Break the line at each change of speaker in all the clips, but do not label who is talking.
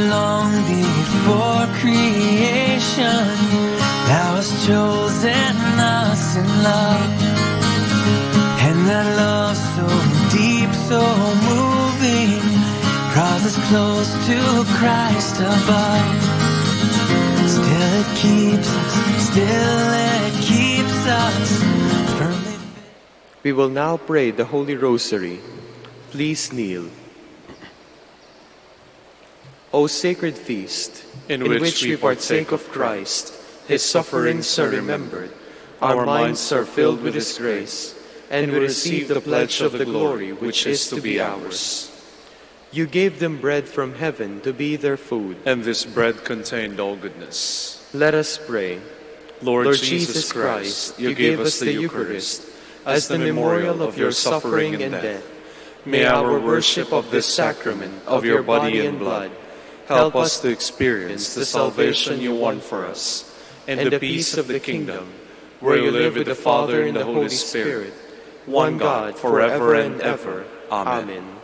long before creation, thou hast chosen us in love. And that love so deep, so moving, draws us close to Christ above. Still it keeps us firmly.
We will now pray the Holy Rosary. Please kneel. O sacred feast, in which we partake of Christ, His sufferings are remembered, our minds are filled with His grace, and we receive the pledge of the glory which is to be ours. You gave them bread from heaven to be their food,
and this bread contained all goodness.
Let us pray.
Lord Jesus Christ, you gave us the Eucharist as the memorial of your suffering and death. May our worship of this sacrament of your body and blood help us to experience the salvation you won for us and the peace of the kingdom, where you live with the Father and the Holy Spirit, one God, forever and ever. Amen.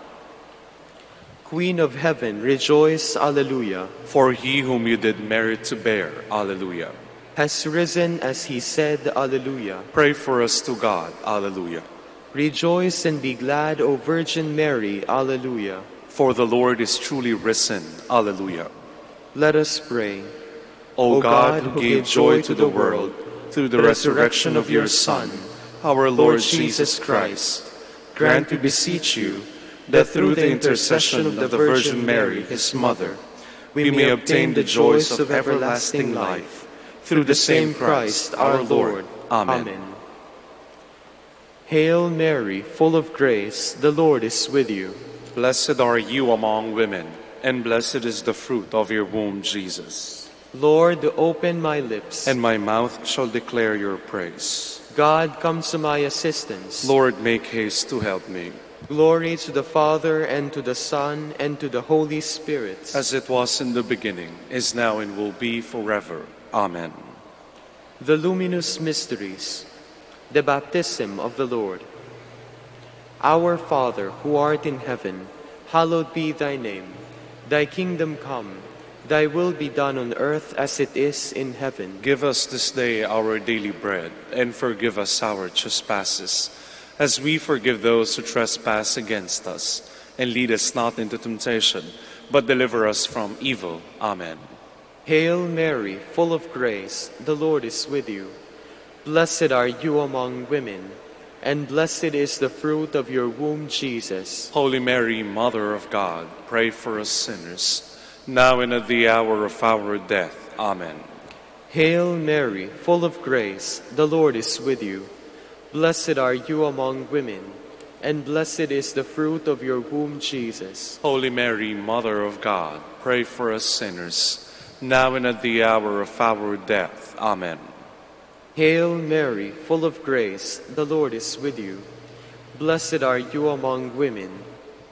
Queen of heaven, rejoice, Alleluia.
For he whom you did merit to bear, Alleluia,
has risen as he said, Alleluia.
Pray for us to God, Alleluia.
Rejoice and be glad, O Virgin Mary, Alleluia.
For the Lord is truly risen, Alleluia.
Let us pray.
O God, who gave joy to the world through the resurrection of your Son, our Lord Jesus Christ, grant, we beseech you, that through the intercession of the Virgin Mary, his mother, we may obtain the joys of everlasting life, through the same Christ our Lord. Amen.
Hail Mary, full of grace, the Lord is with you.
Blessed are you among women, and blessed is the fruit of your womb, Jesus.
Lord, open my lips,
and my mouth shall declare your praise.
God, come to my assistance.
Lord, make haste to help me.
Glory to the Father, and to the Son, and to the Holy Spirit.
As it was in the beginning, is now, and will be forever. Amen.
The luminous mysteries. The baptism of the Lord. Our Father, who art in heaven, hallowed be thy name. Thy kingdom come, thy will be done on earth as it is in heaven.
Give us this day our daily bread, and forgive us our trespasses, as we forgive those who trespass against us. And lead us not into temptation, but deliver us from evil. Amen.
Hail Mary, full of grace, the Lord is with you. Blessed are you among women, and blessed is the fruit of your womb, Jesus.
Holy Mary, Mother of God, pray for us sinners, now and at the hour of our death. Amen.
Hail Mary, full of grace, the Lord is with you. Blessed are you among women, and blessed is the fruit of your womb, Jesus.
Holy Mary, Mother of God, pray for us sinners, now and at the hour of our death. Amen.
Hail Mary, full of grace, the Lord is with you. Blessed are you among women,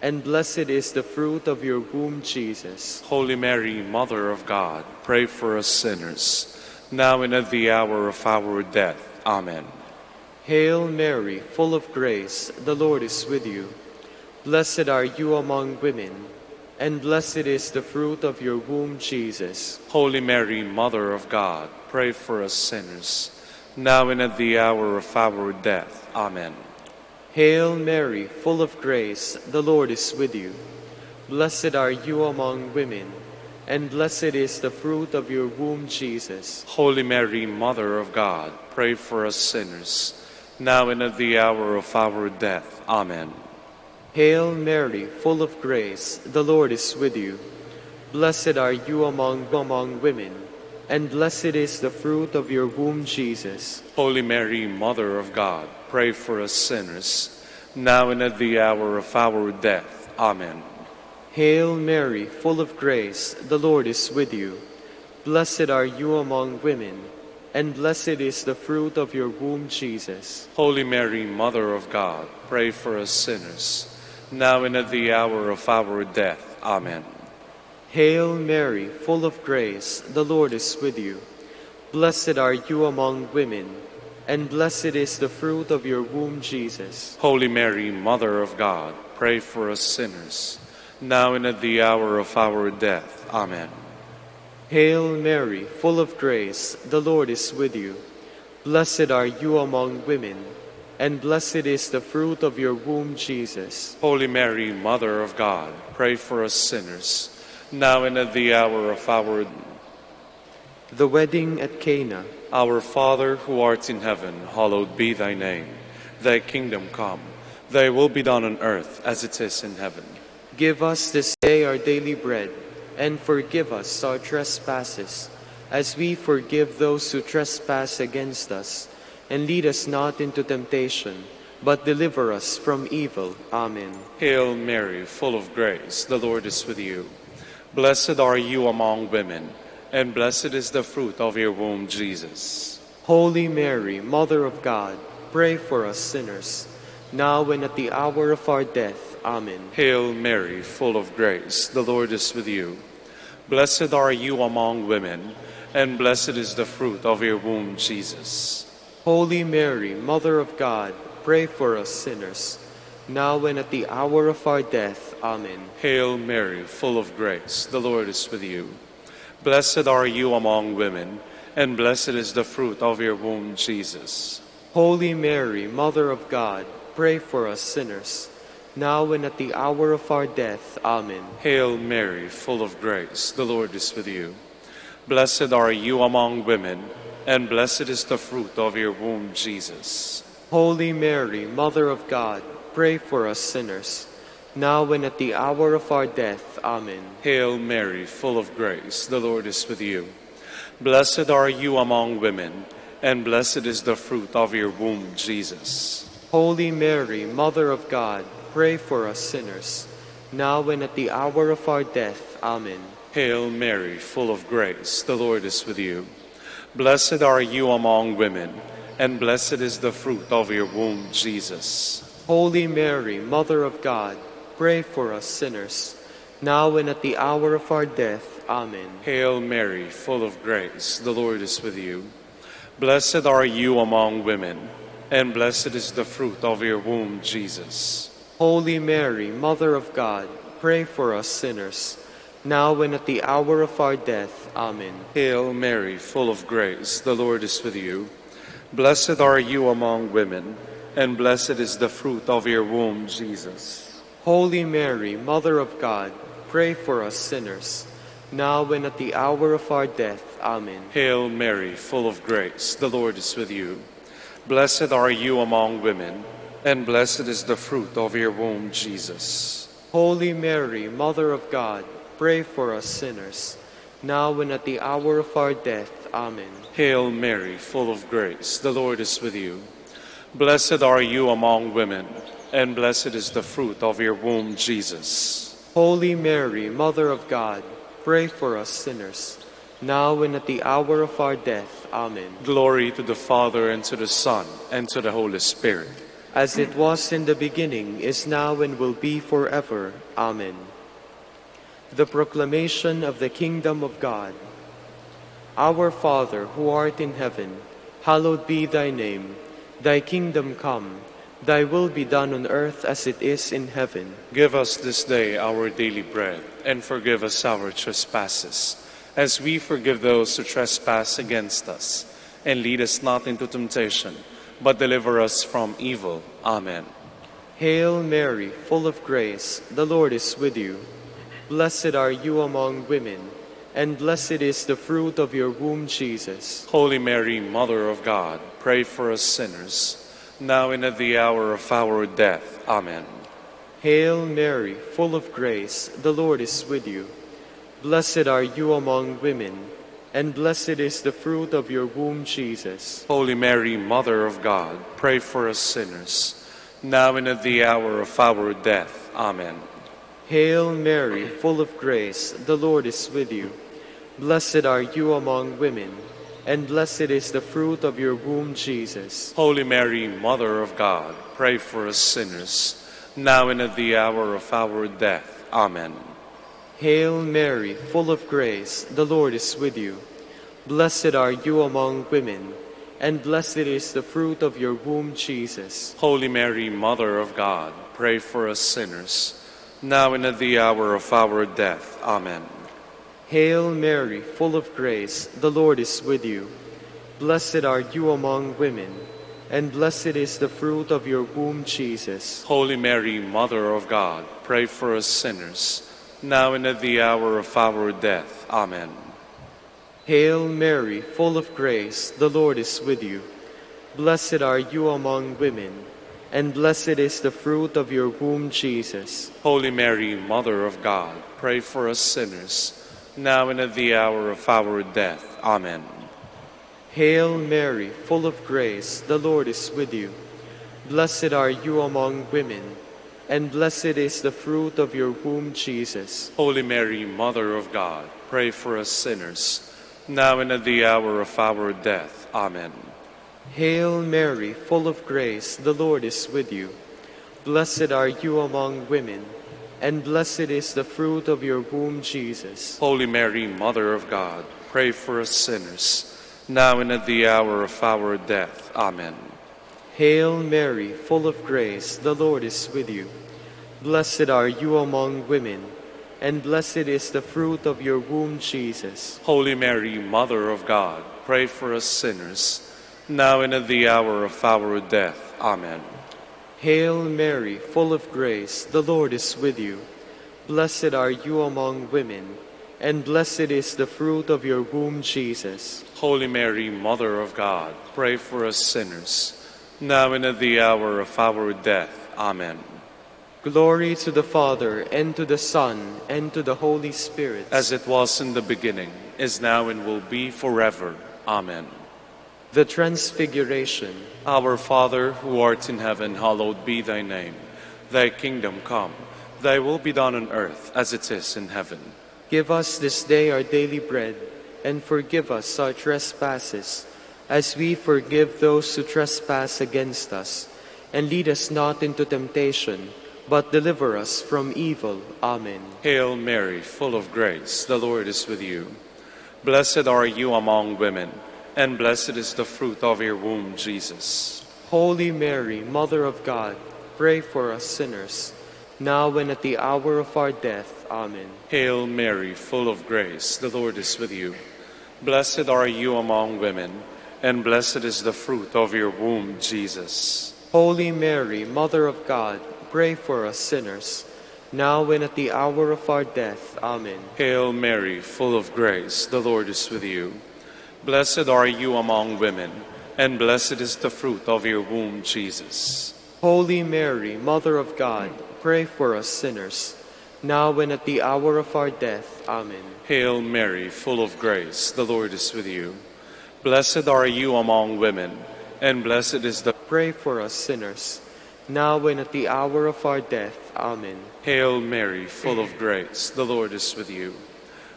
and blessed is the fruit of your womb, Jesus.
Holy Mary, Mother of God, pray for us sinners, now and at the hour of our death. Amen.
Hail Mary, full of grace, the Lord is with you. Blessed are you among women, and blessed is the fruit of your womb, Jesus.
Holy Mary, Mother of God, pray for us sinners, now and at the hour of our death. Amen.
Hail Mary, full of grace, the Lord is with you. Blessed are you among women, and blessed is the fruit of your womb, Jesus.
Holy Mary, Mother of God, pray for us sinners, now and at the hour of our death. Amen.
Hail Mary, full of grace, the Lord is with you. Blessed are you among women, and blessed is the fruit of your womb, Jesus.
Holy Mary, Mother of God, pray for us sinners, now and at the hour of our death. Amen.
Hail Mary, full of grace, the Lord is with you. Blessed are you among women, and blessed is the fruit of your womb, Jesus.
Holy Mary, Mother of God, pray for us sinners, now and at the hour of our death. Amen.
Hail Mary, full of grace, the Lord is with you. Blessed are you among women, and blessed is the fruit of your womb, Jesus.
Holy Mary, Mother of God, pray for us sinners, now and at the hour of our death. Amen.
Hail Mary, full of grace, the Lord is with you. Blessed are you among women, and blessed is the fruit of your womb, Jesus.
Holy Mary, Mother of God, pray for us sinners, now and at the hour of our death.
The wedding at Cana.
Our Father, who art in heaven, hallowed be thy name. Thy kingdom come, thy will be done on earth as it is in heaven.
Give us this day our daily bread, and forgive us our trespasses, as we forgive those who trespass against us. And lead us not into temptation, but deliver us from evil. Amen.
Hail Mary, full of grace, the Lord is with you. Blessed are you among women, and blessed is the fruit of your womb, Jesus.
Holy Mary, Mother of God, pray for us sinners, now and at the hour of our death. Amen.
Hail Mary, full of grace, the Lord is with you. Blessed are you among women, and blessed is the fruit of your womb, Jesus.
Holy Mary, Mother of God, pray for us sinners, now and at the hour of our death. Amen.
Hail Mary, full of grace, the Lord is with you. Blessed are you among women, and blessed is the fruit of your womb, Jesus.
Holy Mary, Mother of God, pray for us sinners, now and at the hour of our death. Amen.
Hail Mary, full of grace, the Lord is with you. Blessed are you among women, and blessed is the fruit of your womb, Jesus.
Holy Mary, Mother of God, pray for us sinners, now and at the hour of our death. Amen.
Hail Mary, full of grace, the Lord is with you. Blessed are you among women, and blessed is the fruit of your womb, Jesus.
Holy Mary, Mother of God, pray for us sinners, now and at the hour of our death. Amen.
Hail Mary, full of grace, the Lord is with you. Blessed are you among women, and blessed is the fruit of your womb, Jesus.
Holy Mary, Mother of God, pray for us sinners, now and at the hour of our death. Amen.
Hail Mary, full of grace, the Lord is with you. Blessed are you among women, and blessed is the fruit of your womb, Jesus.
Holy Mary, Mother of God, pray for us sinners, now and at the hour of our death. Amen.
Hail Mary, full of grace, the Lord is with you. Blessed are you among women, and blessed is the fruit of your womb, Jesus.
Holy Mary, Mother of God, pray for us sinners, now and at the hour of our death. Amen.
Hail Mary, full of grace, the Lord is with you. Blessed are you among women, and blessed is the fruit of your womb, Jesus.
Holy Mary, Mother of God, pray for us sinners, now and at the hour of our death. Amen.
Hail Mary, full of grace, the Lord is with you. Blessed are you among women, and blessed is the fruit of your womb, Jesus.
Holy Mary, Mother of God, pray for us sinners, now and at the hour of our death. Amen.
Glory to the Father, and to the Son, and to the Holy Spirit.
As it was in the beginning, is now, and will be forever. Amen. The proclamation of the kingdom of God. Our Father, who art in heaven, hallowed be thy name. Thy kingdom come, thy will be done on earth as it is in heaven.
Give us this day our daily bread, and forgive us our trespasses, as we forgive those who trespass against us. And lead us not into temptation, but deliver us from evil. Amen.
Hail Mary, full of grace, the Lord is with you. Blessed are you among women, and blessed is the fruit of your womb, Jesus.
Holy Mary, Mother of God, pray for us sinners, now and at the hour of our death. Amen.
Hail Mary, full of grace, the Lord is with you. Blessed are you among women, and blessed is the fruit of your womb, Jesus.
Holy Mary, Mother of God, pray for us sinners, now and at the hour of our death. Amen.
Hail Mary, full of grace, the Lord is with you. Blessed are you among women, and blessed is the fruit of your womb, Jesus.
Holy Mary, Mother of God, pray for us sinners, now and at the hour of our death. Amen.
Hail Mary, full of grace, the Lord is with you. Blessed are you among women, and blessed is the fruit of your womb, Jesus.
Holy Mary, Mother of God, pray for us sinners, now and at the hour of our death. Amen.
Hail Mary, full of grace, the Lord is with you. Blessed are you among women, and blessed is the fruit of your womb, Jesus.
Holy Mary, Mother of God, pray for us sinners, now and at the hour of our death. Amen.
Hail Mary, full of grace, the Lord is with you. Blessed are you among women, and blessed is the fruit of your womb, Jesus.
Holy Mary, Mother of God, pray for us sinners, now and at the hour of our death. Amen.
Hail Mary, full of grace, the Lord is with you. Blessed are you among women, and blessed is the fruit of your womb, Jesus.
Holy Mary, Mother of God, pray for us sinners, now and at the hour of our death. Amen.
Hail Mary, full of grace, the Lord is with you. Blessed are you among women, and blessed is the fruit of your womb, Jesus.
Holy Mary, Mother of God, pray for us sinners, now and at the hour of our death. Amen.
Hail Mary, full of grace, the Lord is with you. Blessed are you among women, and blessed is the fruit of your womb, Jesus.
Holy Mary, Mother of God, pray for us sinners, now and at the hour of our death. Amen.
Hail Mary, full of grace, the Lord is with you. Blessed are you among women, and blessed is the fruit of your womb, Jesus.
Holy Mary, Mother of God, pray for us sinners, now and at the hour of our death. Amen.
Glory to the Father, and to the Son, and to the Holy Spirit.
As it was in the beginning, is now, and will be forever. Amen.
The Transfiguration.
Our Father, who art in heaven, hallowed be thy name. Thy kingdom come, thy will be done on earth as it is in heaven.
Give us this day our daily bread, and forgive us our trespasses, as we forgive those who trespass against us. And lead us not into temptation, but deliver us from evil. Amen.
Hail Mary, full of grace, the Lord is with you. Blessed are you among women, and blessed is the fruit of your womb, Jesus.
Holy Mary, Mother of God, pray for us sinners, now and at the hour of our death. Amen.
Hail Mary, full of grace, the Lord is with you. Blessed are you among women, and blessed is the fruit of your womb, Jesus.
Holy Mary, Mother of God, pray for us sinners, now and at the hour of our death. Amen.
Hail Mary, full of grace, the Lord is with you. Blessed are you among women, and blessed is the fruit of your womb, Jesus.
Holy Mary, Mother of God, pray for us sinners, now and at the hour of our death. Amen.
Hail Mary, full of grace, the Lord is with you. Blessed are you among women, and blessed is the...
Pray for us sinners, now and at the hour of our death. Amen.
Hail Mary, full of grace, the Lord is with you.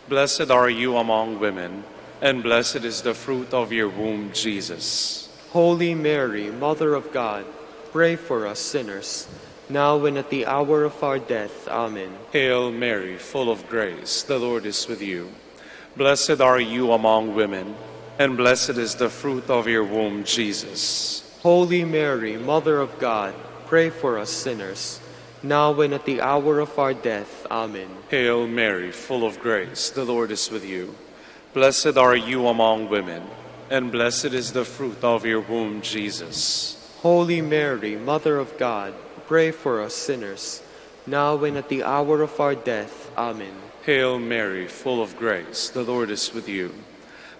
Blessed are you among women, and blessed is the fruit of your womb, Jesus.
Holy Mary, Mother of God, pray for us sinners, now and at the hour of our death. Amen.
Hail Mary, full of grace, the Lord is with you. Blessed are you among women, and blessed is the fruit of your womb, Jesus.
Holy Mary, Mother of God, pray for us sinners, now and at the hour of our death. Amen.
Hail Mary, full of grace, the Lord is with you. Blessed are you among women, and blessed is the fruit of your womb, Jesus.
Holy Mary, Mother of God, pray for us sinners, now and at the hour of our death. Amen.
Hail Mary, full of grace, the Lord is with you.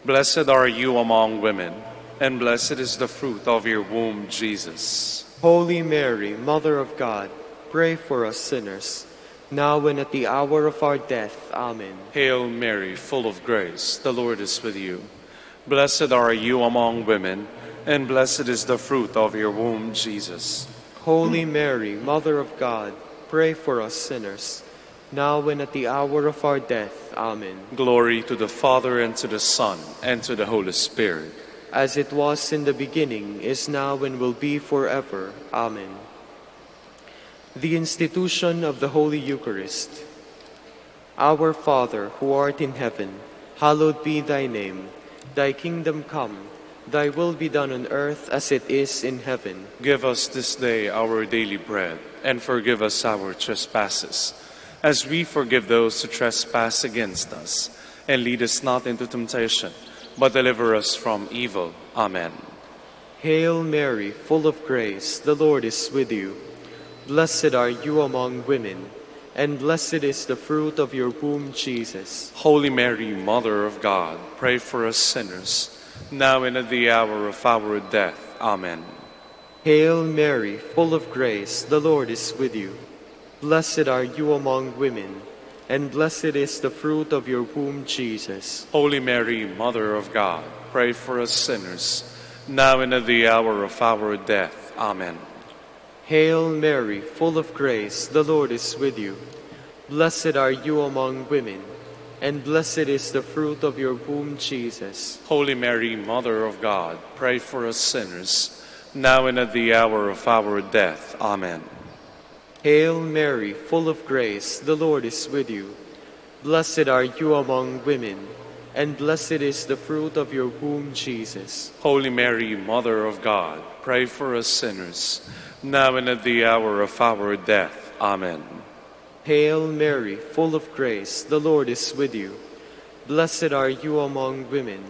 Blessed are you among women, and blessed is the fruit of your womb, Jesus.
Holy Mary, Mother of God, pray for us sinners, now and at the hour of our death. Amen.
Hail Mary, full of grace, the Lord is with you. Blessed are you among women, and blessed is the fruit of your womb, Jesus.
Holy Mary, Mother of God, pray for us sinners, now and at the hour of our death. Amen.
Glory to the Father, and to the Son, and to the Holy Spirit.
As it was in the beginning, is now, and will be forever. Amen. The institution of the Holy Eucharist. Our Father, who art in heaven, hallowed be thy name. Thy kingdom come, thy will be done on earth as it is in heaven.
Give us this day our daily bread, and forgive us our trespasses,
as we forgive those who trespass against us. And lead us not into temptation, but deliver us from evil. Amen.
Hail Mary, full of grace, the Lord is with you. Blessed are you among women, and blessed is the fruit of your womb, Jesus.
Holy Mary, Mother of God, pray for us sinners, now and at the hour of our death. Amen.
Hail Mary, full of grace, the Lord is with you. Blessed are you among women, and blessed is the fruit of your womb, Jesus.
Holy Mary, Mother of God, pray for us sinners, now and at the hour of our death. Amen.
Hail Mary, full of grace, the Lord is with you. Blessed are you among women, and blessed is the fruit of your womb, Jesus.
Holy Mary, Mother of God, pray for us sinners, now and at the hour of our death. Amen.
Hail Mary, full of grace, the Lord is with you. Blessed are you among women, and blessed is the fruit of your womb, Jesus.
Holy Mary, Mother of God, pray for us sinners, now and at the hour of our death. Amen.
Hail Mary, full of grace, the Lord is with you. Blessed are you among women,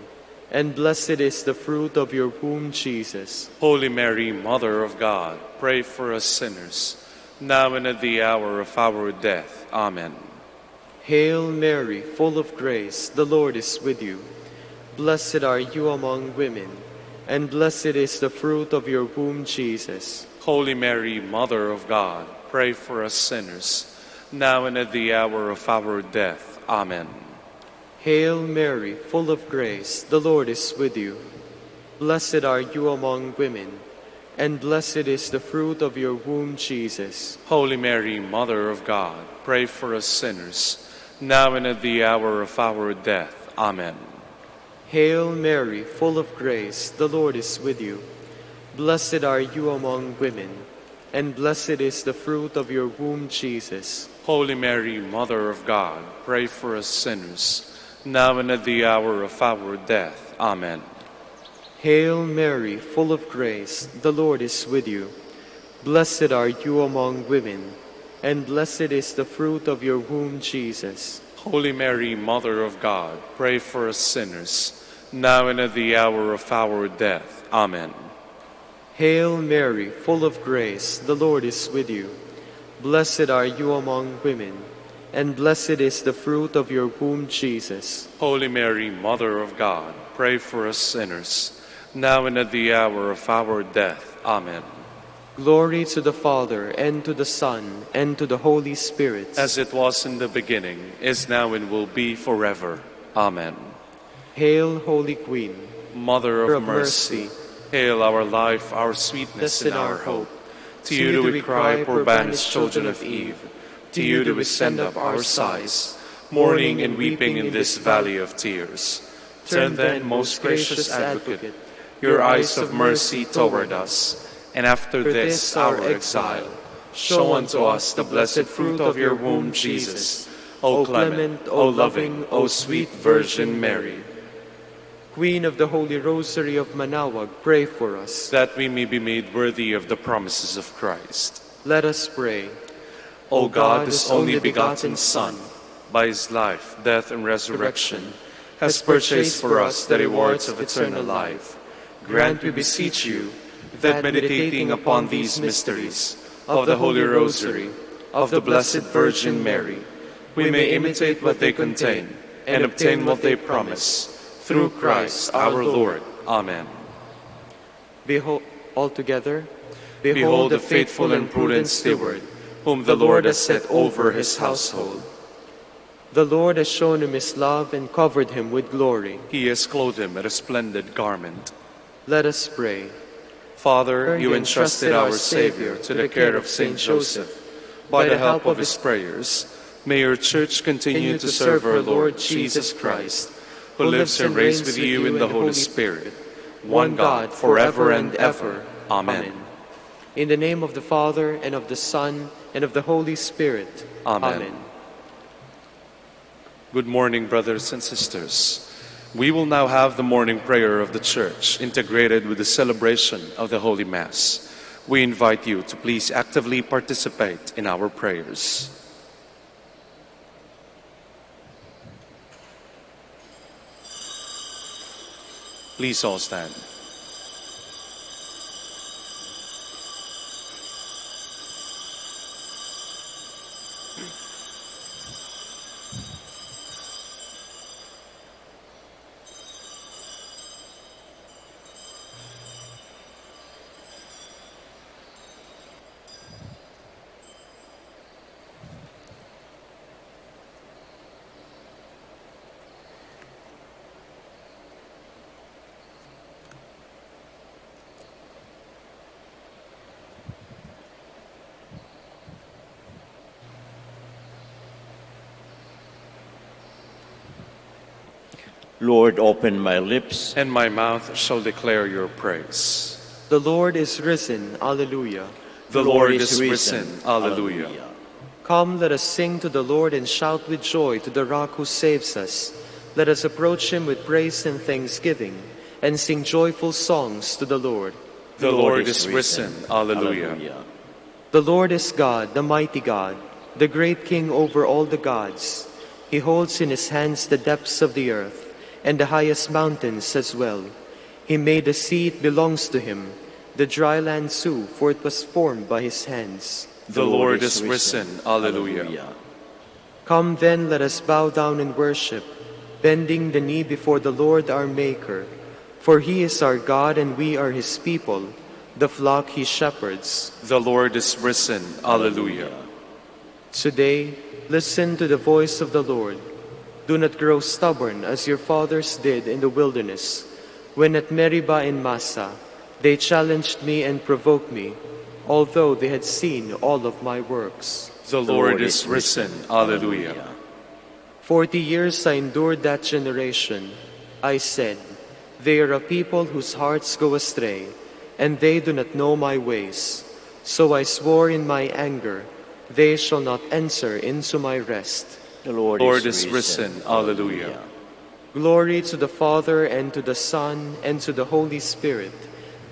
and blessed is the fruit of your womb, Jesus.
Holy Mary, Mother of God, pray for us sinners, now and at the hour of our death. Amen.
Hail Mary, full of grace, the Lord is with you. Blessed are you among women, and blessed is the fruit of your womb, Jesus.
Holy Mary, Mother of God, pray for us sinners, now and at the hour of our death. Amen.
Hail Mary, full of grace, the Lord is with you. Blessed are you among women, and blessed is the fruit of your womb, Jesus.
Holy Mary, Mother of God, pray for us sinners, now and at the hour of our death. Amen.
Hail Mary, full of grace, the Lord is with you. Blessed are you among women, and blessed is the fruit of your womb, Jesus.
Holy Mary, Mother of God, pray for us sinners, now and at the hour of our death. Amen.
Hail Mary, full of grace, the Lord is with you. Blessed are you among women, and blessed is the fruit of your womb, Jesus.
Holy Mary, Mother of God, pray for us sinners, now and at the hour of our death. Amen.
Hail Mary, full of grace, the Lord is with you. Blessed are you among women, and blessed is the fruit of your womb, Jesus.
Holy Mary, Mother of God, pray for us sinners, now and at the hour of our death. Amen.
Glory to the Father, and to the Son, and to the Holy Spirit.
As it was in the beginning, is now, and will be forever. Amen.
Hail, Holy Queen,
Mother of mercy. Hail our life, our sweetness, and our hope. To you do we cry, poor banished children of Eve. To you do we send up our sighs, mourning and weeping in this valley of tears. Turn then, most gracious Advocate, your eyes of mercy toward us, and after this our exile, show unto us the blessed fruit of your womb, Jesus. O clement, O loving, O sweet Virgin Mary.
Queen of the Holy Rosary of Manaoag, pray for us,
that we may be made worthy of the promises of Christ.
Let us pray.
O God, whose only begotten Son, by his life, death, and resurrection, has purchased for us the rewards of eternal life, grant, we beseech you, that meditating upon these mysteries of the Holy Rosary of the Blessed Virgin Mary, we may imitate what they contain and obtain what they promise, through Christ our Lord. Amen.
Behold, altogether,
behold the faithful and prudent steward, whom the Lord has set over his household.
The Lord has shown him his love and covered him with glory.
He has clothed him with a splendid garment.
Let us pray.
Father, you entrusted our Savior to the care of Saint Joseph. By the help of his prayers, may your Church continue to serve our Lord Jesus Christ, who lives and reigns with you in the Holy Spirit, one God, forever and ever. Amen.
In the name of the Father, and of the Son, and of the Holy Spirit.
Amen. Good morning, brothers and sisters. We will now have the morning prayer of the Church integrated with the celebration of the Holy Mass. We invite you to please actively participate in our prayers.
Please all stand.
Lord, open my lips,
and my mouth shall declare your praise.
The Lord is risen. Alleluia.
The Lord is risen. Alleluia.
Come, let us sing to the Lord and shout with joy to the rock who saves us. Let us approach him with praise and thanksgiving and sing joyful songs to the Lord.
The Lord is risen. Alleluia.
The Lord is God, the mighty God, the great King over all the gods. He holds in his hands the depths of the earth and the highest mountains as well. He made the sea, it belongs to him, the dry land too, for it was formed by his hands.
The Lord is risen. Alleluia.
Come then, let us bow down and worship, bending the knee before the Lord our Maker. For he is our God and we are his people, the flock he shepherds.
The Lord is risen. Alleluia.
Today, listen to the voice of the Lord. Do not grow stubborn as your fathers did in the wilderness, when at Meribah and Massa they challenged me and provoked me, although they had seen all of my works.
The Lord is risen. Alleluia.
40 years I endured that generation. I said, they are a people whose hearts go astray, and they do not know my ways. So I swore in my anger, they shall not enter into my rest.
The Lord is risen.
Alleluia.
Glory to the Father, and to the Son, and to the Holy Spirit,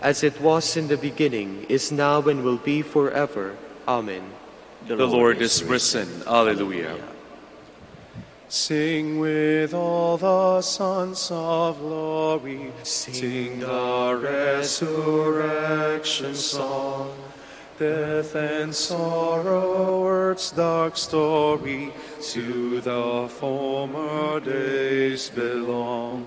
as it was in the beginning, is now, and will be forever. Amen.
The Lord is risen. Alleluia. Sing with all the sons of glory. Sing the resurrection song. Death and sorrow, earth's dark story, to the former days belong.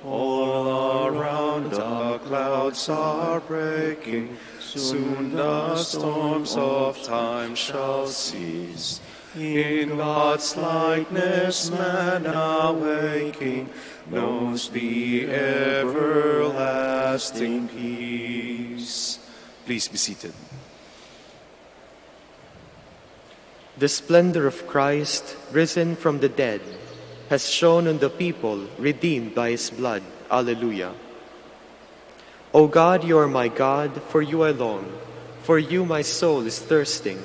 All around the clouds are breaking, soon the storms of time shall cease. In God's likeness man awaking, knows the everlasting peace. Please be seated.
The splendor of Christ, risen from the dead, has shone on the people redeemed by his blood. Alleluia. O God, you are my God, for you I long. For you my soul is thirsting.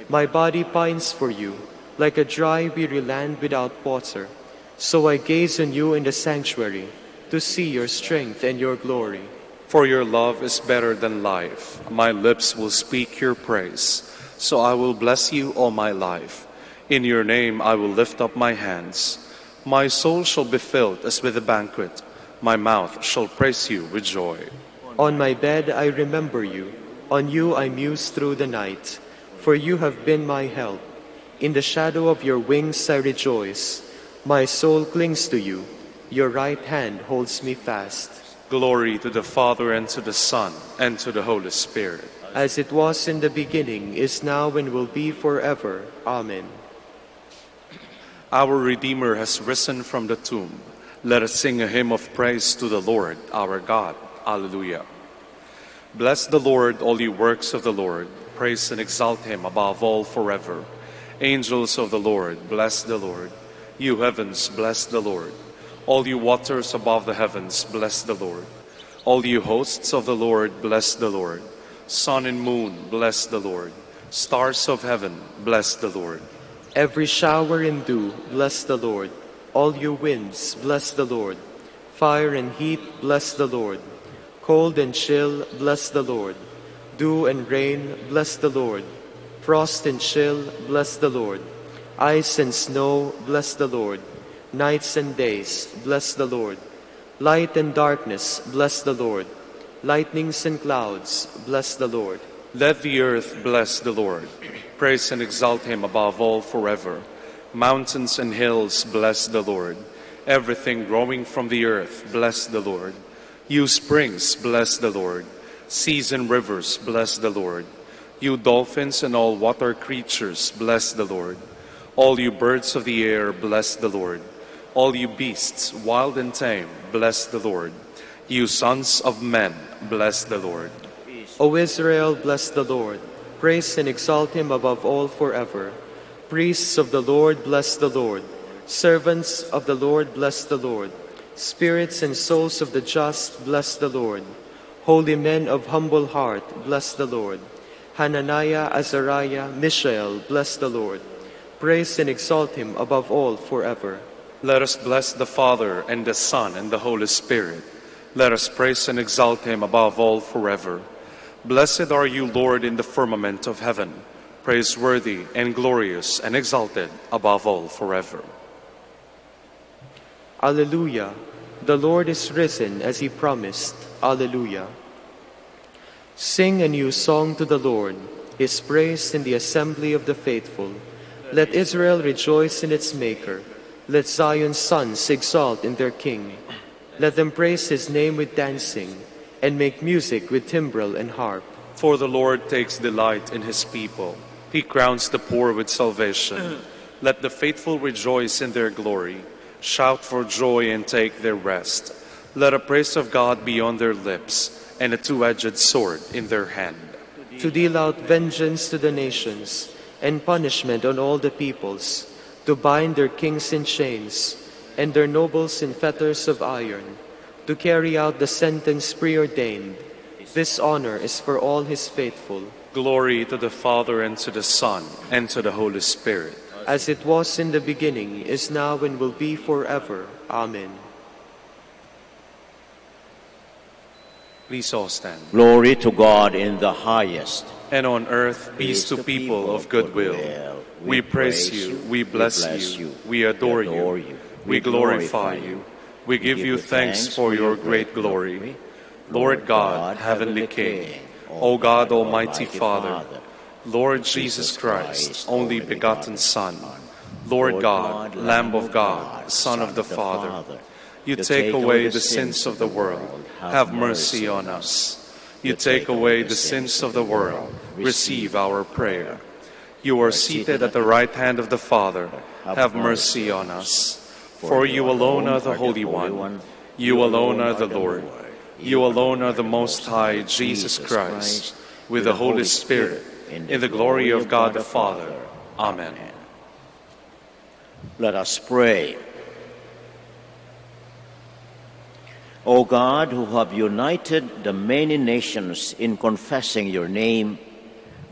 My body pines for you, like a dry, weary land without water. So I gaze on you in the sanctuary, to see your strength and your glory.
For your love is better than life. My lips will speak your praise. So I will bless you all my life. In your name I will lift up my hands. My soul shall be filled as with a banquet. My mouth shall praise you with joy.
On my bed I remember you. On you I muse through the night. For you have been my help. In the shadow of your wings I rejoice. My soul clings to you. Your right hand holds me fast.
Glory to the Father, and to the Son, and to the Holy Spirit.
As it was in the beginning, is now, and will be forever. Amen.
Our Redeemer has risen from the tomb. Let us sing a hymn of praise to the Lord, our God. Alleluia. Bless the Lord, all you works of the Lord. Praise and exalt him above all forever. Angels of the Lord, bless the Lord. You heavens, bless the Lord. All you waters above the heavens, bless the Lord. All you hosts of the Lord, bless the Lord. Sun and moon, bless the Lord. Stars of heaven, bless the Lord.
Every shower and dew, bless the Lord. All you winds, bless the Lord. Fire and heat, bless the Lord. Cold and chill, bless the Lord. Dew and rain, bless the Lord. Frost and chill, bless the Lord. Ice and snow, bless the Lord. Nights and days, bless the Lord. Light and darkness, bless the Lord. Lightnings and clouds, bless the Lord.
Let the earth bless the Lord. Praise and exalt him above all forever. Mountains and hills, bless the Lord. Everything growing from the earth, bless the Lord. You springs, bless the Lord. Seas and rivers, bless the Lord. You dolphins and all water creatures, bless the Lord. All you birds of the air, bless the Lord. All you beasts, wild and tame, bless the Lord. You sons of men, bless the Lord.
O Israel, bless the Lord. Praise and exalt him above all forever. Priests of the Lord, bless the Lord. Servants of the Lord, bless the Lord. Spirits and souls of the just, bless the Lord. Holy men of humble heart, bless the Lord. Hananiah, Azariah, Mishael, bless the Lord. Praise and exalt him above all forever.
Let us bless the Father and the Son and the Holy Spirit. Let us praise and exalt him above all forever. Blessed are you, Lord, in the firmament of heaven, praiseworthy and glorious and exalted above all forever.
Alleluia. The Lord is risen as he promised. Alleluia. Sing a new song to the Lord, his praise in the assembly of the faithful. Let Israel rejoice in its Maker. Let Zion's sons exalt in their King. Let them praise his name with dancing, and make music with timbrel and harp.
For the Lord takes delight in his people. He crowns the poor with salvation. Let the faithful rejoice in their glory. Shout for joy and take their rest. Let a praise of God be on their lips, and a two-edged sword in their hand.
To deal out vengeance to the nations, and punishment on all the peoples, to bind their kings in chains, and their nobles in fetters of iron, to carry out the sentence preordained. This honor is for all his faithful.
Glory to the Father, and to the Son, and to the Holy Spirit.
As it was in the beginning, is now, and will be forever. Amen.
Please all stand.
Glory to God in the highest.
And on earth, peace to people of good will. We praise you, we bless you, we adore you, we glorify you. We give you thanks for your great glory. Lord God, heavenly King, O God, Almighty Father, Lord Jesus Christ, only begotten Son, Lord God, Lamb of God, Son of the Father, you take away the sins of the world, have mercy on us. You take away the sins of the world, receive our prayer. You are seated at the right hand of the Father, have mercy on us. For you alone are the Holy One, you alone are the Lord, you alone are the Most High, Jesus Christ, with the Holy Spirit, in the glory of God the Father. Amen.
Let us pray. O God, who have united the many nations in confessing your name,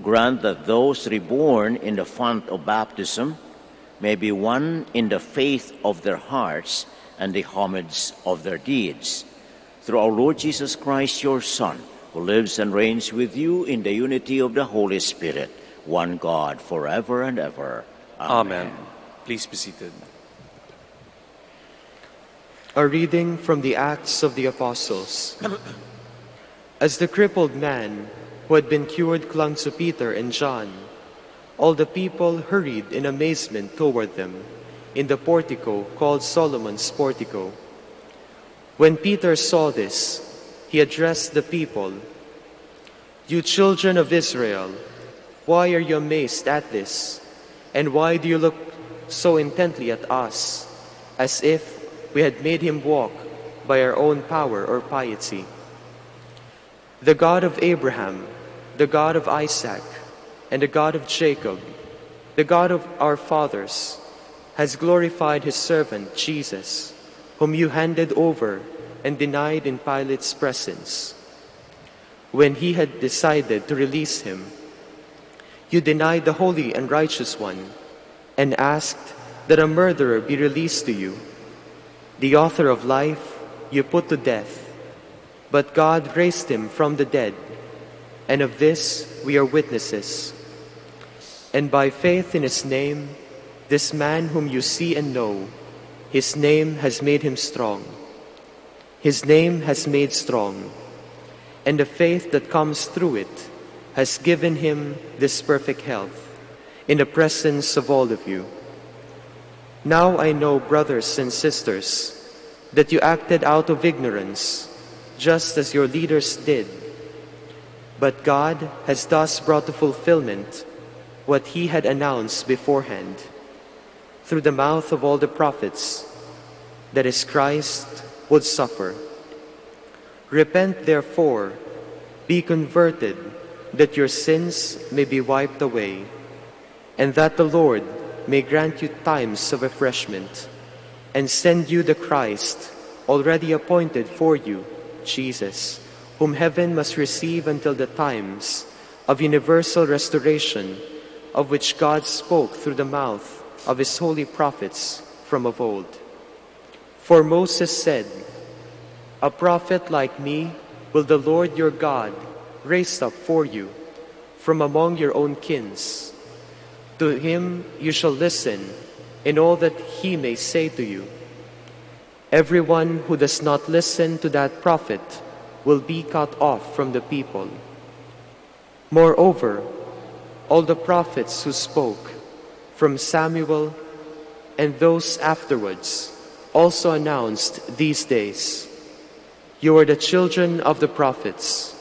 grant that those reborn in the font of baptism may be one in the faith of their hearts and the homage of their deeds. Through our Lord Jesus Christ, your Son, who lives and reigns with you in the unity of the Holy Spirit, one God, forever and ever.
Amen. Please be seated.
A reading from the Acts of the Apostles. As the crippled man who had been cured clung to Peter and John, all the people hurried in amazement toward them in the portico called Solomon's portico. When Peter saw this, he addressed the people, "You children of Israel, why are you amazed at this? And why do you look so intently at us, as if we had made him walk by our own power or piety? The God of Abraham, the God of Isaac, and the God of Jacob, the God of our fathers, has glorified his servant Jesus, whom you handed over and denied in Pilate's presence. When he had decided to release him, you denied the Holy and Righteous One and asked that a murderer be released to you. The author of life you put to death, but God raised him from the dead, and of this we are witnesses. And by faith in his name, this man whom you see and know, his name has made him strong.
His name has made strong, and the faith that comes through it has given him this perfect health in the presence of all of you. Now I know, brothers and sisters, that you acted out of ignorance, just as your leaders did. But God has thus brought to fulfillment what he had announced beforehand, through the mouth of all the prophets, that is, Christ would suffer. Repent, therefore, be converted, that your sins may be wiped away, and that the Lord may grant you times of refreshment, and send you the Christ already appointed for you, Jesus, whom heaven must receive until the times of universal restoration, of which God spoke through the mouth of his holy prophets from of old. For Moses said, "A prophet like me will the Lord your God raise up for you from among your own kins. To him you shall listen in all that he may say to you. Everyone who does not listen to that prophet will be cut off from the people." Moreover, all the prophets who spoke, from Samuel and those afterwards, also announced these days. You are the children of the prophets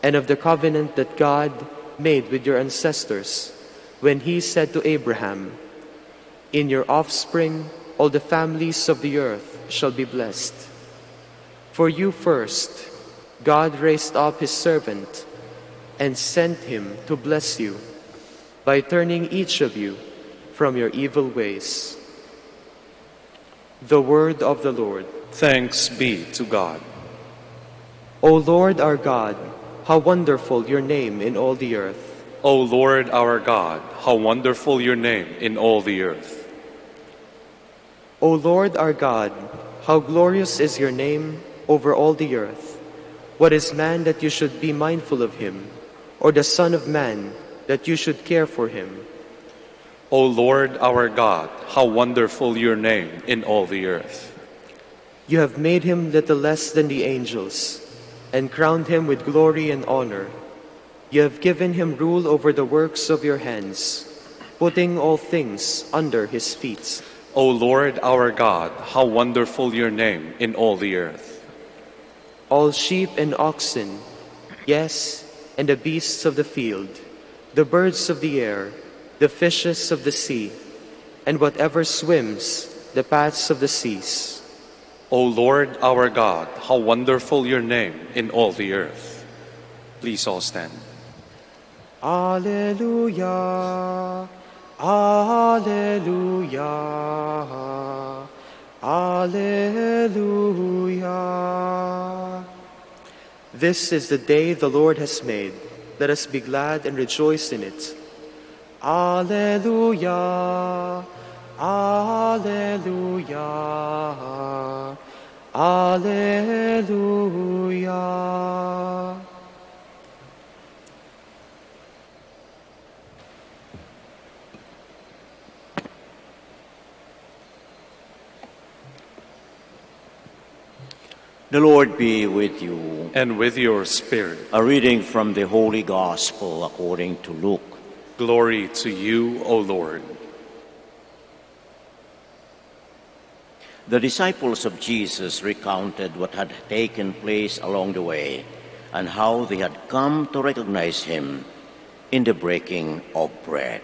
and of the covenant that God made with your ancestors when he said to Abraham, "In your offspring all the families of the earth shall be blessed." For you first, God raised up his servant and sent him to bless you by turning each of you from your evil ways. The word of the Lord.
Thanks be to God.
O Lord our God, how wonderful your name in all the earth.
O Lord our God, how wonderful your name in all the earth.
O Lord our God, how glorious is your name over all the earth. What is man that you should be mindful of him, or the Son of Man that you should care for him?
O Lord our God, how wonderful your name in all the earth.
You have made him little less than the angels, and crowned him with glory and honor. You have given him rule over the works of your hands, putting all things under his feet.
O Lord our God, how wonderful your name in all the earth.
All sheep and oxen, yes, and the beasts of the field, the birds of the air, the fishes of the sea, and whatever swims the paths of the seas.
O Lord our God, how wonderful your name in all the earth. Please all stand.
Alleluia, Alleluia, Alleluia. This is the day the Lord has made. Let us be glad and rejoice in it. Alleluia, Alleluia, Alleluia.
The Lord be with you.
And with your spirit.
A reading from the Holy Gospel according to Luke.
Glory to you, O Lord.
The disciples of Jesus recounted what had taken place along the way and how they had come to recognize him in the breaking of bread.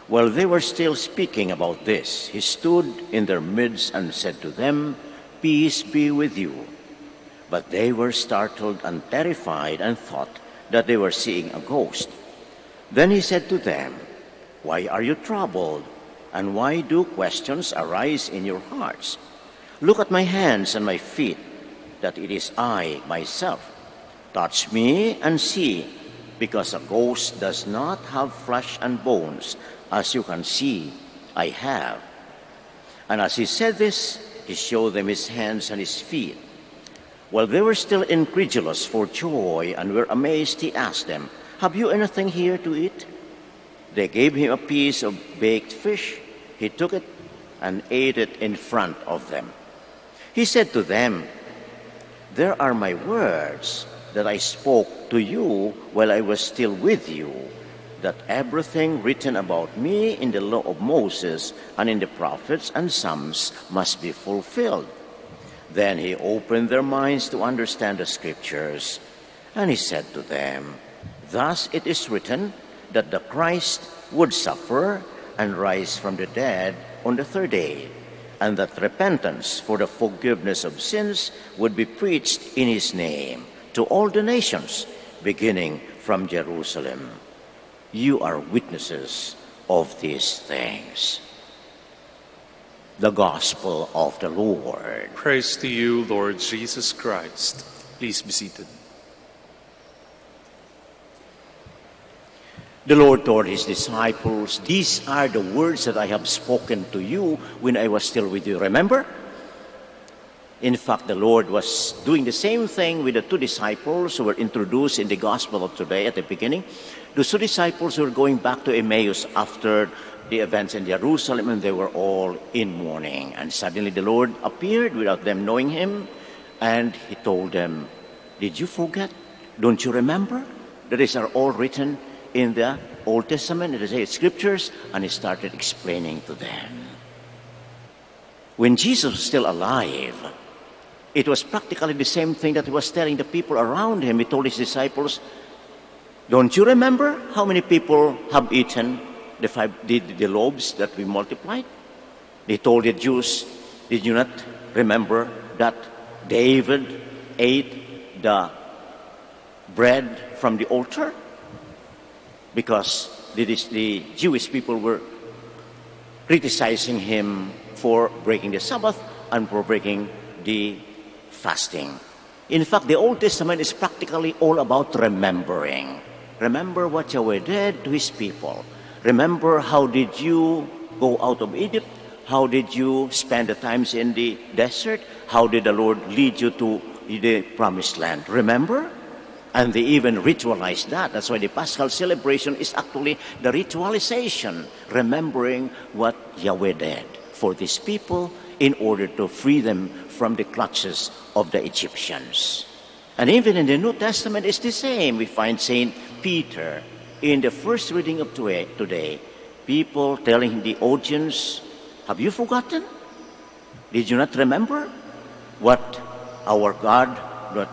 While they were still speaking about this, he stood in their midst and said to them, "Peace be with you." But they were startled and terrified and thought that they were seeing a ghost. Then he said to them, "Why are you troubled? And why do questions arise in your hearts? Look at my hands and my feet, that it is I myself. Touch me and see, because a ghost does not have flesh and bones, as you can see I have." And as he said this, he showed them his hands and his feet. While they were still incredulous for joy and were amazed, he asked them, "Have you anything here to eat?" They gave him a piece of baked fish. He took it and ate it in front of them. He said to them, There are my words that I spoke to you while I was still with you, that everything written about me in the law of Moses and in the prophets and Psalms must be fulfilled." Then he opened their minds to understand the scriptures, and he said to them, "Thus it is written that the Christ would suffer and rise from the dead on the third day, and that repentance for the forgiveness of sins would be preached in his name to all the nations, beginning from Jerusalem. You are witnesses of these things." The Gospel of the Lord.
Praise to you, Lord Jesus Christ. Please be seated.
The Lord told his disciples, "These are the words that I have spoken to you when I was still with you." Remember? In fact, the Lord was doing the same thing with the two disciples who were introduced in the Gospel of today at the beginning. The two disciples were going back to Emmaus after the events in Jerusalem, and they were all in mourning. And suddenly the Lord appeared without them knowing him, and he told them, "Did you forget? Don't you remember? That these are all written in the Old Testament, in the scriptures," and he started explaining to them. When Jesus was still alive, it was practically the same thing that he was telling the people around him. He told his disciples, "Don't you remember how many people have eaten the loaves that we multiplied?" They told the Jews, "Did you not remember that David ate the bread from the altar?" Because the Jewish people were criticizing him for breaking the Sabbath and for breaking the fasting. In fact, the Old Testament is practically all about remembering. Remember what Yahweh did to his people. Remember how did you go out of Egypt? How did you spend the times in the desert? How did the Lord lead you to the promised land? Remember? And they even ritualized that. That's why the Paschal celebration is actually the ritualization, remembering what Yahweh did for these people in order to free them from the clutches of the Egyptians. And even in the New Testament, it's the same. We find St. Peter in the first reading of today, people telling the audience, "Have you forgotten? Did you not remember what our God,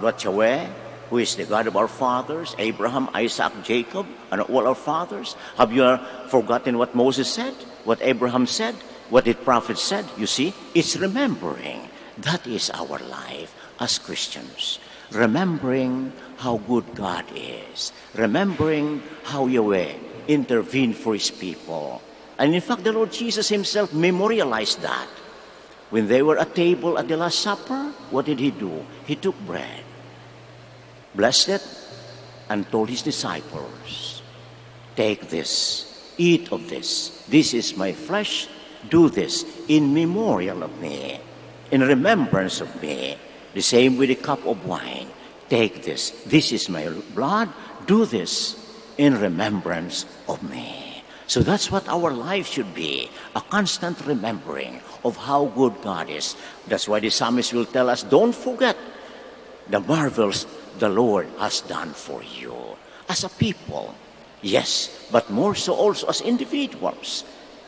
what Yahweh, who is the God of our fathers, Abraham, Isaac, Jacob, and all our fathers? Have you forgotten what Moses said, what Abraham said, what the prophets said?" You see, it's remembering. That is our life as Christians. Remembering how good God is. Remembering how Yahweh intervened for his people. And in fact, the Lord Jesus himself memorialized that. When they were at table at the Last Supper, what did he do? He took bread, blessed it, and told his disciples, "Take this, eat of this. This is my flesh. Do this in memorial of me, in remembrance of me." The same with the cup of wine. "Take this. This is my blood. Do this in remembrance of me." So that's what our life should be, a constant remembering of how good God is. That's why the psalmist will tell us, "Don't forget the marvels the Lord has done for you." As a people, yes, but more so also as individuals,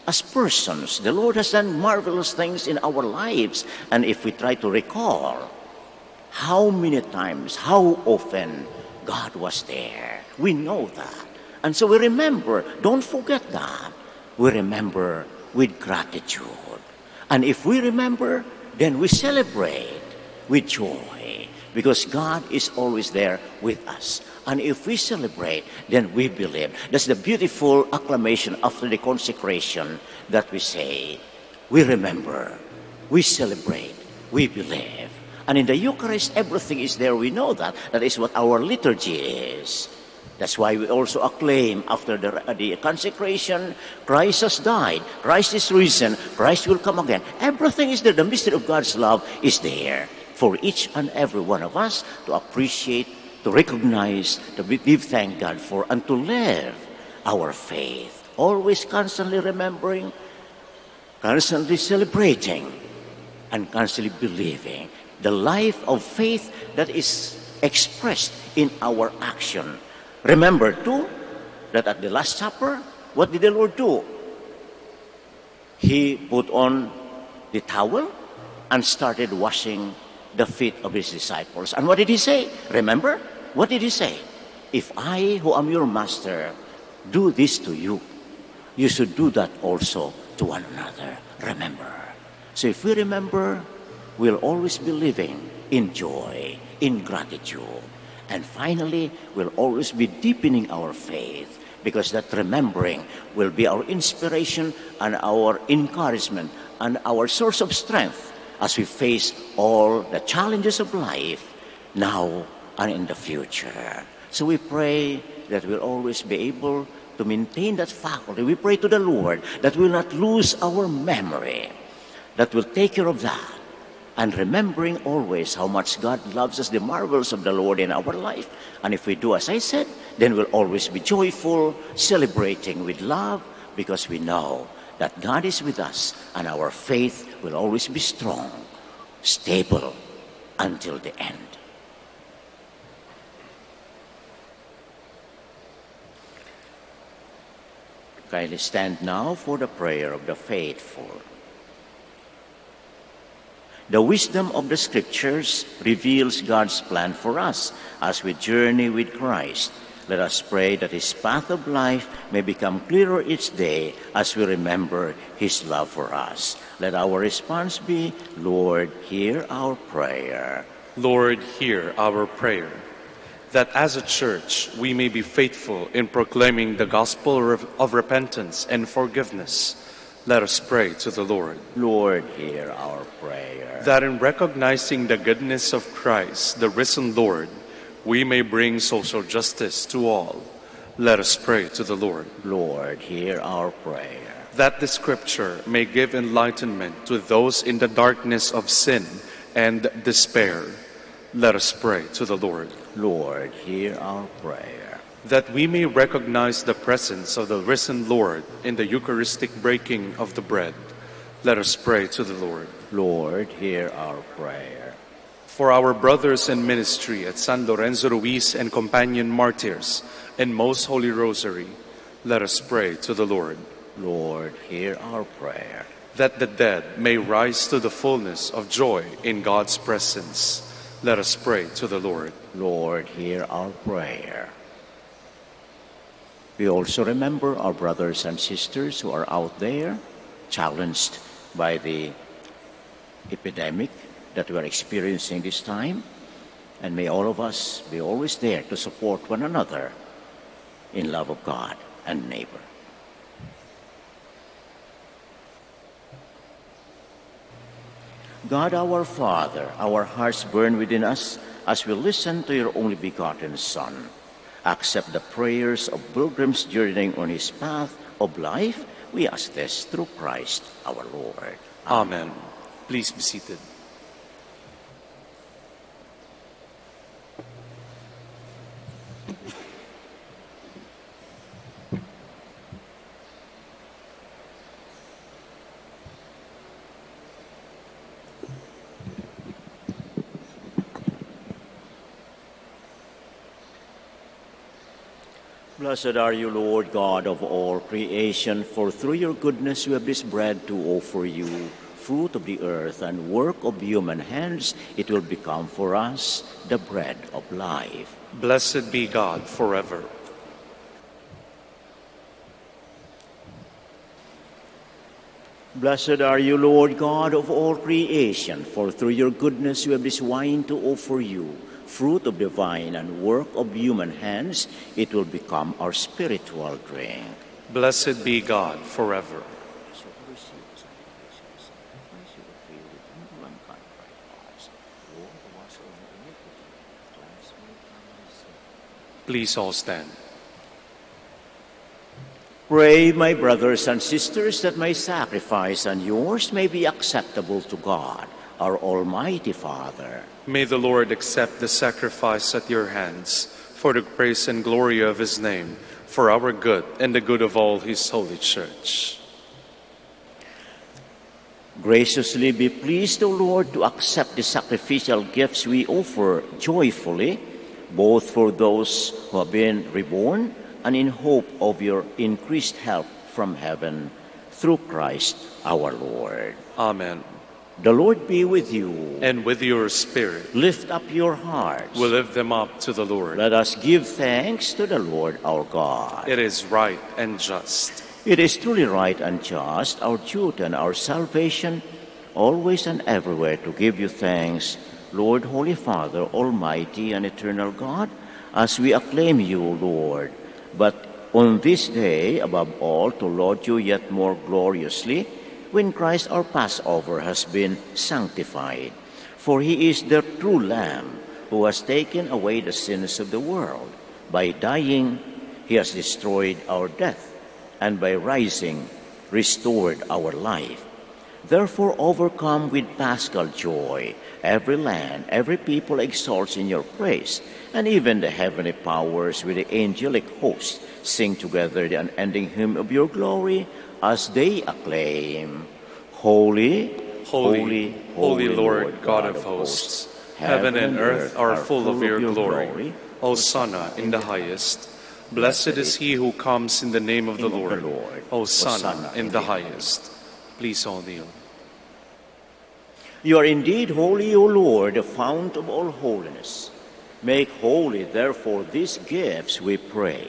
as persons. The Lord has done marvelous things in our lives. And if we try to recall how many times, how often God was there, we know that. And so we remember. Don't forget that. We remember with gratitude. And if we remember, then we celebrate with joy, because God is always there with us. And if we celebrate, then we believe. That's the beautiful acclamation after the consecration that we say. We remember, we celebrate, we believe. And in the Eucharist, everything is there. We know that. That is what our liturgy is. That's why we also acclaim after the consecration, Christ has died, Christ is risen, Christ will come again. Everything is there. The mystery of God's love is there for each and every one of us to appreciate, to recognize, to give thank God for, and to live our faith. Always constantly remembering, constantly celebrating, and constantly believing the life of faith that is expressed in our action. Remember too that at the Last Supper, what did the Lord do? He put on the towel and started washing the feet of his disciples. And what did he say? Remember? What did he say? If I, who am your master, do this to you, you should do that also to one another. Remember. So if we remember, we'll always be living in joy, in gratitude. And finally, we'll always be deepening our faith, because that remembering will be our inspiration and our encouragement and our source of strength as we face all the challenges of life now and in the future. So we pray that we'll always be able to maintain that faculty. We pray to the Lord that we'll not lose our memory, that will take care of that. And remembering always how much God loves us, the marvels of the Lord in our life. And if we do as I said, then we'll always be joyful, celebrating with love, because we know that God is with us and our faith will always be strong, stable until the end. Kindly stand now for the prayer of the faithful. The wisdom of the Scriptures reveals God's plan for us as we journey with Christ. Let us pray that His path of life may become clearer each day as we remember His love for us. Let our response be, Lord, hear our prayer.
Lord, hear our prayer. That as a church we may be faithful in proclaiming the gospel of repentance and forgiveness. Let us pray to the Lord.
Lord, hear our prayer.
That in recognizing the goodness of Christ, the risen Lord, we may bring social justice to all. Let us pray to the Lord.
Lord, hear our prayer.
That the Scripture may give enlightenment to those in the darkness of sin and despair. Let us pray to the Lord.
Lord, hear our prayer.
That we may recognize the presence of the risen Lord in the Eucharistic breaking of the bread. Let us pray to the Lord.
Lord, hear our prayer.
For our brothers in ministry at San Lorenzo Ruiz and Companion Martyrs and Most Holy Rosary, let us pray to the Lord.
Lord, hear our prayer.
That the dead may rise to the fullness of joy in God's presence. Let us pray to the Lord.
Lord, hear our prayer. We also remember our brothers and sisters who are out there, challenged by the epidemic that we are experiencing this time. And may all of us be always there to support one another in love of God and neighbor. God our Father, our hearts burn within us as we listen to your only begotten Son. Accept the prayers of pilgrims journeying on his path of life. We ask this through Christ our Lord.
Amen. Please be seated.
Blessed are you, Lord God of all creation, for through your goodness we have this bread to offer you, fruit of the earth and work of human hands. It will become for us the bread of life.
Blessed be God forever.
Blessed are you, Lord God of all creation, for through your goodness we have this wine to offer you, fruit of the vine and work of human hands. It will become our spiritual drink.
Blessed be God forever. Please all stand.
Pray, my brothers and sisters, that my sacrifice and yours may be acceptable to God, our Almighty Father.
May the Lord accept the sacrifice at your hands for the praise and glory of his name, for our good and the good of all his holy church.
Graciously be pleased, O Lord, to accept the sacrificial gifts we offer joyfully, both for those who have been reborn and in hope of your increased help from heaven, through Christ our Lord.
Amen.
The Lord be with you.
And with your spirit.
Lift up your hearts.
We lift them up to the Lord.
Let us give thanks to the Lord our God.
It is right and just.
It is truly right and just, our duty and our salvation, always and everywhere to give you thanks, Lord, Holy Father, Almighty and Eternal God, as we acclaim you, Lord. But on this day, above all, to laud you yet more gloriously, when Christ our Passover has been sanctified. For he is the true Lamb who has taken away the sins of the world. By dying, he has destroyed our death, and by rising, restored our life. Therefore, overcome with paschal joy, every land, every people exalts in your praise, and even the heavenly powers with the angelic host sing together the unending hymn of your glory as they acclaim, Holy,
holy, holy Lord, God of hosts. Heaven and earth are full of your glory. Hosanna in the highest. Blessed is he who comes in the name of the Lord. Hosanna in the highest. Please all kneel.
You are indeed holy, O Lord, the fount of all holiness. Make holy, therefore, these gifts, we pray,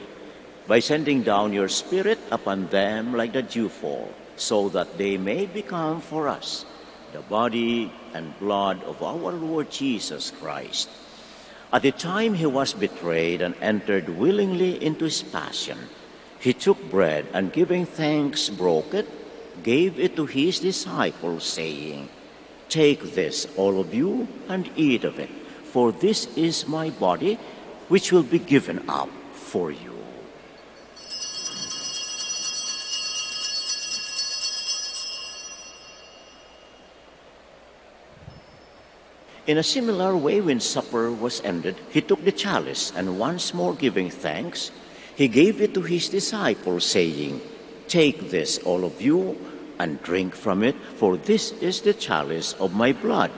by sending down your Spirit upon them like the dewfall, so that they may become for us the body and blood of our Lord Jesus Christ. At the time he was betrayed and entered willingly into his passion, he took bread and giving thanks broke it, gave it to his disciples, saying, Take this, all of you, and eat of it, for this is my body, which will be given up for you. In a similar way, when supper was ended, he took the chalice, and once more giving thanks, he gave it to his disciples, saying, Take this, all of you, and drink from it, for this is the chalice of my blood,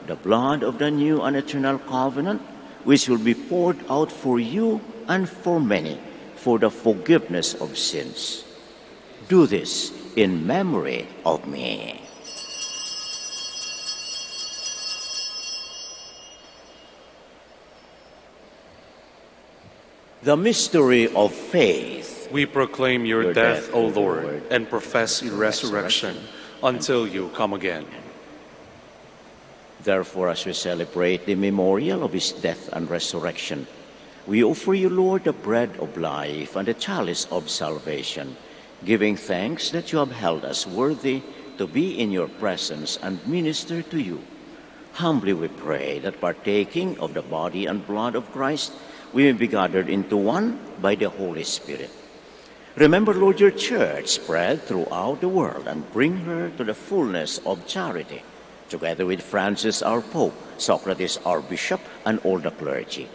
the blood of the new and eternal covenant, which will be poured out for you and for many for the forgiveness of sins. Do this in memory of me. The mystery of faith.
We proclaim your death, O Lord, and profess your resurrection until you come again.
Therefore, as we celebrate the memorial of his death and resurrection, we offer you, Lord, the bread of life and the chalice of salvation, giving thanks that you have held us worthy to be in your presence and minister to you. Humbly we pray that partaking of the body and blood of Christ, we may be gathered into one by the Holy Spirit. Remember, Lord, your church spread throughout the world and bring her to the fullness of charity, together with Francis our Pope, Socrates our Bishop, and all the clergy.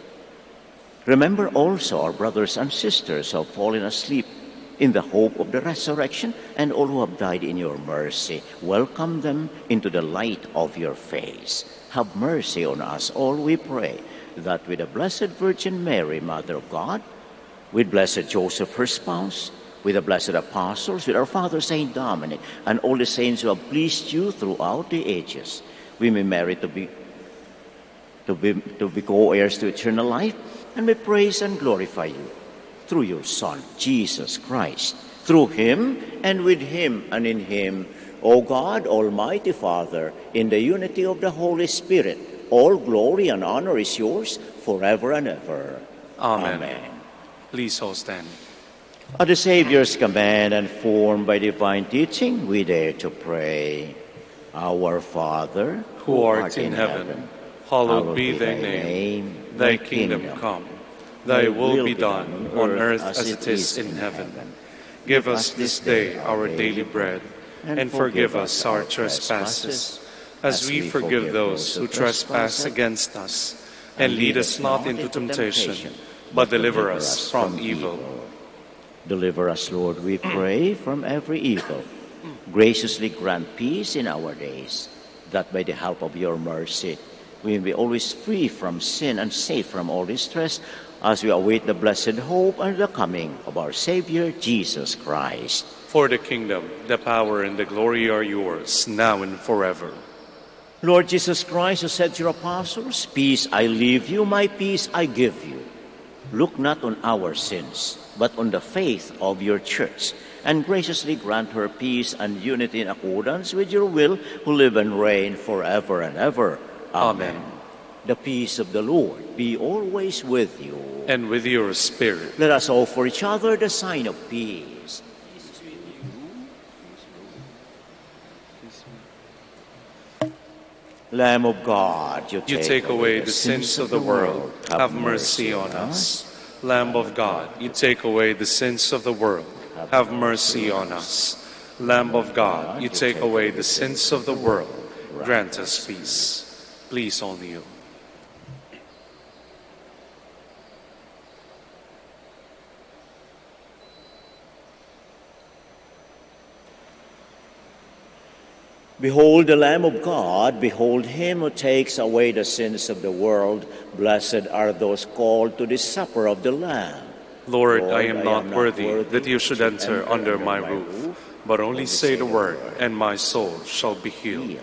Remember also our brothers and sisters who have fallen asleep in the hope of the resurrection, and all who have died in your mercy. Welcome them into the light of your face. Have mercy on us all, we pray, that with the Blessed Virgin Mary, Mother of God, with Blessed Joseph, her spouse, with the blessed apostles, with our Father Saint Dominic, and all the saints who have pleased you throughout the ages, we may merit to be co-heirs to eternal life, and may praise and glorify you through your Son, Jesus Christ. Through him, and with him, and in him, O God, Almighty Father, in the unity of the Holy Spirit, all glory and honor is yours forever and ever.
Amen.
Amen.
Please all stand.
At the Savior's command and formed by divine teaching, we dare to pray. Our Father,
who art in heaven, hallowed be thy name. Thy kingdom come. Thy will be done on earth as it is in heaven. Give us this day our daily bread, and forgive us our trespasses, as we forgive those who trespass against us. And lead us not into temptation, but deliver us from evil.
Deliver us, Lord, we pray, from every evil. graciously grant peace in our days, that by the help of your mercy we may be always free from sin and safe from all distress, as we await the blessed hope and the coming of our Savior, Jesus Christ.
For the kingdom, the power, and the glory are yours, now and forever.
Lord Jesus Christ, who said to your apostles, "Peace I leave you, my peace I give you," look not on our sins, but on the faith of your church, and graciously grant her peace and unity in accordance with your will, who live and reign forever and ever. Amen. The peace of the Lord be always with you.
And with your spirit.
Let us offer each other the sign of peace. Lamb of God, you
take away the sins of the world. Have mercy on us. Lamb of God, you take away the sins of the world. Have mercy on us. Lamb of God, you take away the sins of the world. Grant us peace. Please all kneel.
Behold the Lamb of God, behold him who takes away the sins of the world. Blessed are those called to the supper of the Lamb.
Lord, I am not worthy that you should enter under my roof, but only say the word, and my soul shall be healed.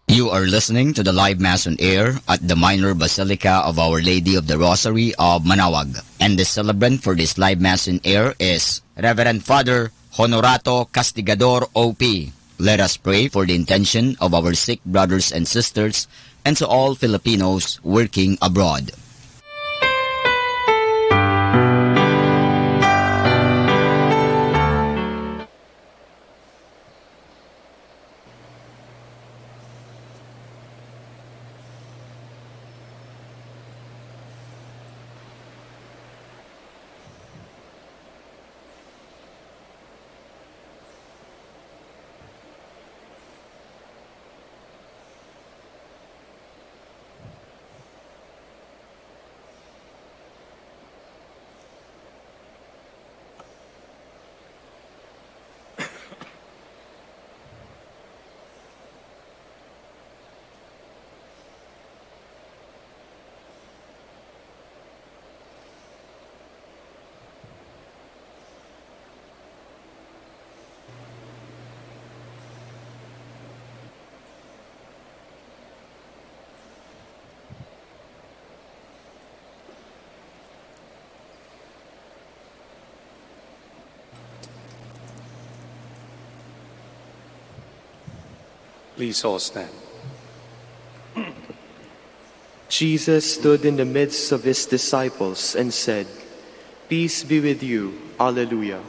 You are listening to the live Mass on air at the Minor Basilica of Our Lady of the Rosary of Manaoag. And the celebrant for this live Mass on air is Reverend Father Honorato Castigador, O.P. Let us pray for the intention of our sick brothers and sisters and to all Filipinos working abroad.
Please all stand.
Jesus stood in the midst of his disciples and said, "Peace be with you. Alleluia.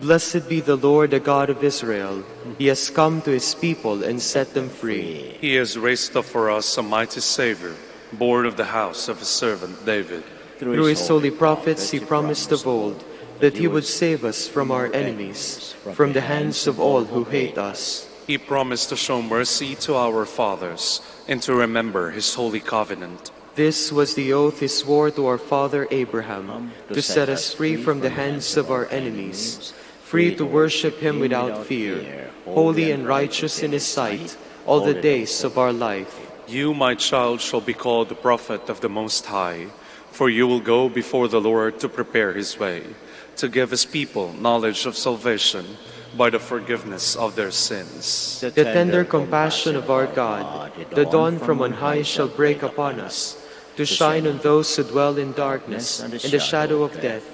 Blessed be the Lord, the God of Israel. He has come to his people and set them free.
He has raised up for us a mighty Savior, born of the house of his servant David.
Through his holy prophets he promised of old that he would save us from our enemies, from the hands of all who hate us.
He promised to show mercy to our fathers and to remember his holy covenant.
This was the oath he swore to our father Abraham, to set us free from the hands of our enemies, free to worship him without fear, holy and righteous in his sight, all the days of our life.
You, my child, shall be called the prophet of the Most High, for you will go before the Lord to prepare his way, to give his people knowledge of salvation by the forgiveness of their sins.
The tender compassion of our God, the dawn from on high shall break upon us, to shine on those who dwell in darkness and the shadow of death,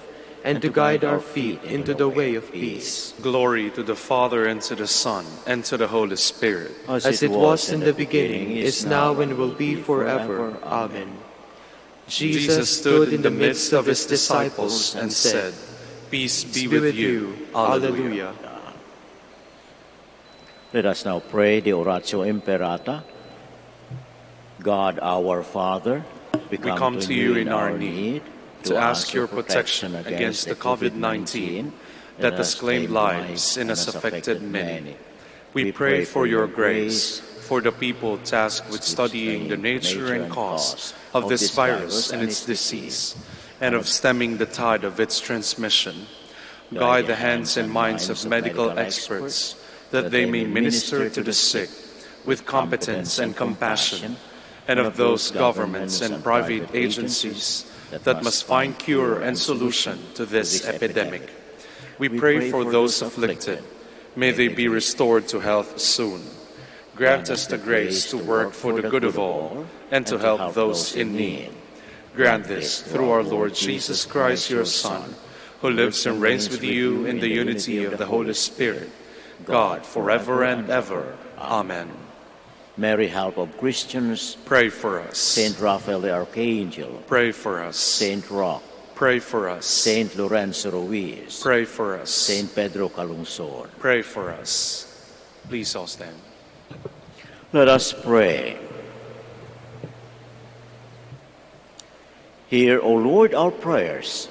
and to guide our feet into the way of peace.
Glory to the Father, and to the Son, and to the Holy Spirit.
As it was in the beginning, is now, and will be forever. Amen. Jesus stood in the midst of his disciples and said,
Peace be with you. Alleluia.
Let us now pray the Oratio Imperata. God our Father, we come to you in our need
to ask your protection against the COVID-19 that has claimed lives and has affected many. We pray for your grace for the people tasked with studying the nature and cause of this virus and its disease, and of stemming the tide of its transmission. Guide the hands and minds of medical experts that they may minister to the sick with competence and compassion, and of those governments and private agencies that must find cure and solution to this epidemic. We pray for those afflicted. May they be restored to health soon. Grant us the grace to work for the good of all and to help those in need. Grant this through our Lord Jesus Christ, your Son, who lives and reigns with you in the unity of the Holy Spirit, God, forever and ever. Amen.
Mary, help of Christians,
pray for us.
Saint Raphael the Archangel,
pray for us.
Saint Roch,
pray for us.
Saint Lorenzo Ruiz,
pray for us.
Saint Pedro Calungsod,
pray for us. Please all stand.
Let us pray. Hear, O Lord, our prayers,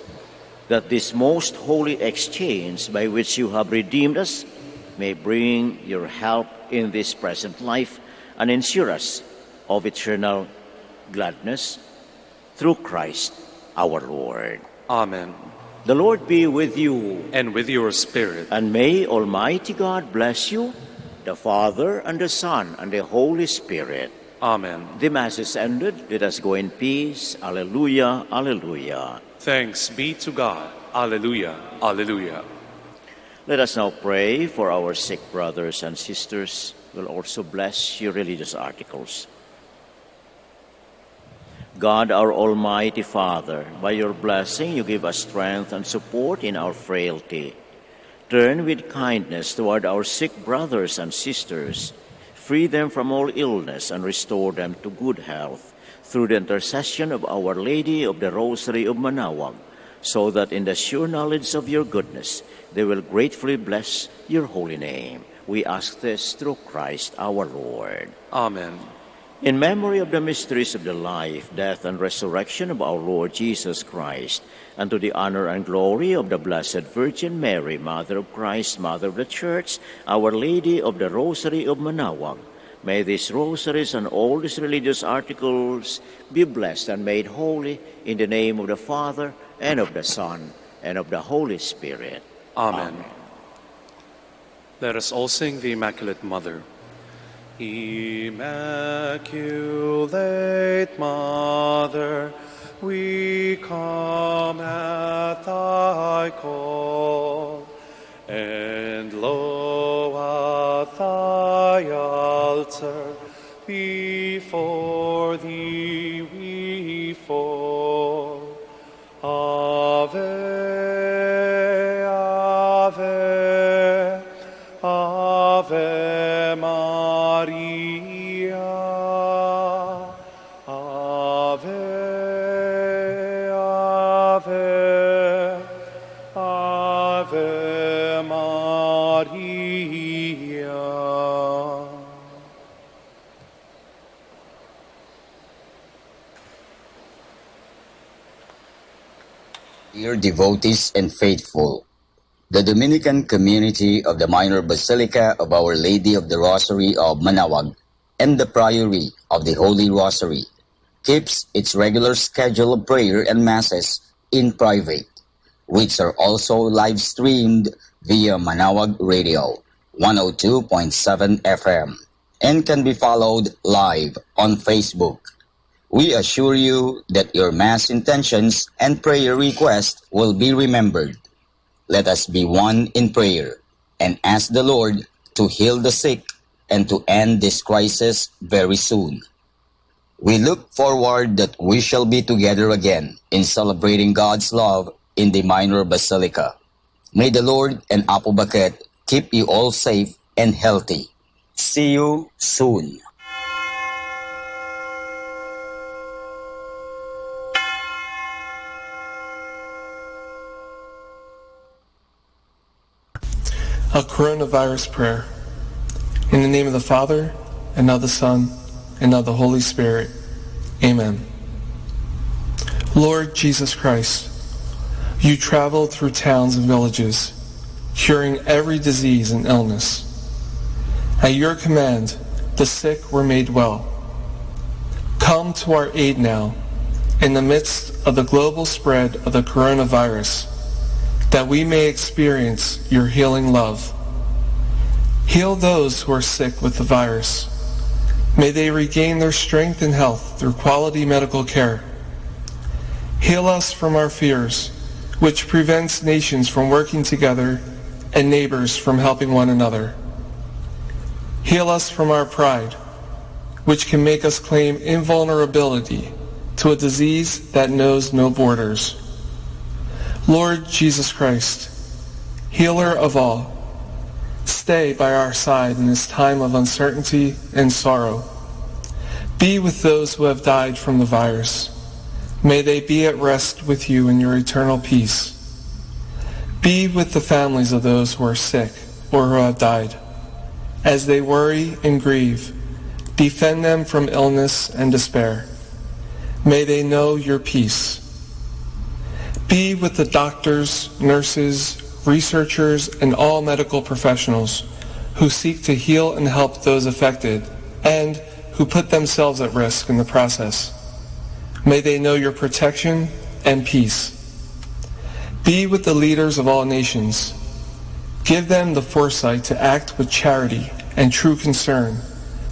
that this most holy exchange by which you have redeemed us may bring your help in this present life and ensure us of eternal gladness through Christ our Lord.
Amen.
The Lord be with you.
And with your spirit.
And may Almighty God bless you, the Father, and the Son, and the Holy Spirit.
Amen.
The Mass is ended. Let us go in peace. Alleluia, alleluia.
Thanks be to God. Alleluia, alleluia.
Let us now pray for our sick brothers and sisters. We'll also bless your religious articles. God, our Almighty Father, by your blessing you give us strength and support in our frailty. Turn with kindness toward our sick brothers and sisters. Free them from all illness and restore them to good health through the intercession of Our Lady of the Rosary of Manaoag, so that in the sure knowledge of your goodness they will gratefully bless your holy name. We ask this through Christ our Lord.
Amen.
In memory of the mysteries of the life, death, and resurrection of our Lord Jesus Christ, and to the honor and glory of the Blessed Virgin Mary, Mother of Christ, Mother of the Church, Our Lady of the Rosary of Manaoag, may these rosaries and all these religious articles be blessed and made holy in the name of the Father, and of the Son, and of the Holy Spirit.
Amen. Let us all sing the Immaculate Mother. Immaculate Mother, we come at thy call, and lo, at thy altar, before thee we fall. Ave, Ave, Ave Maria. Ave, Ave, Ave Maria.
Dear devotees and faithful, the Dominican community of the Minor Basilica of Our Lady of the Rosary of Manaoag and the Priory of the Holy Rosary keeps its regular schedule of prayer and masses in private, which are also live streamed via Manaoag Radio 102.7 FM and can be followed live on Facebook. We assure you that your Mass intentions and prayer requests will be remembered. Let us be one in prayer and ask the Lord to heal the sick and to end this crisis very soon. We look forward that we shall be together again in celebrating God's love in the Minor Basilica. May the Lord and Apo Baket keep you all safe and healthy. See you soon.
A coronavirus prayer. In the name of the Father, and of the Son, and of the Holy Spirit. Amen. Lord Jesus Christ, you traveled through towns and villages, curing every disease and illness. At your command, the sick were made well. Come to our aid now, in the midst of the global spread of the coronavirus, that we may experience your healing love. Heal those who are sick with the virus. May they regain their strength and health through quality medical care. Heal us from our fears, which prevents nations from working together and neighbors from helping one another. Heal us from our pride, which can make us claim invulnerability to a disease that knows no borders. Lord Jesus Christ, healer of all, stay by our side in this time of uncertainty and sorrow. Be with those who have died from the virus. May they be at rest with you in your eternal peace. Be with the families of those who are sick or who have died. As they worry and grieve, defend them from illness and despair. May they know your peace. Be with the doctors, nurses, researchers, and all medical professionals who seek to heal and help those affected and who put themselves at risk in the process. May they know your protection and peace. Be with the leaders of all nations. Give them the foresight to act with charity and true concern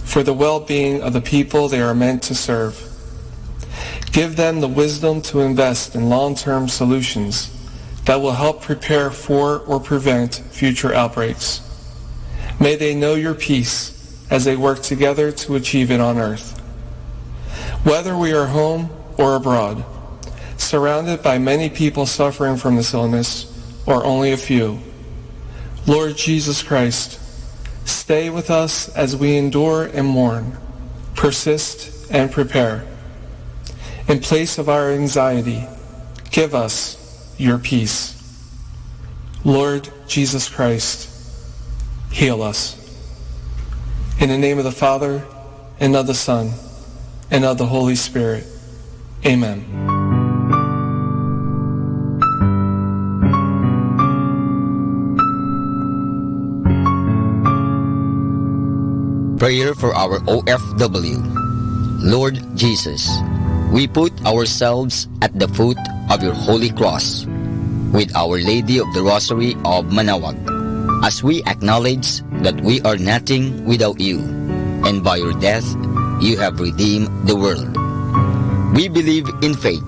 for the well-being of the people they are meant to serve. Give them the wisdom to invest in long-term solutions that will help prepare for or prevent future outbreaks. May they know your peace as they work together to achieve it on earth. Whether we are home or abroad, surrounded by many people suffering from this illness, or only a few, Lord Jesus Christ, stay with us as we endure and mourn, persist and prepare. In place of our anxiety, give us your peace. Lord Jesus Christ, heal us. In the name of the Father, and of the Son, and of the Holy Spirit. Amen.
Prayer for our OFW. Lord Jesus, we put ourselves at the foot of your holy cross with Our Lady of the Rosary of Manaoag, as we acknowledge that we are nothing without you, and by your death you have redeemed the world. We believe in faith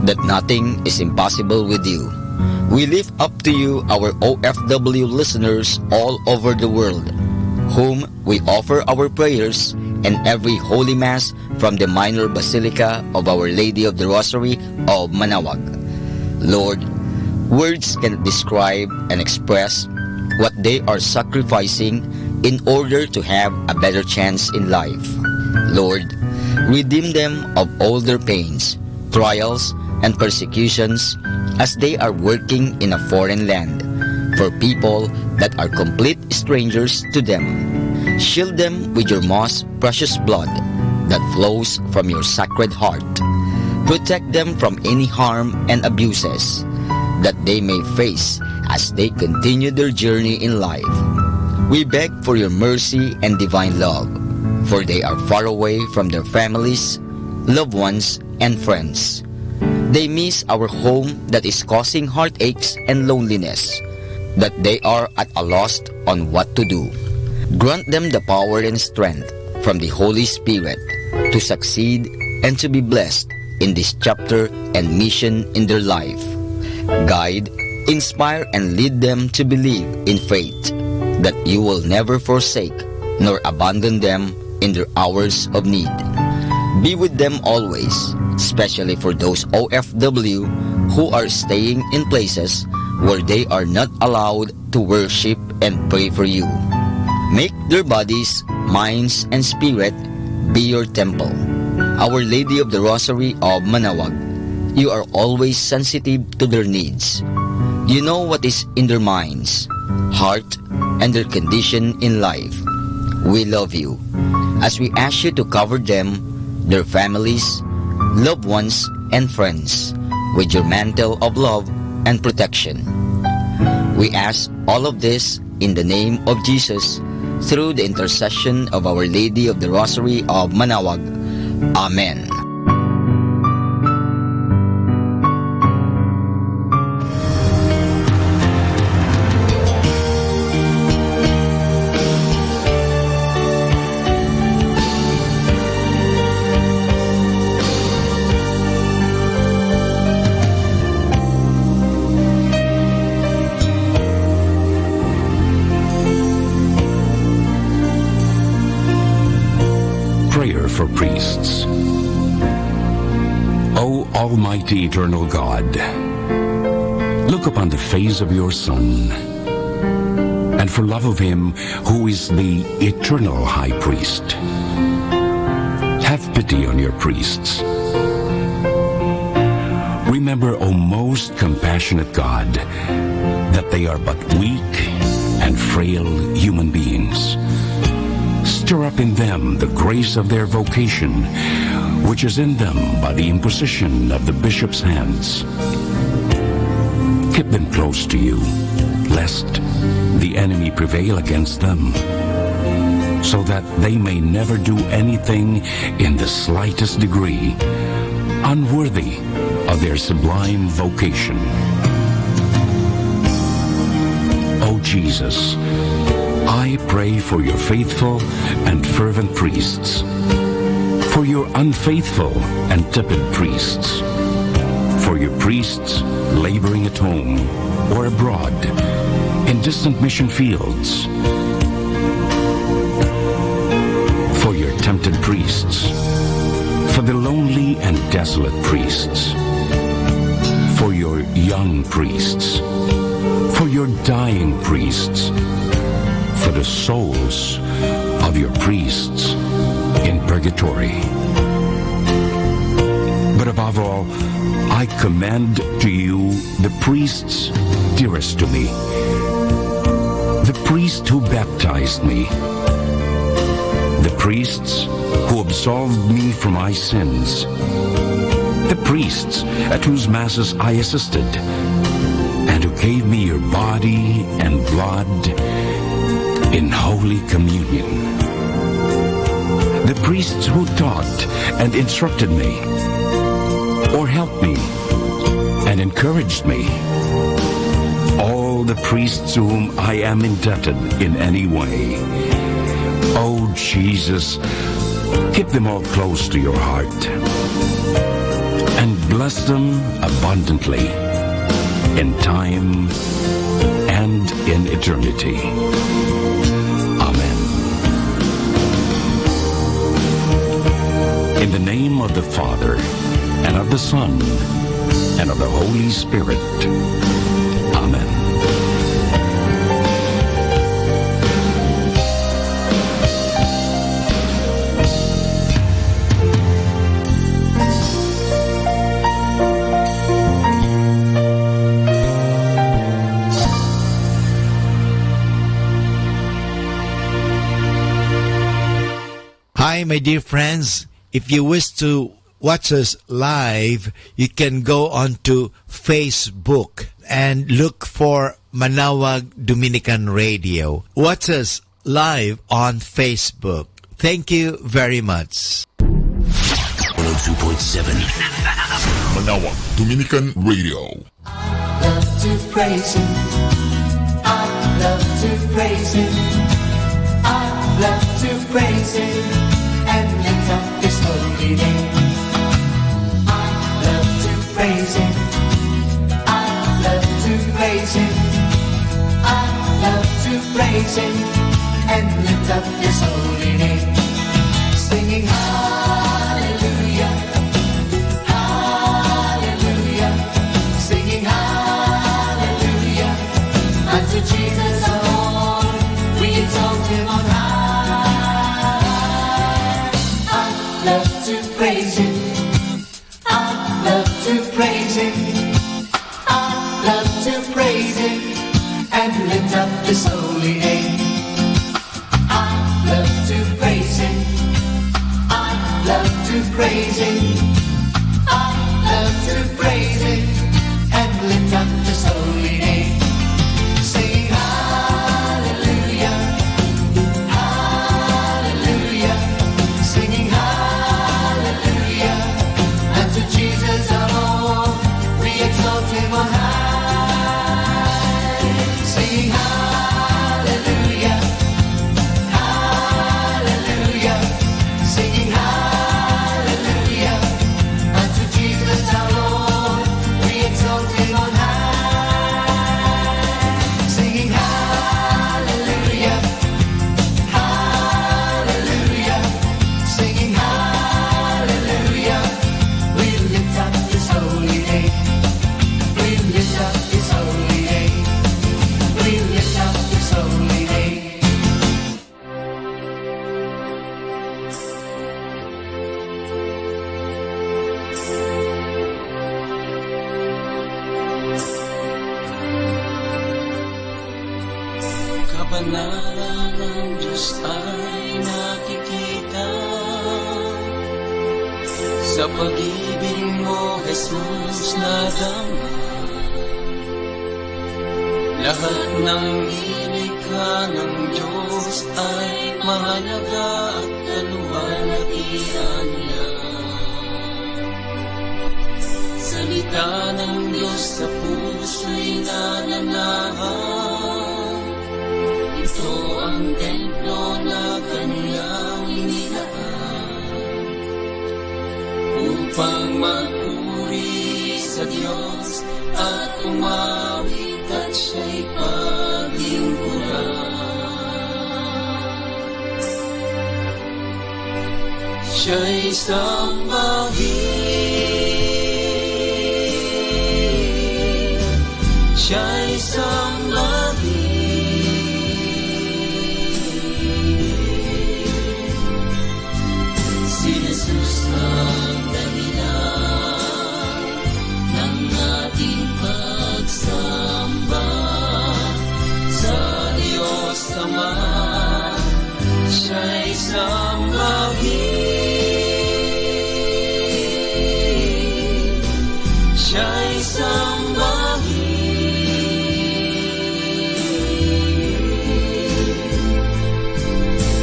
that nothing is impossible with you. We lift up to you our OFW listeners all over the world, whom we offer our prayers and every Holy Mass from the Minor Basilica of Our Lady of the Rosary of Manaoag. Lord, words cannot describe and express what they are sacrificing in order to have a better chance in life. Lord, redeem them of all their pains, trials, and persecutions as they are working in a foreign land for people that are complete strangers to them. Shield them with your most precious blood that flows from your sacred heart. Protect them from any harm and abuses that they may face as they continue their journey in life. We beg for your mercy and divine love, for they are far away from their families, loved ones, and friends. They miss our home that is causing heartaches and loneliness, that they are at a loss on what to do. Grant them the power and strength from the Holy Spirit to succeed and to be blessed in this chapter and mission in their life. Guide, inspire, and lead them to believe in faith that you will never forsake nor abandon them in their hours of need. Be with them always especially for those OFW who are staying in places where they are not allowed to worship and pray for you. Make their bodies, minds, and spirit be your temple. Our Lady of the Rosary of Manaoag, you are always sensitive to their needs. You know what is in their minds, heart, and their condition in life. We love you, as we ask you to cover them, their families, loved ones, and friends with your mantle of love and protection. We ask all of this in the name of Jesus, through the intercession of Our Lady of the Rosary of Manaoag. Amen.
For priests. O Almighty Eternal God, look upon the face of your Son, and for love of him who is the eternal High Priest, have pity on your priests. Remember, O most compassionate God, that they are but weak and frail human beings. Stir up in them the grace of their vocation, which is in them by the imposition of the bishop's hands. Keep them close to you, lest the enemy prevail against them, so that they may never do anything in the slightest degree unworthy of their sublime vocation. O Jesus, I pray for your faithful and fervent priests, for your unfaithful and tepid priests, for your priests laboring at home or abroad in distant mission fields, for your tempted priests, for the lonely and desolate priests, for your young priests, for your dying priests, for the souls of your priests in purgatory. But above all, I commend to you the priests dearest to me, the priest who baptized me, the priests who absolved me from my sins, the priests at whose masses I assisted, and who gave me your body and blood in Holy Communion. The priests who taught and instructed me, or helped me and encouraged me. All the priests to whom I am indebted in any way. Oh, Jesus, keep them all close to your heart and bless them abundantly in time and in eternity. In the name of the Father, and of the Son, and of the Holy Spirit. Amen.
Hi, my dear friends. If you wish to watch us live, you can go on to Facebook and look for Manaoag Dominican Radio. Watch us live on Facebook. Thank you very much.
102.7 Manaoag Dominican Radio.
I love to praise Him. I love to praise Him. I love to praise Him and lift up His holy name. I love to praise Him. I love to praise Him. I love to praise Him and lift up His holy name. Singing hallelujah, praise Him. I love to praise Him and lift up His holy name. I love to praise Him. I love to praise Him. I love to praise Him and lift up His holy name. Sing hallelujah, hallelujah, singing hallelujah, and to Jesus our Lord we exalt Him on high. Singing hallelujah, hallelujah, singing hallelujah, and to Jesus our Lord we exalt Him on high. Singing hallelujah, hallelujah, singing hallelujah, we lift up His holy name. We lift up His holy name. We lift up His holy name.
Kabanalan ng Diyos ay nakikita sa pag-ibig mo, Jesus, nadama. Lahat ng nilikha ng Diyos ay mahalaga at kaluwalhatian niya. Salita ng Diyos sa puso'y nananahan. Ito ang templo na Kanyang inilaan upang magpuri sa Diyos at umawit at siya'y paglingkuran. Siya'y sambahin, siya'y sambahin. Si Jesus ang dahilan ng ating pagsamba sa Diyos Ama. Siya'y sambahin, siya'y sambahin.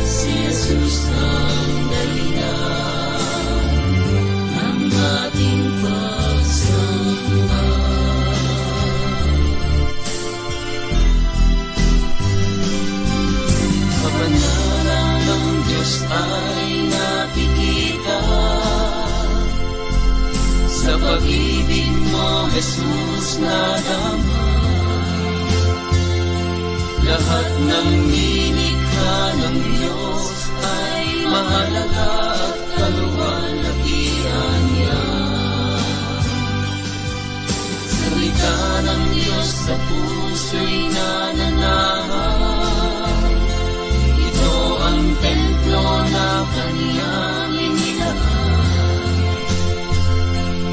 Si Jesus ang dahilan ng ating pagsamba. Kabanalan ng Diyos ay nakikita sa pag-ibig mo, Jesus, nadama. Lahat ng nilikha ng Diyos ay mahalaga at kaluwalhatian niya. Salita ng Diyos sa puso'y nananahan. Ito ang templo na Kanyang inilaan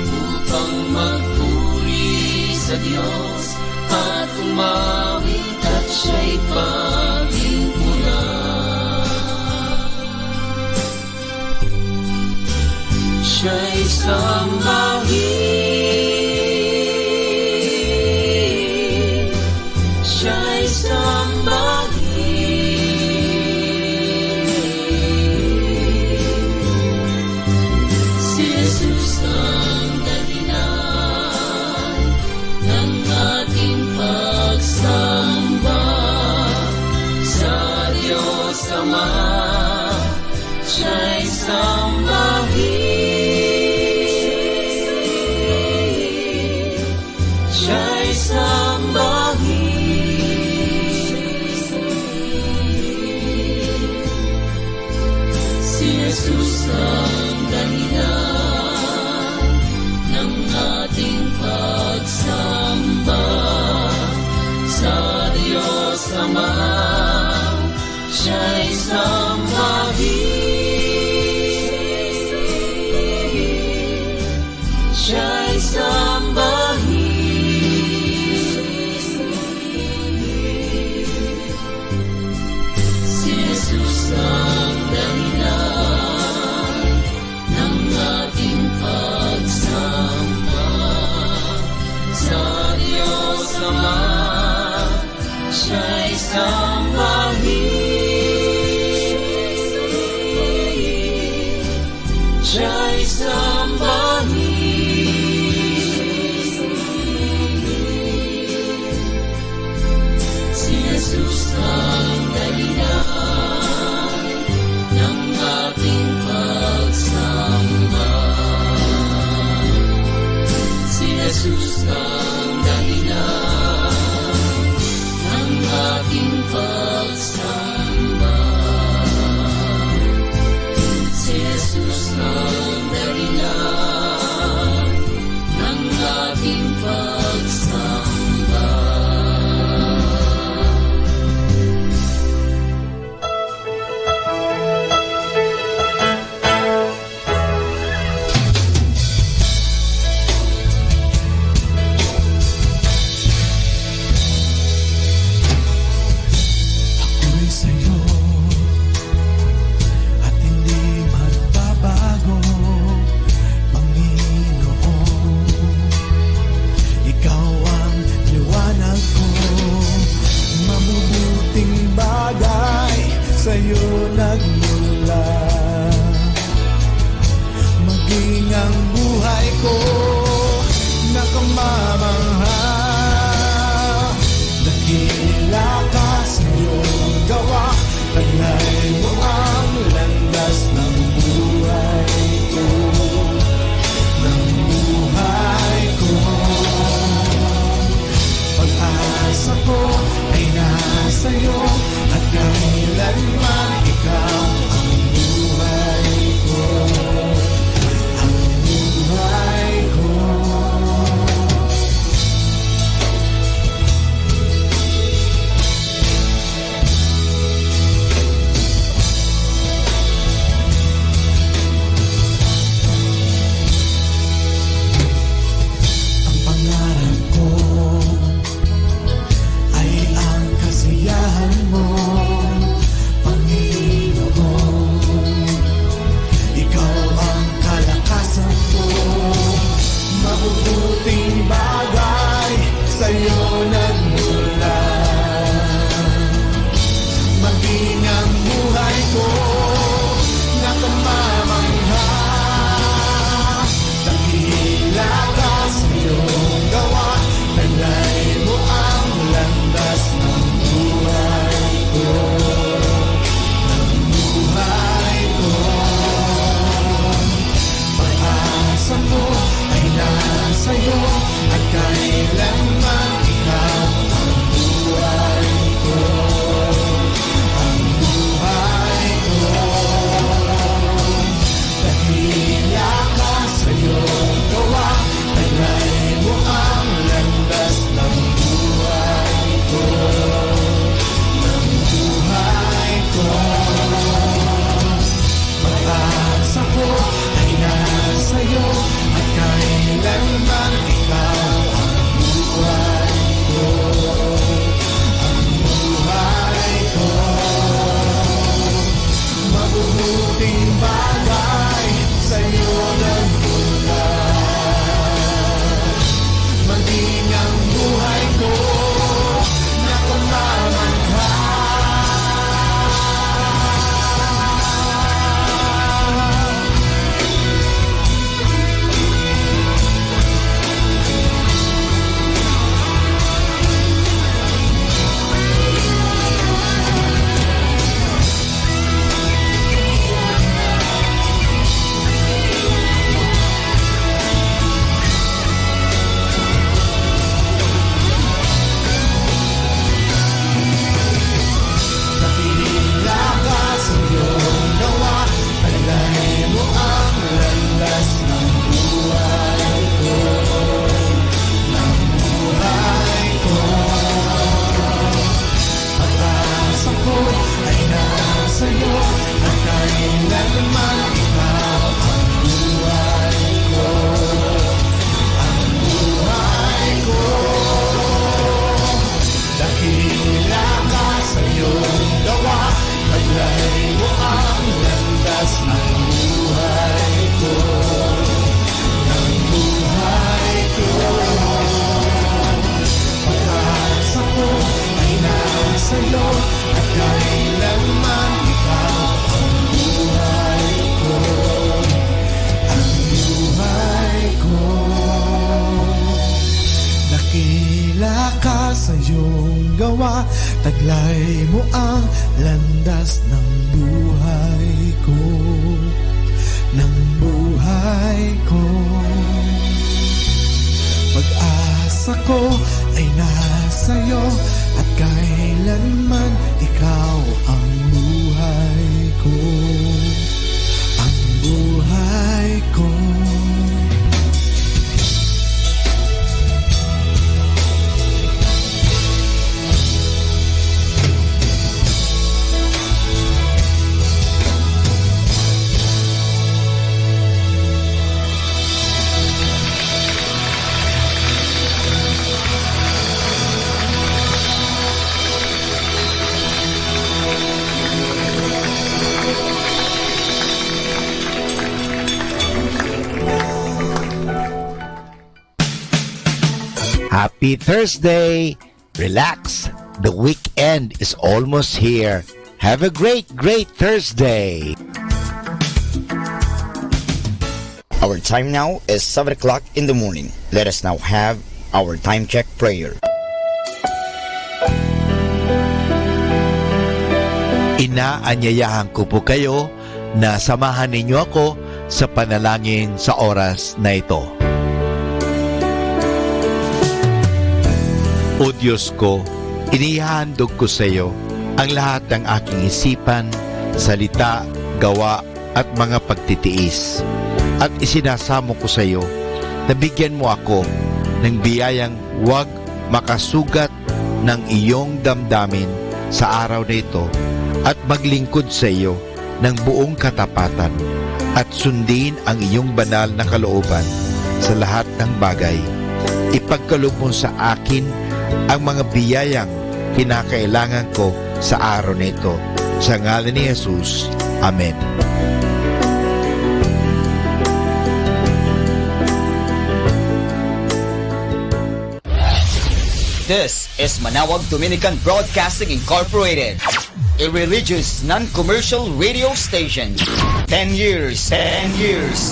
upang magpuri sa Diyos at umawit at siya'y paglingkuran. Siya'y sambahin, siya'y sambahin. Si Jesus ang dahilan ng ating pagsamba sa Diyos Ama. Siya'y sambahin, siya'y sambahin. Si Jesus ang dahilan ng ating pagsamba sa Diyos Ama. Siya'y sambahin, siya'y sambahin. Jesus ang dahilan ng aking pagsamba. Si Jesus ang dahilan ng aking pagsamba.
Sa'yo nagmula, maging ang buhay ko nakamamangha. Dakila ka sa iyong gawa, taglay mo ang landas ng buhay ko, ng buhay ko. Pag-asa ko ay nasa iyo at kailanman ikaw ang buhay ko, ang buhay ko. Ang pangarap ko ay ang kasiyahan mo, mabubuting bagay sa'yo nagmula, maging ang buhay ko nakamamangha. Dakila ka sa iyong gawa, taglay mo ang landas ng buhay ko, ng buhay ko. Pag-asa mo ay nasa'yo at kailanman ikaw ang buhay ko, ang buhay ko. Dakila ka sa iyong gawa, taglay mo ang landas ng buhay ko, ng buhay ko. Pag-asa ko ay nasa'yo at kailanman ikaw ang buhay ko, ang buhay ko. Mabubuting bagay sa'yo nagmula, maging ang buhay ko nakamamangha. gawa, taglay mo ang landas ng buhay ko, ng buhay ko. pag-asa ko ay nasa'yo at kailanman ikaw ang buhay ko. Ang buhay ko.
Happy Thursday! Relax. The weekend is almost here. Have a great Thursday!
Our time now is 7 o'clock in the morning. Let us now have our time check prayer.
Inaanyayahan ko po kayo na samahan ninyo ako sa panalangin sa oras na ito. O Diyos ko, inihandog ko sa iyo ang lahat ng aking isipan, salita, gawa at mga pagtitiis. At isinasamo ko sa iyo na bigyan mo ako ng biyayang huwag makasugat ng iyong damdamin sa araw na ito at maglingkod sa iyo ng buong katapatan at sundin ang iyong banal na kalooban sa lahat ng bagay. Ipagkaloob mo sa akin ang mga biyayang kinakailangan ko sa araw na ito. Sa ngalan ni Jesus. Amen.
This is Manawag Dominican Broadcasting Incorporated, a religious, non-commercial radio station. 10 years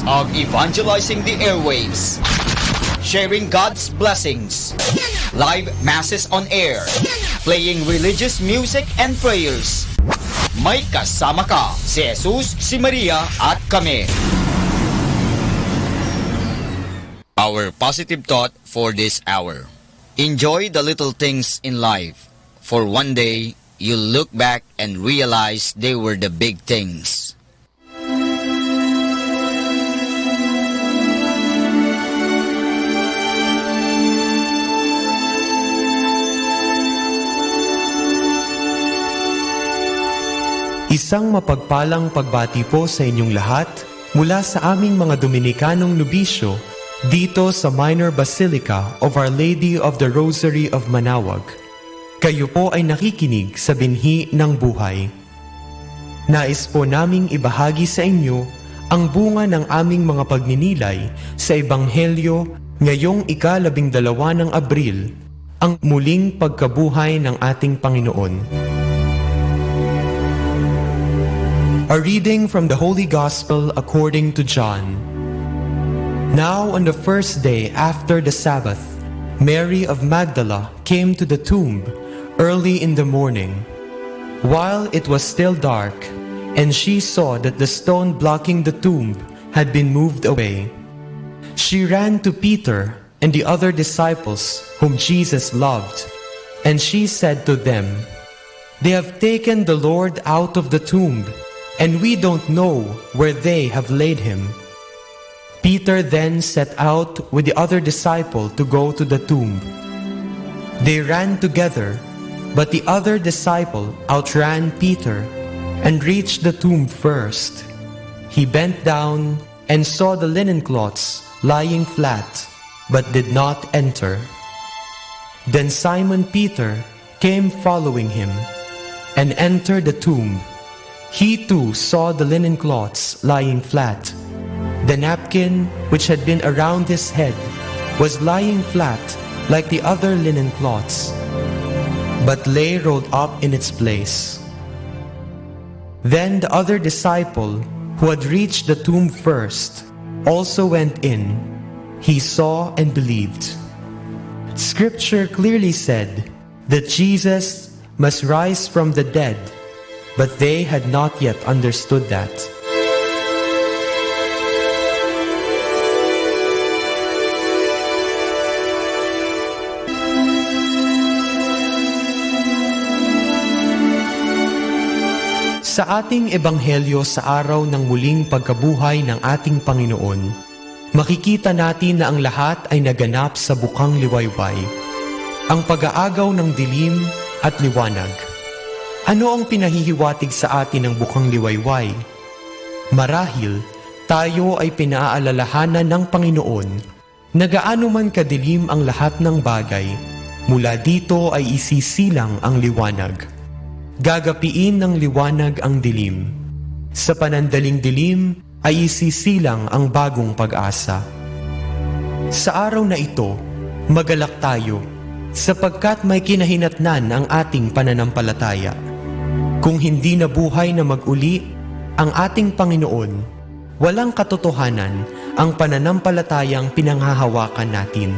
of evangelizing the airwaves, sharing God's blessings, live masses on air, playing religious music and prayers. May kasama ka, si Jesus, si Maria at kami. Our positive thought for this hour. Enjoy the little things in life, for one day you'll look back and realize they were the big things.
Isang mapagpalang pagbati po sa inyong lahat mula sa aming mga Dominikanong nobisyo dito sa Minor Basilica of Our Lady of the Rosary of Manawag. Kayo po ay nakikinig sa binhi ng buhay. Nais po naming ibahagi sa inyo ang bunga ng aming mga pagninilay sa Ebanghelyo ngayong ika-12 ng Abril, ang muling pagkabuhay ng ating Panginoon. A reading from the Holy Gospel according to John. Now on the first day after the Sabbath, Mary of Magdala came to the tomb early in the morning, while it was still dark, and she saw that the stone blocking the tomb had been moved away. She ran to Peter and the other disciples whom Jesus loved, and she said to them, "They have taken the Lord out of the tomb, and we don't know where they have laid him." Peter then set out with the other disciple to go to the tomb. They ran together, but the other disciple outran Peter and reached the tomb first. He bent down and saw the linen cloths lying flat, but did not enter. Then Simon Peter came following him and entered the tomb. He too saw the linen cloths lying flat. The napkin which had been around his head was lying flat like the other linen cloths, but lay rolled up in its place. Then the other disciple, who had reached the tomb first, also went in. He saw and believed. Scripture clearly said that Jesus must rise from the dead, but they had not yet understood that. Sa ating ebanghelyo sa araw ng muling pagkabuhay ng ating Panginoon, makikita natin na ang lahat ay naganap sa bukang liwayway, ang pag-aagaw ng dilim at liwanag. Ano ang pinahihiwatig sa atin ng bukang liwayway? Marahil, tayo ay pinaalalahanan ng Panginoon na gaano man kadilim ang lahat ng bagay, mula dito ay isisilang ang liwanag. Gagapiin ng liwanag ang dilim. Sa panandaling dilim ay isisilang ang bagong pag-asa. Sa araw na ito, magalak tayo sapagkat may kinahinatnan ang ating pananampalataya. Kung hindi nabuhay na mag-uli ang ating Panginoon, walang katotohanan ang pananampalatayang pinanghahawakan natin.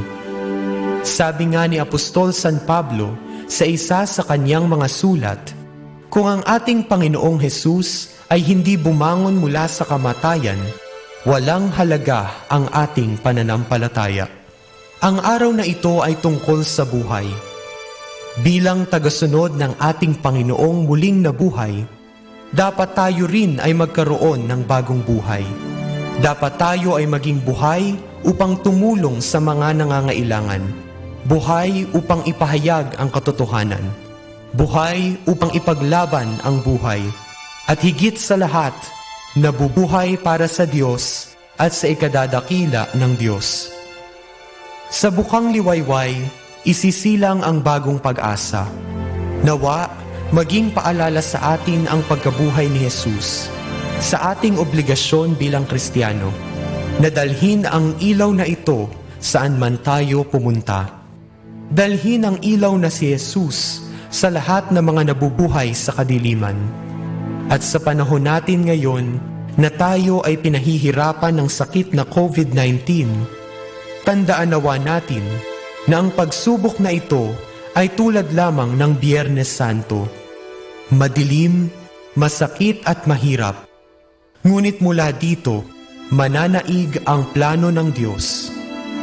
Sabi nga ni Apostol San Pablo sa isa sa kanyang mga sulat, kung ang ating Panginoong Hesus ay hindi bumangon mula sa kamatayan, walang halaga ang ating pananampalataya. Ang araw na ito ay tungkol sa buhay. Bilang tagasunod ng ating Panginoong muling nabuhay, dapat tayo rin ay magkaroon ng bagong buhay. Dapat tayo ay maging buhay upang tumulong sa mga nangangailangan. Buhay upang ipahayag ang katotohanan. Buhay upang ipaglaban ang buhay. At higit sa lahat, nabubuhay para sa Diyos at sa ikadadakila ng Diyos. Sa bukang liwayway, isisilang ang bagong pag-asa. Nawa, maging paalala sa atin ang pagkabuhay ni Jesus sa ating obligasyon bilang Kristiyano, na dalhin ang ilaw na ito saan man tayo pumunta. Dalhin ang ilaw na si Jesus sa lahat ng mga nabubuhay sa kadiliman. At sa panahon natin ngayon na tayo ay pinahihirapan ng sakit na COVID-19, tandaan nawa natin na ang pagsubok na ito ay tulad lamang ng Biyernes Santo. Madilim, masakit at mahirap. Ngunit mula dito, mananaig ang plano ng Diyos.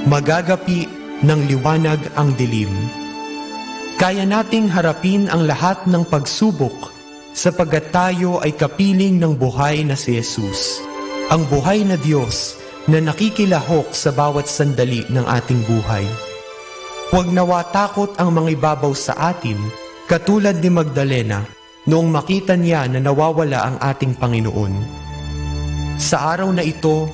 Magagapi ng liwanag ang dilim. Kaya nating harapin ang lahat ng pagsubok sapagkat tayo ay kapiling ng buhay na si Jesus, ang buhay na Diyos na nakikilahok sa bawat sandali ng ating buhay. Huwag nawa takot ang mga ibabaw sa atin, katulad ni Magdalena noong makita niya na nawawala ang ating Panginoon. Sa araw na ito,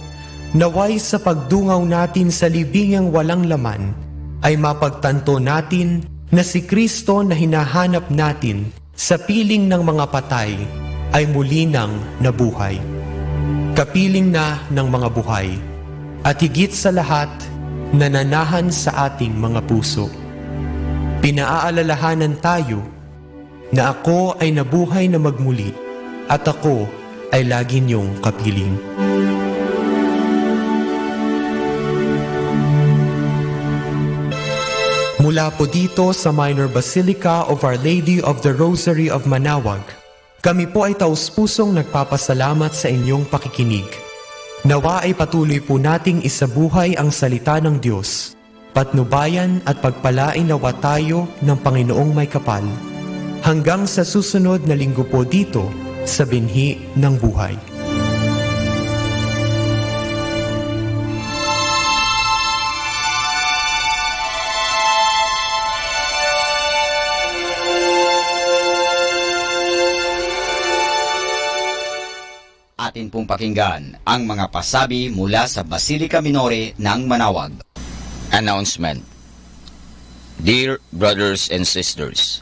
naway sa pagdungaw natin sa libingang walang laman, ay mapagtanto natin na si Kristo na hinahanap natin sa piling ng mga patay ay muli nang nabuhay. Kapiling na ng mga buhay, at higit sa lahat, nananahan sa ating mga puso. Pinaalalahanan tayo na ako ay nabuhay na magmuli at ako ay lagi niyong kapiling. Mula po dito sa Minor Basilica of Our Lady of the Rosary of Manaoag, kami po ay taus-pusong nagpapasalamat sa inyong pakikinig. Nawa ay patuloy po nating isabuhay ang salita ng Diyos, patnubayan at pagpalain nawa tayo ng Panginoong may kapal. Hanggang sa susunod na linggo po dito sa Binhi ng Buhay.
Atin pong pakinggan ang mga pasabi mula sa Basilica Minore ng Manaoag. Announcement. Dear brothers and sisters,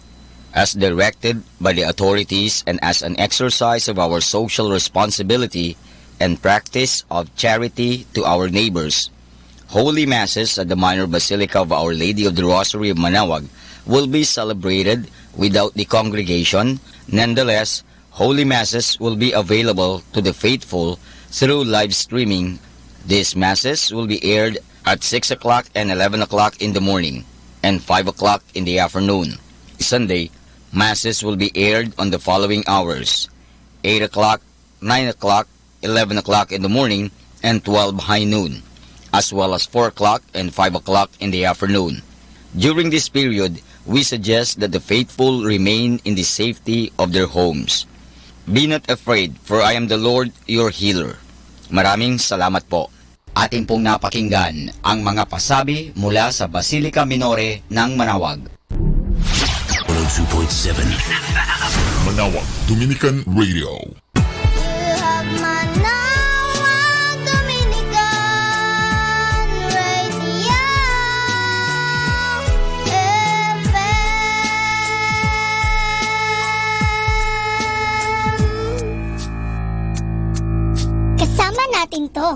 as directed by the authorities and as an exercise of our social responsibility and practice of charity to our neighbors, Holy Masses at the Minor Basilica of Our Lady of the Rosary of Manaoag will be celebrated without the congregation. Nonetheless, Holy Masses will be available to the faithful through live streaming. These Masses will be aired at 6 o'clock and 11 o'clock in the morning and 5 o'clock in the afternoon. Sunday, Masses will be aired on the following hours: 8 o'clock, 9 o'clock, 11 o'clock in the morning, and 12 high noon, as well as 4 o'clock and 5 o'clock in the afternoon. During this period, we suggest that the faithful remain in the safety of their homes. Be not afraid, for I am the Lord your healer. Maraming salamat po. Atin pong napakinggan ang mga pasabi mula sa Basilica Minore ng Manawag.
102.7
Manawag Dominican Radio.
Kasama natin to.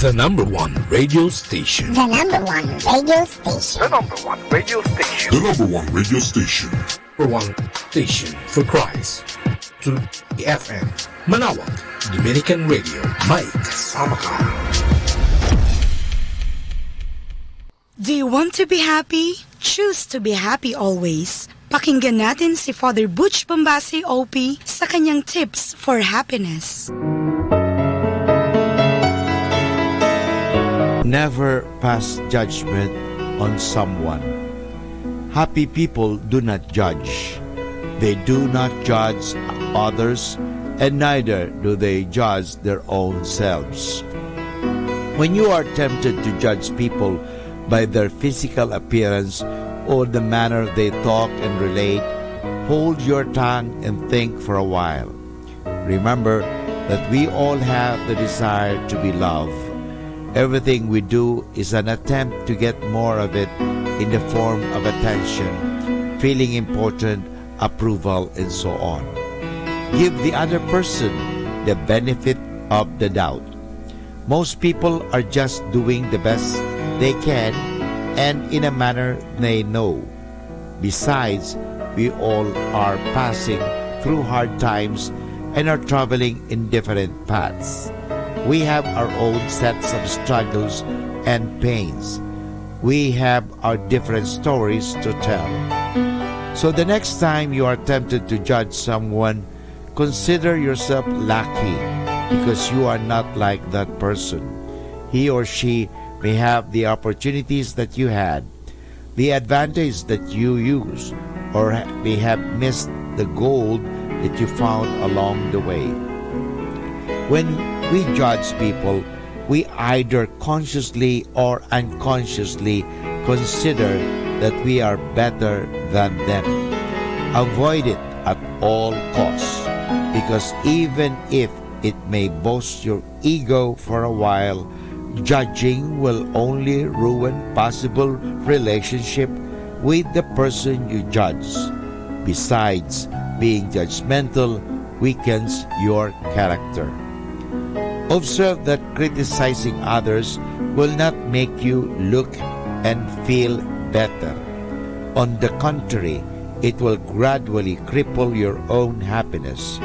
The number one radio station.
The number one radio station.
The number one radio station.
The number one radio station.
Number one station for Christ. To FM. Manawag. Dominican Radio. May kasama ka.
Do you want to be happy? Choose to be happy always. Pakinggan natin si Father Butch Bombasi OP sa kanyang tips for happiness.
Never pass judgment on someone. Happy people do not judge. They do not judge others, and neither do they judge their own selves. When you are tempted to judge people by their physical appearance or the manner they talk and relate, hold your tongue and think for a while. Remember that we all have the desire to be loved. Everything we do is an attempt to get more of it in the form of attention, feeling important, approval, and so on. Give the other person the benefit of the doubt. Most people are just doing the best they can and in a manner they know. Besides, we all are passing through hard times and are traveling in different paths. We have our own sets of struggles and pains. We have our different stories to tell. So the next time you are tempted to judge someone, consider yourself lucky because you are not like that person. He or she may have the opportunities that you had, the advantage that you use, or may have missed the gold that you found along the way. When we judge people, we either consciously or unconsciously consider that we are better than them. Avoid it at all costs, because even if it may boost your ego for a while, judging will only ruin possible relationship with the person you judge. Besides, being judgmental weakens your character. Observe that criticizing others will not make you look and feel better. On the contrary, it will gradually cripple your own happiness.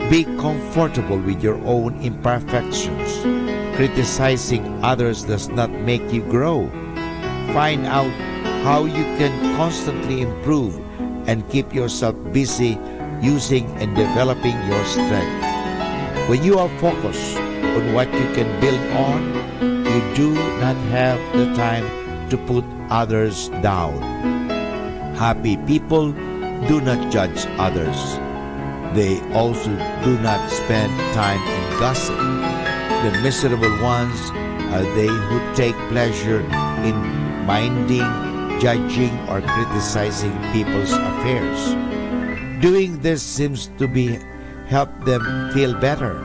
Be comfortable with your own imperfections. Criticizing others does not make you grow. Find out how you can constantly improve and keep yourself busy using and developing your strength. When you are focused on what you can build on, you do not have the time to put others down. Happy people do not judge others. They also do not spend time in gossip. The miserable ones are they who take pleasure in minding, judging, or criticizing people's affairs. Doing this seems to be help them feel better,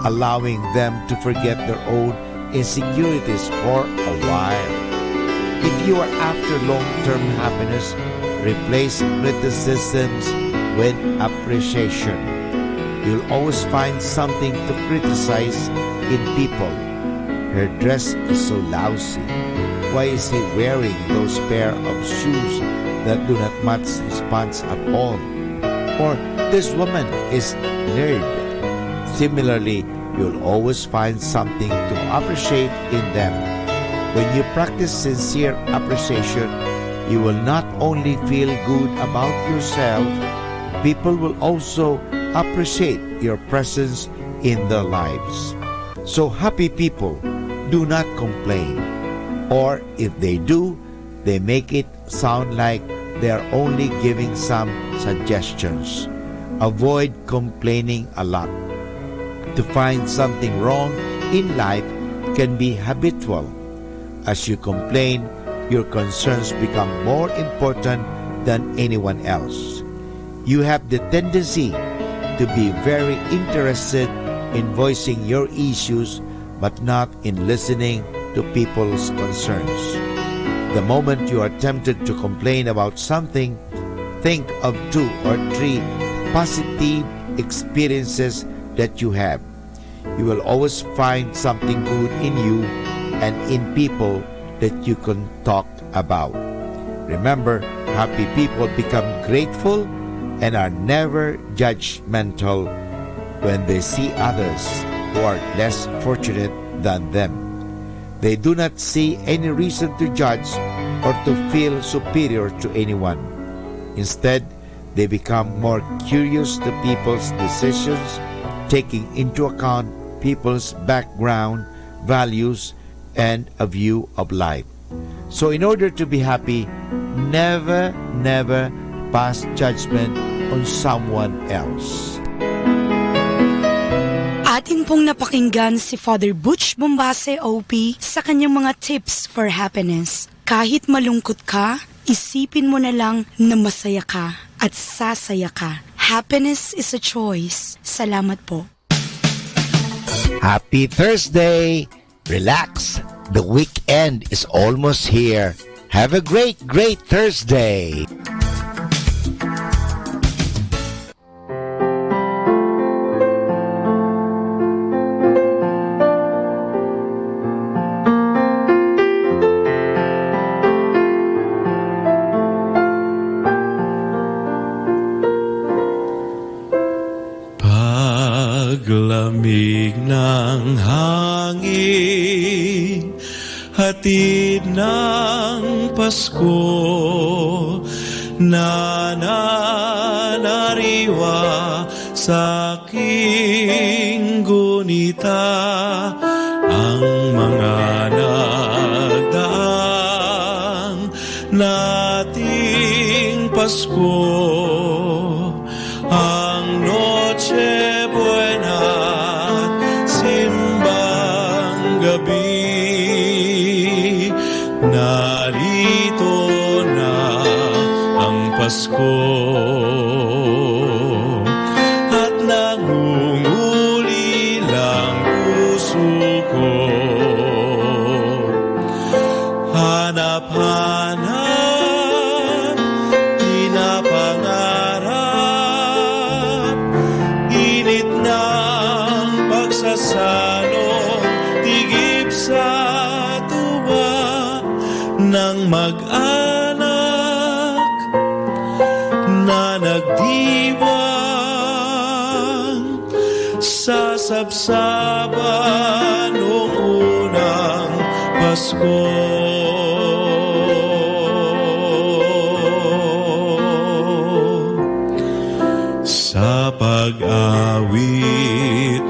allowing them to forget their own insecurities for a while. If you are after long-term happiness, replace criticisms with appreciation. You'll always find something to criticize in people. Her dress is so lousy. Why is he wearing those pair of shoes that do not match his pants at all? Or this woman is nerd. Similarly, you'll always find something to appreciate in them. When you practice sincere appreciation, you will not only feel good about yourself, people will also appreciate your presence in their lives. So happy people do not complain, or if they do, they make it sound like they are only giving some suggestions. Avoid complaining a lot. To find something wrong in life can be habitual. As you complain, your concerns become more important than anyone else. You have the tendency to be very interested in voicing your issues, but not in listening to people's concerns. The moment you are tempted to complain about something, think of 2 or 3 positive experiences that you have. You will always find something good in you and in people that you can talk about. Remember, happy people become grateful and are never judgmental when they see others who are less fortunate than them. They do not see any reason to judge or to feel superior to anyone. Instead, they become more curious to people's decisions, taking into account people's background, values, and a view of life. So in order to be happy, never pass judgment on someone else.
Atin pong napakinggan si Father Butch Bombase OP sa kanyang mga tips for happiness. Kahit malungkot ka, isipin mo na lang na masaya ka at sasaya ka. Happiness is a choice. Salamat po.
Happy Thursday! Relax! The weekend is almost here. Have a great Thursday!
Paglamig ng hangin, hatid ng Pasko, nananariwa sa aking gunita, ang mga nagdaang nating Pasko, ang Noche Buena at simbang gabi, narito na ang Pasko at nangungulila ang puso ko. Hanap-hanap, pinapangarap, init ng pagsasalong, tigip sa tuwa ng mag-anak na nagdiwang sa sabsaban noong unang Pasko. Sa pag-awit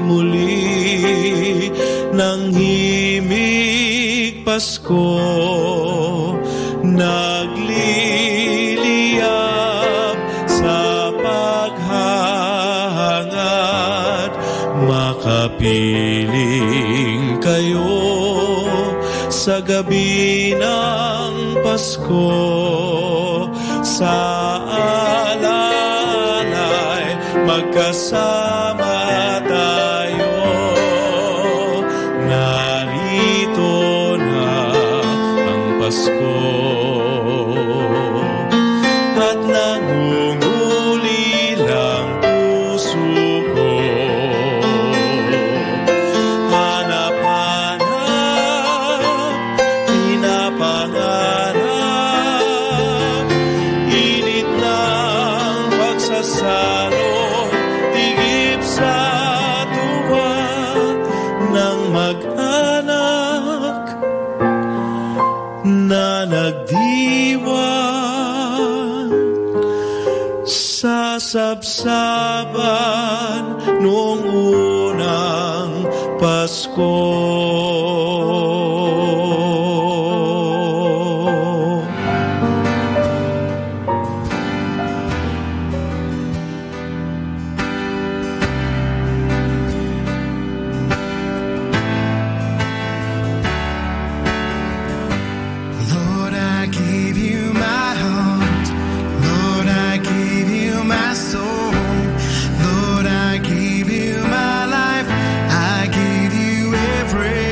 muli ng himig Pasko, nagliliyab sa paghahangad, makapiling kayo sa gabi ng Pasko, sa alalay magkasama tayo. Narito na ang Pasko at nangungulilang puso ko. Hanap-hanap, pinapangarap, init ng pagsasalong, tigip sa tuwa ng mag-anak na nagdiwang sa sabsaban noong unang Pasko. Lord, I give you my heart. Lord, I give you my soul. Lord, I give you my life. I give you everything.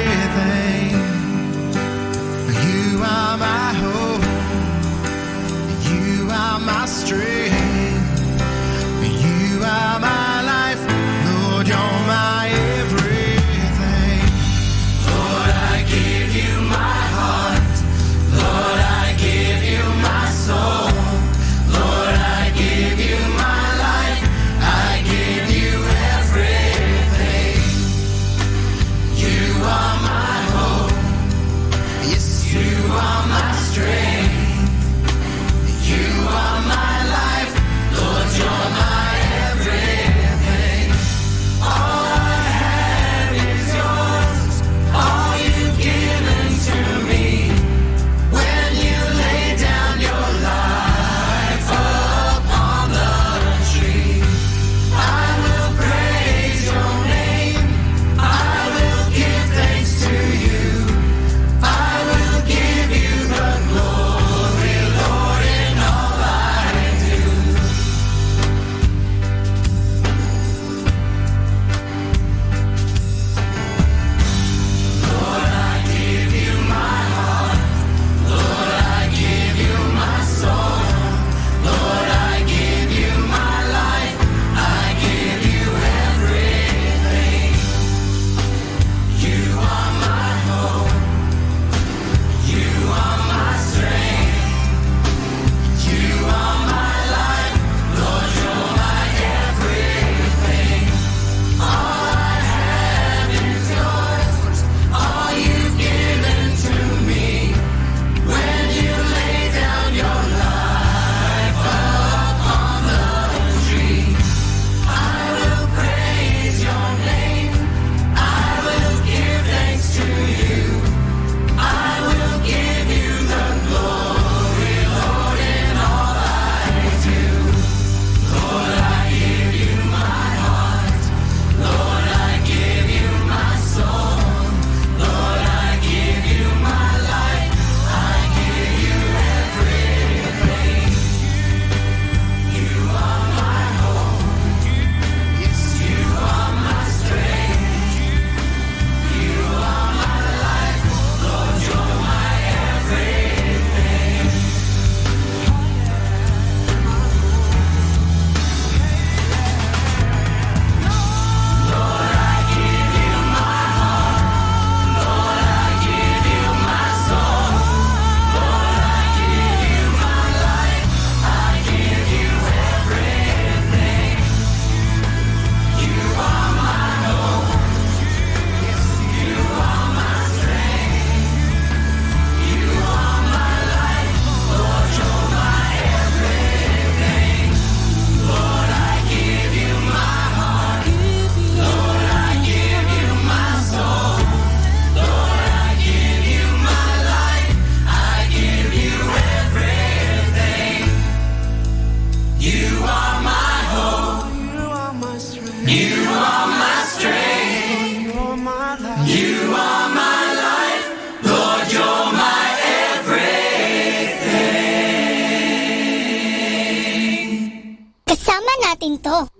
natin to.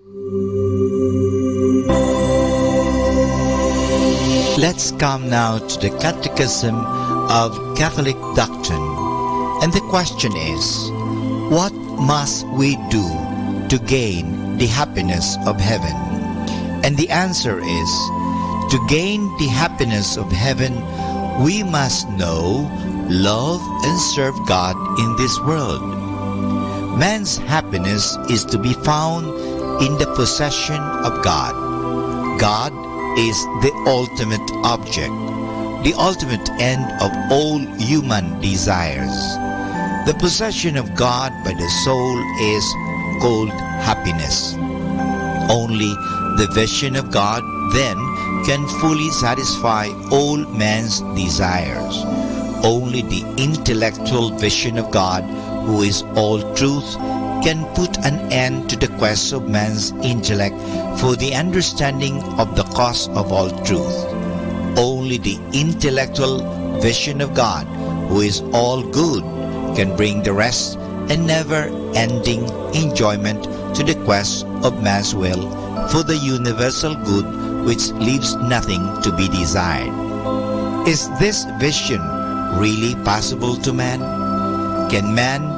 Let's come now to the Catechism of Catholic Doctrine. And the question is, what must we do to gain the happiness of heaven? And the answer is, to gain the happiness of heaven, we must know, love, and serve God in this world. Man's happiness is to be found in the possession of God. God is the ultimate object, the ultimate end of all human desires. The possession of God by the soul is called happiness. Only the vision of God then can fully satisfy all man's desires. Only the intellectual vision of God, who is all truth, can put an end to the quest of man's intellect for the understanding of the cause of all truth. Only the intellectual vision of God, who is all good, can bring the rest and never-ending enjoyment to the quest of man's will for the universal good which leaves nothing to be desired. Is this vision really possible to man? Can man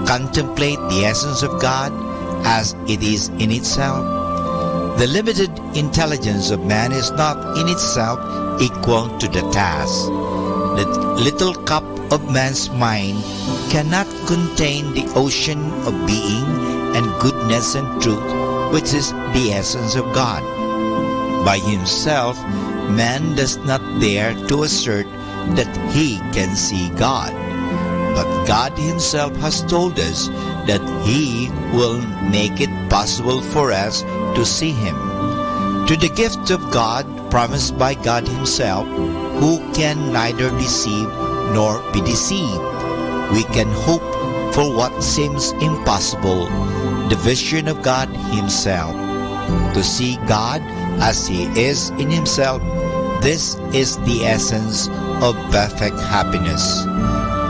contemplate the essence of God as it is in itself? The limited intelligence of man is not in itself equal to the task. The little cup of man's mind cannot contain the ocean of being and goodness and truth, which is the essence of God. By himself, man does not dare to assert that he can see God. But God himself has told us that he will make it possible for us to see him. To the gift of God promised by God himself, who can neither deceive nor be deceived, we can hope for what seems impossible, the vision of God himself. To see God as he is in himself, this is the essence of perfect happiness.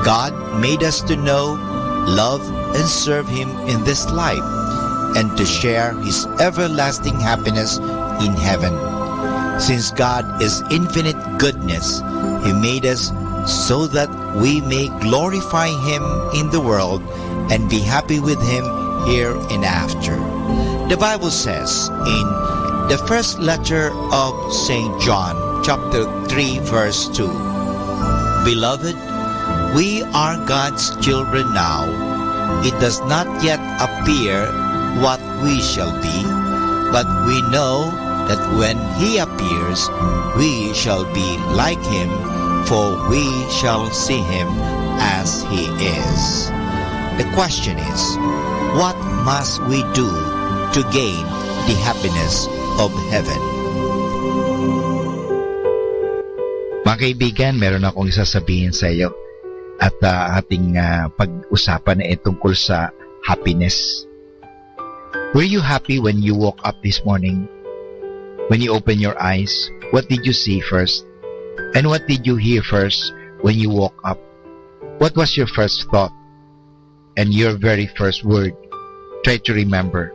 God made us to know, love, and serve him in this life, and to share his everlasting happiness in heaven. Since God is infinite goodness, he made us so that we may glorify him in the world and be happy with him here and after. The Bible says in the first letter of St. John, chapter 3, verse 2, Beloved, we are God's children now. It does not yet appear what we shall be, but we know that when he appears, we shall be like him, for we shall see him as he is. The question is, what must we do to gain the happiness of heaven?
Mga kaibigan, meron akong sasabihin sa iyo at ating pag-usapan na tungkol sa happiness. Were you happy when you woke up this morning? When you opened your eyes, what did you see first? And what did you hear first when you woke up? What was your first thought? And your very first word? Try to remember.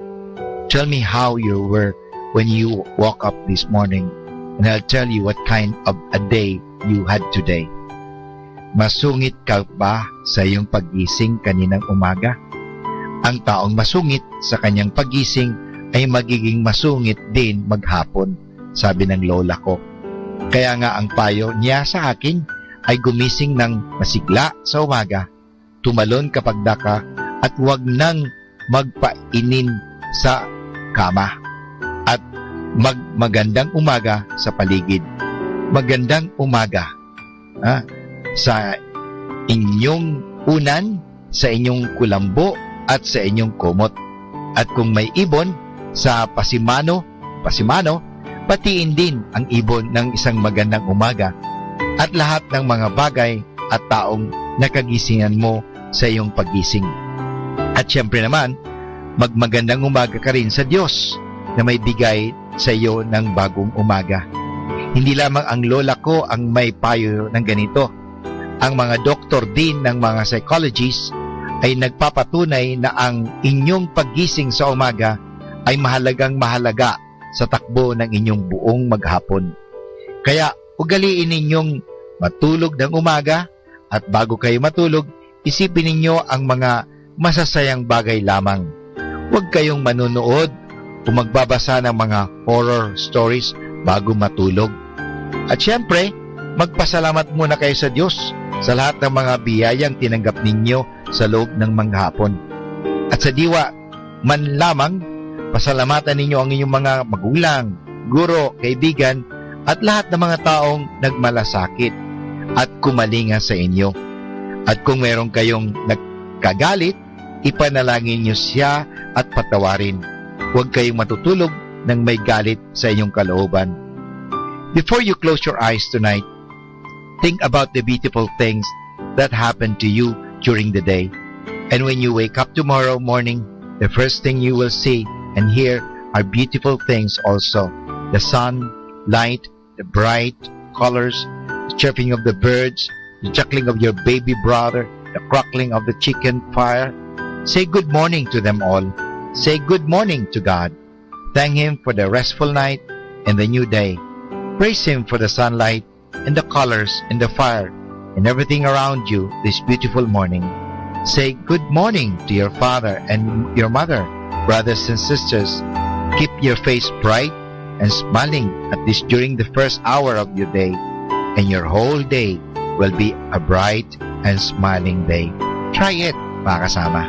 Tell me how you were when you woke up this morning, and I'll tell you what kind of a day you had today. Masungit ka ba sa iyong paggising kaninang umaga? Ang taong masungit sa kanyang paggising ay magiging masungit din maghapon, sabi ng lola ko. Kaya nga ang payo niya sa akin ay gumising ng masigla sa umaga, tumalon kapag daka, at huwag nang magpainin sa kama, at magandang umaga sa paligid. Magandang umaga sa inyong unan, sa inyong kulambo, at sa inyong kumot. At kung may ibon sa pasimano, batiin din ang ibon ng isang magandang umaga, at lahat ng mga bagay at taong nakagisingan mo sa iyong paggising. At syempre naman, magmagandang umaga ka rin sa Diyos na may bigay sa iyo ng bagong umaga. Hindi lamang ang lola ko ang may payo ng ganito. Ang mga doktor din ng mga psychologists ay nagpapatunay na ang inyong paggising sa umaga ay mahalaga sa takbo ng inyong buong maghapon. Kaya ugaliin ninyong matulog ng umaga at bago kayo matulog, isipin ninyo ang mga masasayang bagay lamang. Huwag kayong manunood o magbabasa ng mga horror stories bago matulog. At syempre, magpasalamat muna kayo sa Diyos sa lahat ng mga biyayang tinanggap ninyo sa loob ng maghapon. At sa diwa man lamang, pasalamatan ninyo ang inyong mga magulang, guro, kaibigan, at lahat ng mga taong nagmalasakit at kumalinga sa inyo. At kung meron kayong nagkagalit, ipanalangin niyo siya at patawarin. Huwag kayong matutulog ng may galit sa inyong kalooban. Before you close your eyes tonight, think about the beautiful things that happened to you during the day. And when you wake up tomorrow morning, the first thing you will see and hear are beautiful things also. The sun, light, the bright colors, the chirping of the birds, the chuckling of your baby brother, the crackling of the chicken fire. Say good morning to them all. Say good morning to God. Thank Him for the restful night and the new day. Praise Him for the sunlight and the colors and the fire and everything around you this beautiful morning. Say good morning to your father and your mother, brothers and sisters. Keep your face bright and smiling at this during the first hour of your day, and your whole day will be a bright and smiling day. Try it, mga kasama.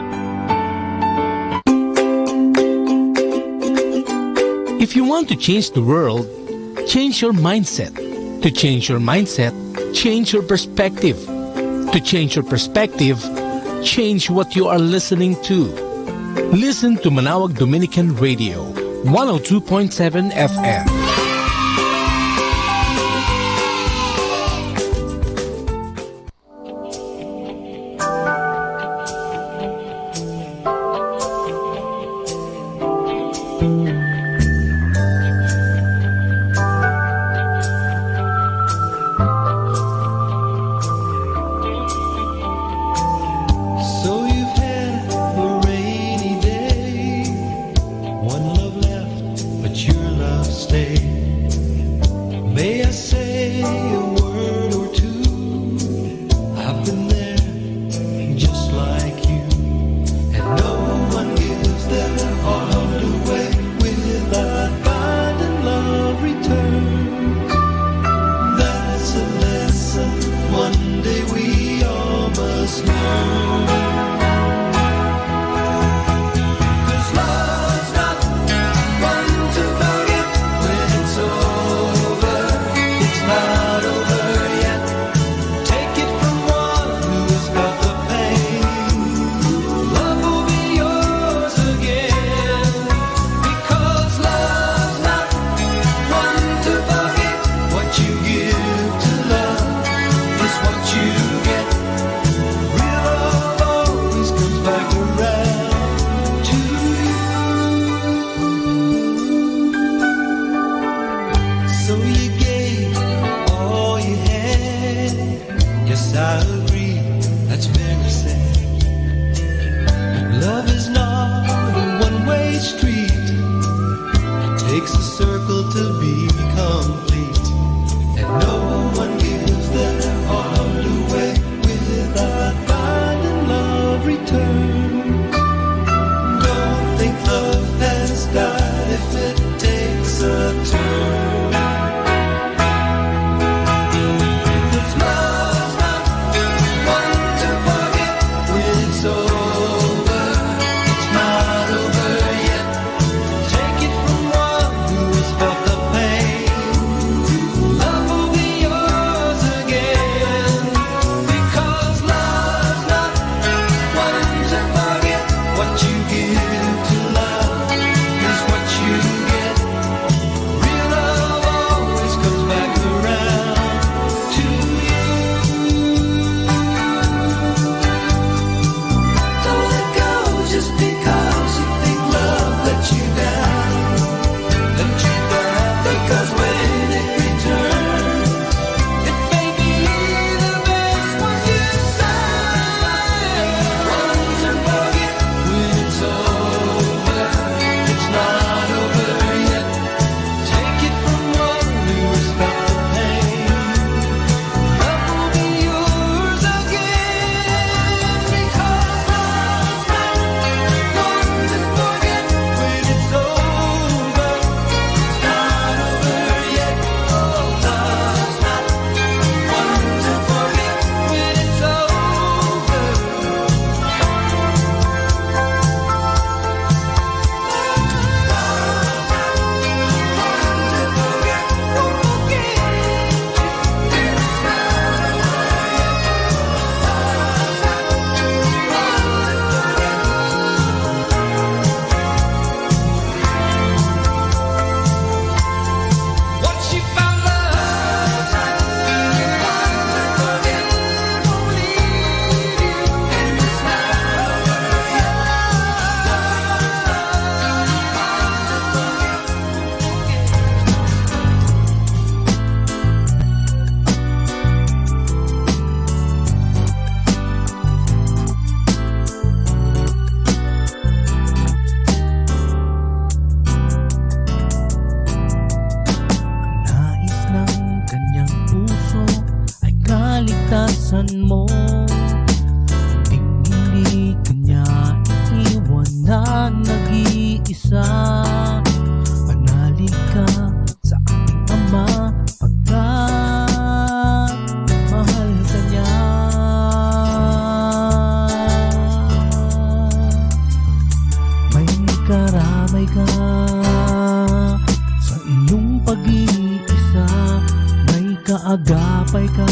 If you want to change the world, change your mindset. To change your mindset, change your perspective. To change your perspective, change what you are listening to. Listen to Manawag Dominican Radio, 102.7 FM.
Take it from one who has felt the pain.
iyong pag-iisa, may kaagapay ka.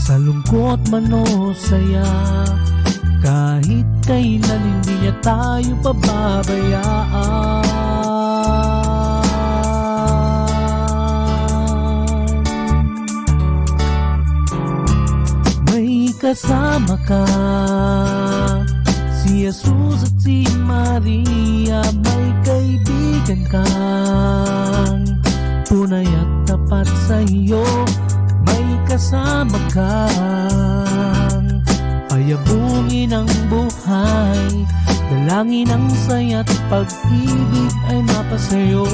Sa lungkot man o saya, kahit kailan hindi niya tayo pababayaan. May kasama ka, si Jesus at si Maria, may kaibigan kang tunay at tapat sa iyo, may kasama kang payabungin ang buhay, dalangin ang saya't pag-ibig ay mapasayo,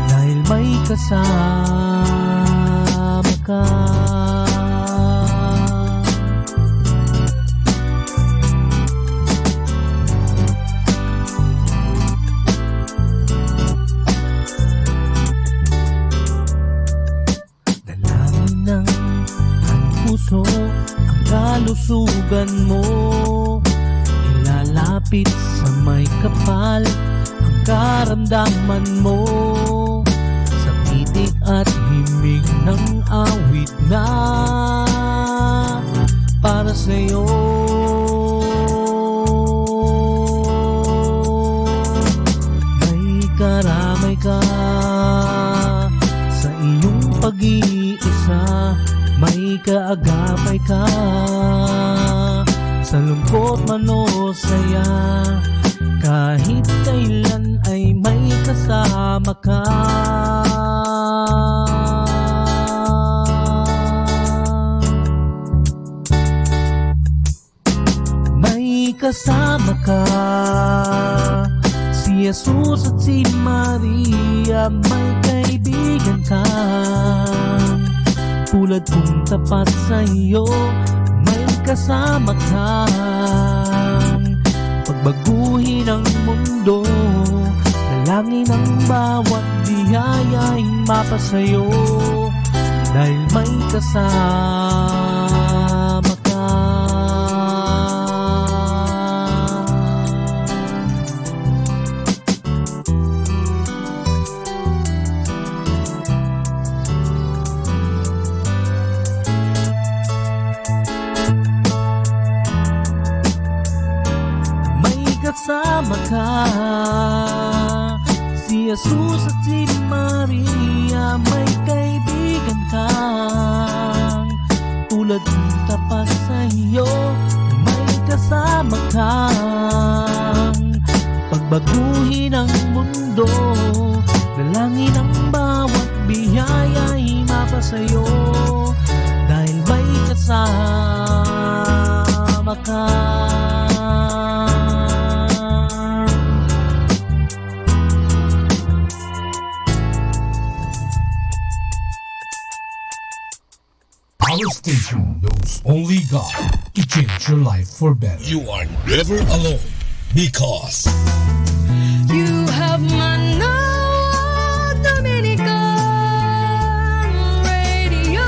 dahil may kasama ka. Ang kalusugan mo, ilalapit sa may kapal ang karamdaman mo, sa titig at himig ng awit na para sa'yo. May karamay ka sa iyong pag-iisa, may kaagapay ka. Sa lungkot man o saya, kahit kailan ay may kasama ka. May kasama ka, si Jesus at si Maria, may kaibigan ka. Tulad kong tapat sa iyo, may kasama kang pagbaguhin ang mundo, dalangin ang bawat biyaya'y mapasayo, dahil may kasama ka. Kasama ka, si Jesus at si Maria, may kaibigan kang tulad ng tapat sa iyo, may kasama kang pagbaguhin ang mundo, dalangin ang bawat biyaya'y mapasayo, dahil may kasama ka.
Our station knows only God to change your life for better.
You are never alone because
you have Manawa Dominican Radio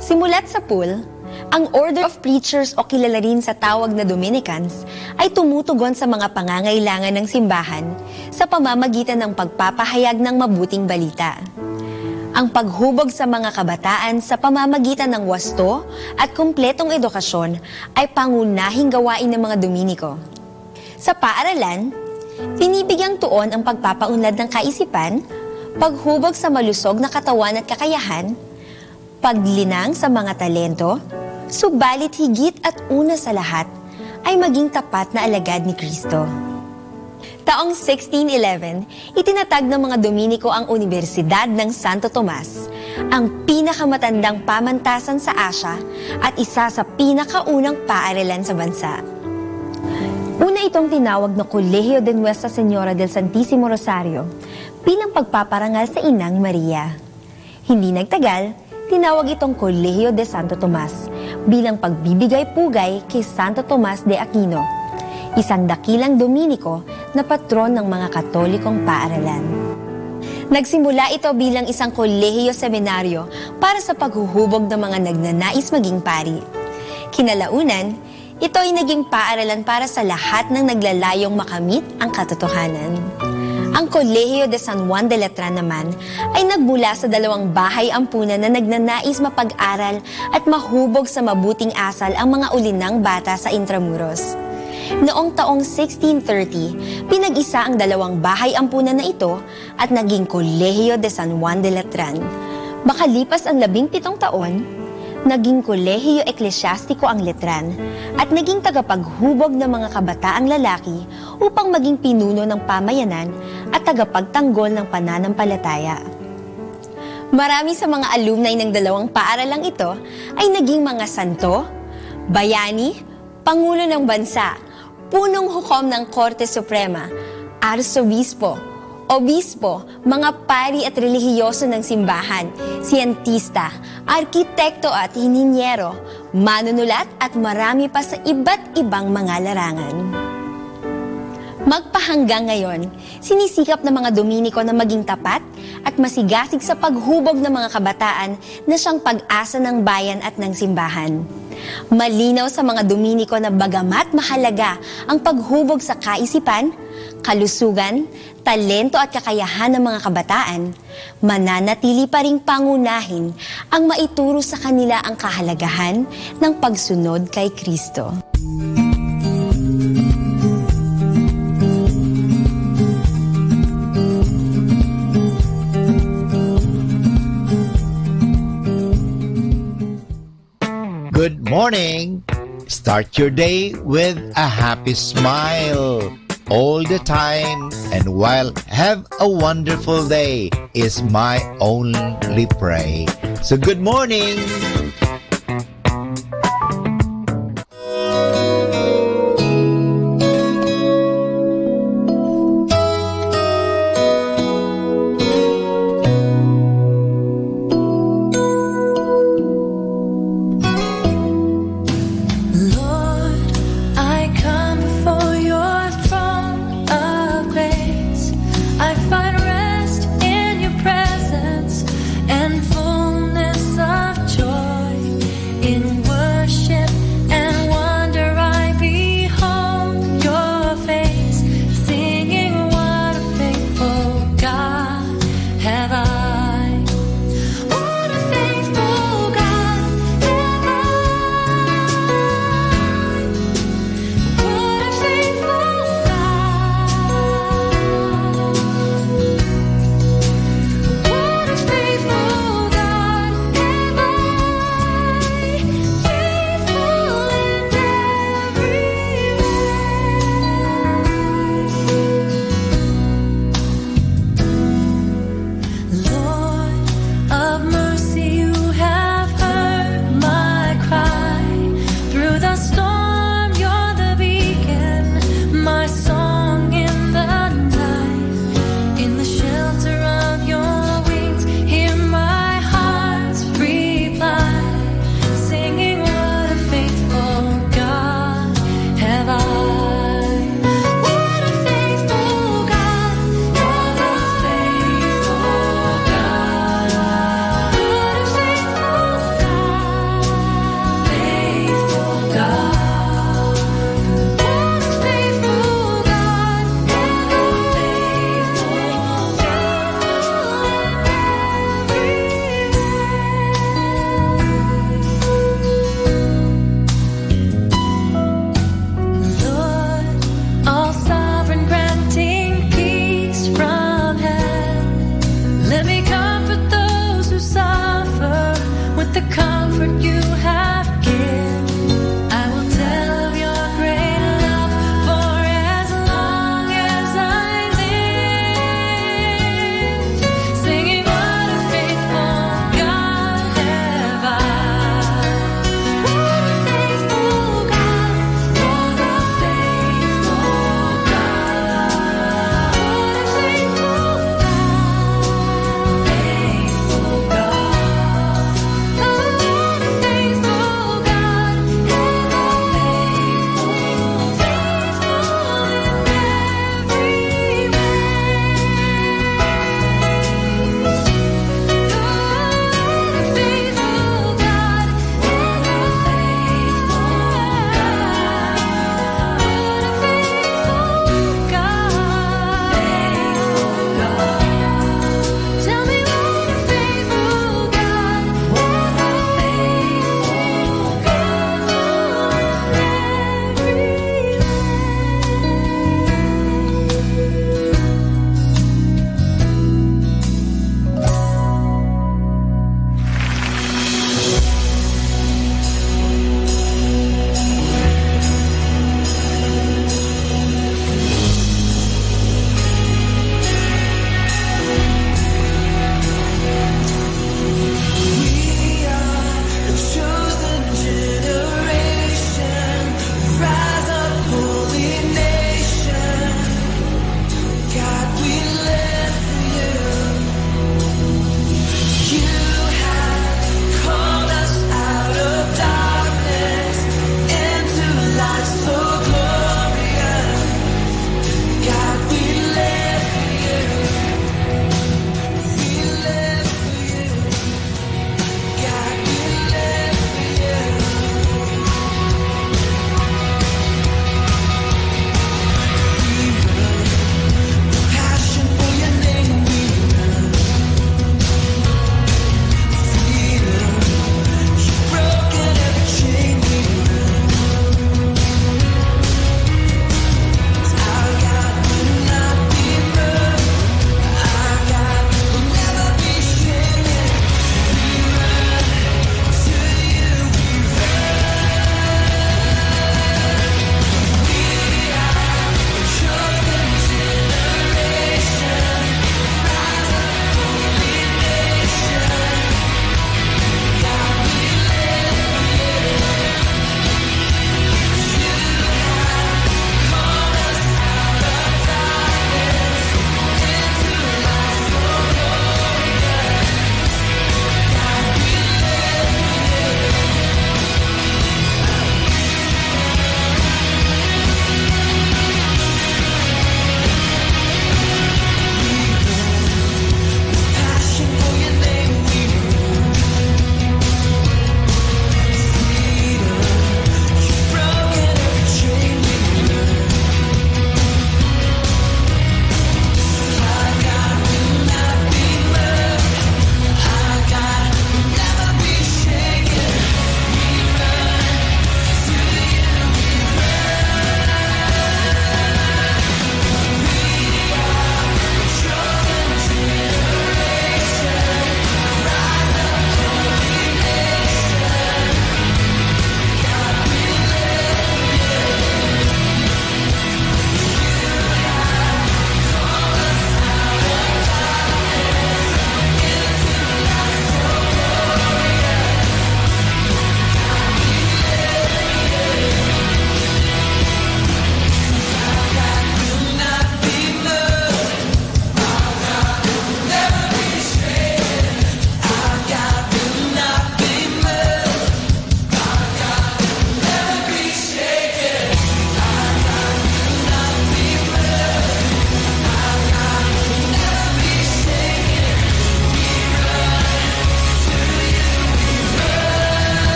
Simulat sa pool, ang Order of Preachers o kilala rin sa tawag na Dominicans ay tumutugon sa mga pangangailangan ng simbahan sa pamamagitan ng pagpapahayag ng mabuting balita. Ang paghubog sa mga kabataan sa pamamagitan ng wasto at kumpletong edukasyon ay pangunahing gawain ng mga Dominiko. Sa paaralan, binibigyang tuon ang pagpapaunlad ng kaisipan, paghubog sa malusog na katawan at kakayahan, paglinang sa mga talento, subalit higit at una sa lahat ay maging tapat na alagad ni Kristo. Taong 1611, itinatag ng mga Dominiko ang Universidad ng Santo Tomas, ang pinakamatandang pamantasan sa Asia at isa sa pinakaunang paaralan sa bansa. Una itong tinawag na Colegio de Nuestra Señora del Santísimo Rosario bilang pagpaparangal sa Inang Maria. Hindi nagtagal, tinawag itong Colegio de Santo Tomas bilang pagbibigay-pugay kay Santo Tomas de Aquino, isang dakilang Dominiko na patron ng mga Katolikong paaralan. Nagsimula ito bilang isang kolehiyo-seminaryo para sa paghuhubog ng mga nagnanais maging pari. Kinalaunan, ito ay naging paaralan para sa lahat ng naglalayong makamit ang katotohanan. Ang Kolehiyo de San Juan de Letran naman ay nagmula sa 2 bahay-ampunan na nagnanais mapag-aral at mahubog sa mabuting asal ang mga ulinang bata sa Intramuros. Noong taong 1630, pinag-isa ang 2 bahay-ampunan na ito at naging Kolehiyo de San Juan de Letran. Makalipas ang 17 taon, naging kolehiyo eklesyastiko ang Letran at naging tagapaghubog ng mga kabataang lalaki upang maging pinuno ng pamayanan at tagapagtanggol ng pananampalataya. Marami sa mga alumni ng 2 paaralang ito ay naging mga santo, bayani, pangulo ng bansa, punong hukom ng Korte Suprema, arsobispo, obispo, mga pari at relihiyoso ng simbahan, siyentista, arkitekto at hininyero, manunulat at marami pa sa iba't ibang mga larangan. Magpahanggang ngayon, sinisikap ng mga Dominiko na maging tapat at masigasig sa paghubog ng mga kabataan na siyang pag-asa ng bayan at ng simbahan. Malinaw sa mga Dominiko na bagamat mahalaga ang paghubog sa kaisipan, kalusugan, talento at kakayahan ng mga kabataan, mananatili pa ring pangunahin ang maituro sa kanila ang kahalagahan ng pagsunod kay Kristo.
Good morning! Start your day with a happy smile. All the time and while have a wonderful day is my only pray. So good morning!
Joy.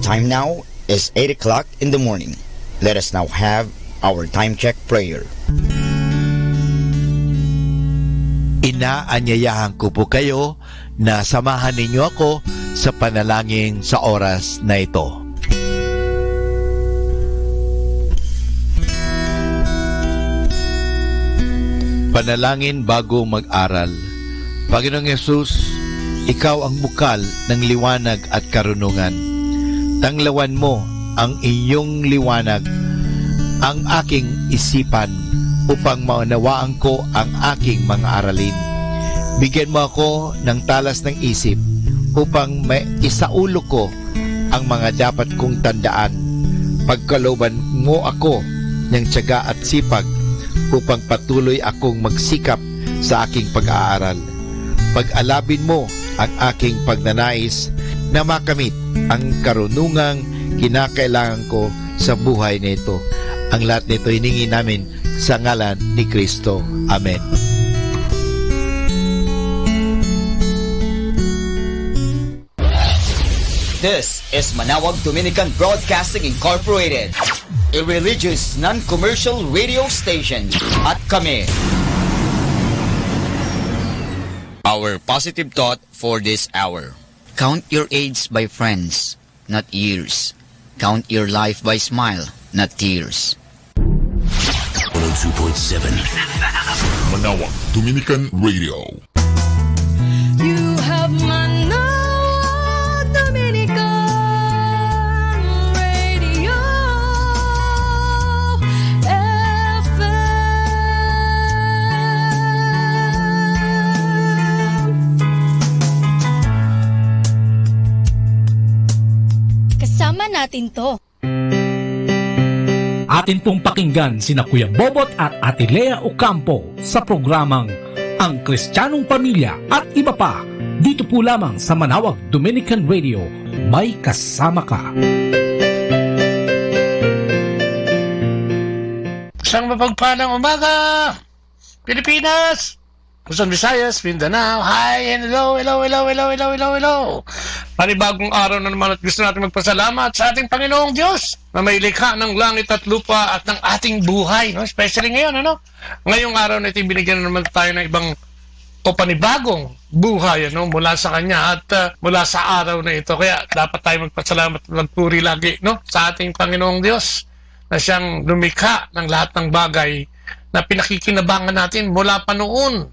time now is 8 o'clock in the morning. Let us now have our time check prayer.
Inaanyayahan ko po kayo na samahan ninyo ako sa panalangin sa oras na ito. Panalangin bago mag-aral. Panginoong Yesus, Ikaw ang bukal ng liwanag at karunungan. Tanglawan mo ang iyong liwanag, ang aking isipan, upang maunawaan ko ang aking mga aralin. Bigyan mo ako ng talas ng isip upang maisaulo ko ang mga dapat kong tandaan. Pagkalooban mo ako ng tiyaga at sipag upang patuloy akong magsikap sa aking pag-aaral. Pag-alabin mo ang aking pagnanais na makamit ang karunungang kinakailangan ko sa buhay nito. Ang lahat nito hiningi namin sa ngalan ni Kristo. Amen.
This is Manawag Dominican Broadcasting Incorporated, a religious non-commercial radio station. At kami, our positive thought for this hour. Count your age by friends, not years. Count your life by smile, not tears.
102.7 Manawag Dominican Radio.
You have Manawag Dominican Radio FM.
Kasama natin to.
Atin pong pakinggan sina Kuya Bobot at Ate Lea Ocampo sa programang Ang Kristiyanong Pamilya at iba pa. Dito po lamang sa Manawag Dominican Radio. May kasama ka.
Isang mapagpalang umaga, Pilipinas! Luzon, Visayas, Mindanao. Hi and hello. Panibagong araw na naman at gusto natin magpasalamat sa ating Panginoong Diyos na may likha ng langit at lupa at ng ating buhay, no? Especially ngayon, ano? Ngayong araw na ito, binigyan na naman tayo ng ibang o panibagong buhay, ano? Mula sa Kanya at mula sa araw na ito. Kaya dapat tayo magpasalamat at magpuri lagi, no? Sa ating Panginoong Diyos na siyang lumikha ng lahat ng bagay na pinakikinabangan natin mula pa noon,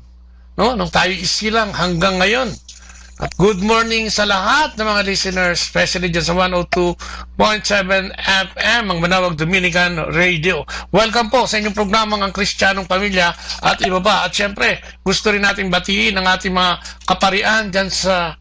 no? Nung tayo isilang hanggang ngayon. At good morning sa lahat ng mga listeners, especially dyan sa 102.7 FM, ang Manawag Dominican Radio. Welcome po sa inyong programang Ang Kristiyanong Pamilya at iba pa. At syempre, gusto rin natin batiin ang ating mga kaparian dyan sa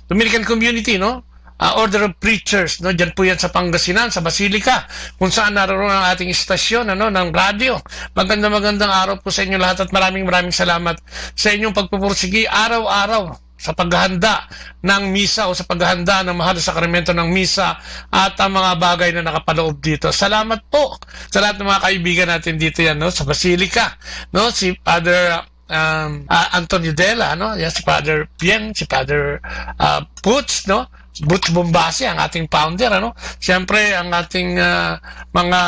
Dominican community, no? Order of Preachers, no? Diyan po yan sa Pangasinan, sa Basilica, kung saan naroon ang ating istasyon, ano, ng radio. Magandang araw po sa inyo lahat at maraming salamat sa inyong pagpupursigi araw-araw sa paghahanda ng misa o sa paghahanda ng mahal na sakramento ng misa at ang mga bagay na nakapaloob dito. Salamat po sa lahat ng mga kaibigan natin dito yan, no? Sa Basilica, no? Si Father Antonio Dela, no? Yan, si Father Bien, si Father Butch, no? Butch Bombasi, ang ating founder, ano? Siyempre, ang ating mga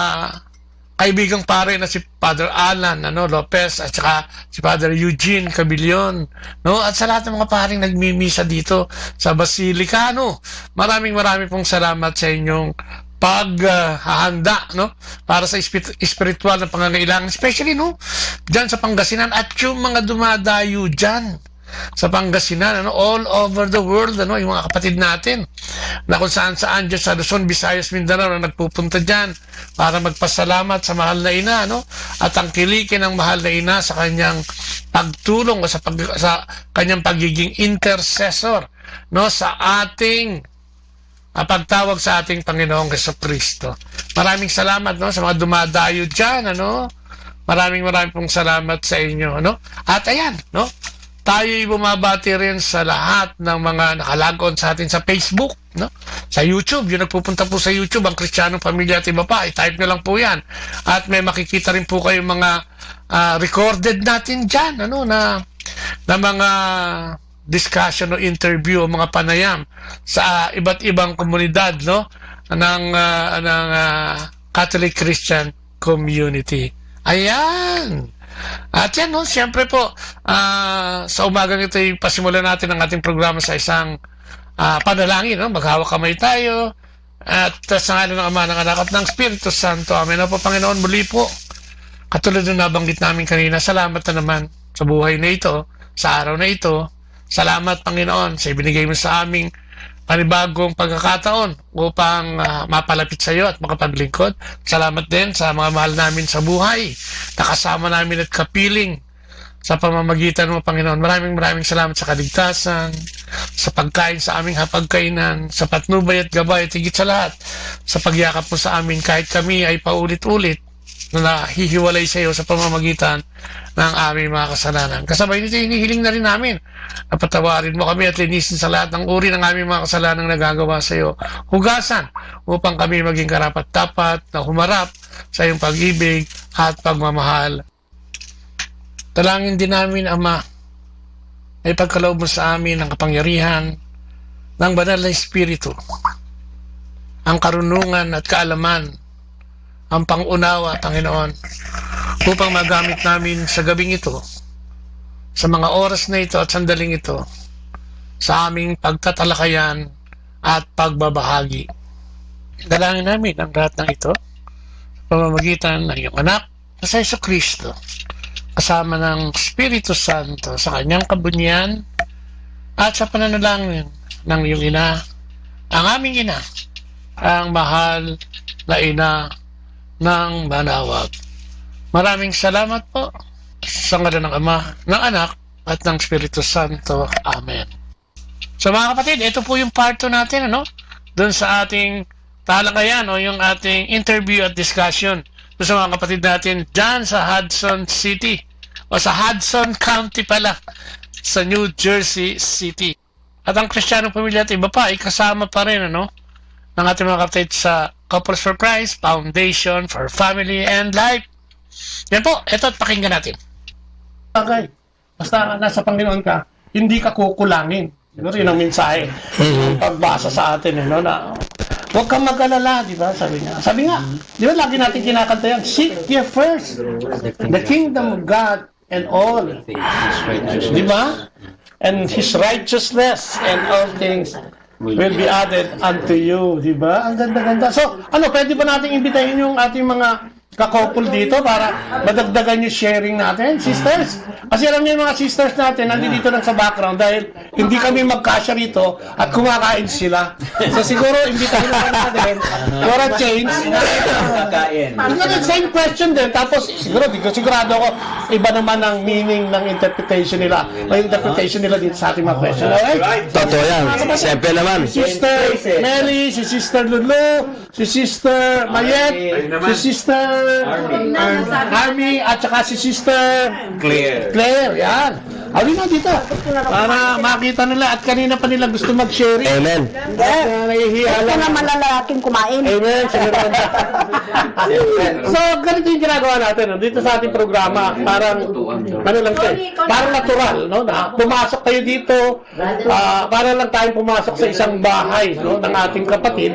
kaibigang pare na si Father Alan, ano, Lopez, at saka si Father Eugene Cabilion, no? At sa lahat ng mga paring nagmimisa dito sa Basilica, no? Maraming pong salamat sa inyong paghahanda, no? Para sa espiritual na pangangailangan, especially, no? Diyan sa Pangasinan at yung mga dumadayo diyan sa Pangasinan, ano, all over the world, ano, yung mga kapatid natin na kung saan-saan dyan sa Luzon, Visayas, Mindanao na nagpupunta dyan para magpasalamat sa mahal na ina, no? At ang kilikin ng mahal na ina sa kanyang pagtulong o sa kanyang pagiging intercessor, no, sa ating pagtawag sa ating Panginoong Jesucristo. Maraming salamat, no, sa mga dumadayo dyan, ano? Maraming pong salamat sa inyo, ano? At ayan, no? Tayo'y bumabati rin sa lahat ng mga nakalagon sa atin sa Facebook, no? Sa YouTube, yung nagpupunta po sa YouTube, Ang Kristiyanong Pamilya at iba pa, i-type nyo lang po yan. At may makikita rin po kayo mga recorded natin dyan, ano, na mga discussion o interview o mga panayam sa iba't ibang komunidad, no?
Catholic Christian Community. Ayan! At yan, no, siyempre po, sa umagang ito, pasimulan natin ang ating programa sa isang panalangin, no? Maghawak kamay tayo, at sa ngalan ng Ama, ng Anak at ng Espiritu Santo. Amen. Po, Panginoon, muli po, katulad ng nabanggit namin kanina, salamat na naman sa buhay na ito, sa araw na ito. Salamat, Panginoon, sa ibinigay mo sa aming panibagong pagkakataon upang mapalapit sa iyo at makapaglingkod. Salamat din sa mga mahal namin sa buhay, nakasama namin at kapiling sa pamamagitan mo, Panginoon. Maraming salamat sa kaligtasan, sa pagkain sa aming hapagkainan, sa patnubay at gabay, at higit sa lahat, sa pagyakap mo sa amin kahit kami ay paulit-ulit na nahihiwalay sa iyo sa pamamagitan ng aming mga kasalanan. Kasabay nito, hinihiling na rin namin na patawarin mo kami at linisin sa lahat ng uri ng aming mga kasalanan nagagawa sa iyo. Hugasan upang kami maging karapat-dapat na humarap sa iyong pag-ibig at pagmamahal. Dalangin din namin, Ama, ay pagkaloob mo sa amin ang kapangyarihan ng Banal na Espiritu, ang karunungan at kaalaman, ang pangunawa, Panginoon, upang magamit namin sa gabing ito, sa mga oras na ito at sandaling ito, sa aming pagtatalakayan at pagbabahagi. Dalangin namin ang lahat ng ito sa pamamagitan ng iyong anak na sa Jesucristo, kasama ng Espiritu Santo, sa kanyang kabunyan at sa pananalangin ng iyong ina, ang aming ina, ang mahal na ina ng Manawag. Maraming salamat po sa ngalan ng Ama, ng Anak at ng Espiritu Santo. Amen. So mga kapatid, ito po yung part 2 natin, ano? Doon sa ating talakayan o yung ating interview at discussion doon sa mga kapatid natin dyan sa Hudson City o sa Hudson County pala sa New Jersey City. At ang Kristiyanong Pamilya at iba pa ay kasama pa rin, ano, ng ating mga kapatid sa Couples for Christ Foundation for Family and Life. Yan po, ito at pakinggan natin. Okay, basta nasa Panginoon ka, hindi ka kukulangin. Siguro yun ang mensahe. Pagbasa sa atin, no, na huwag kang mag-alala, di ba? Sabi niya. Sabi nga, di ba lagi natin kinakanta yan? Seek ye first the kingdom of God and all. Di ba? And His righteousness and all things will be added unto you. Di ba? Ang ganda-ganda. So, pwede ba natin imbitahin yung ating mga kakopol dito para madagdagan yung sharing natin, sisters? Kasi alam niyo yung mga sisters natin, nandito lang sa background dahil hindi kami magkasya rito at kumakain sila. So siguro, imbitahin natin for a change. Siguro, same question din. Tapos, sigurado ako, iba naman ang meaning ng interpretation nila. May interpretation nila dito sa ating mga question. Alright?
Totoo yan. Siyempre naman.
Si Sister Mary, si Sister Lulu, si Sister Mayet, si Sister Army, at saka si Sister Claire, yan. Hali na dito para makita nila at kanina pa nila gusto mag-sharing.
Amen.
Nahihiya lang.
Ito naman lalaking kumain.
Amen. So, ganito yung ginagawa natin, no? Dito sa ating programa, parang parang natural, no? Na pumasok kayo dito, para lang tayong pumasok sa isang bahay, no, ng ating kapatid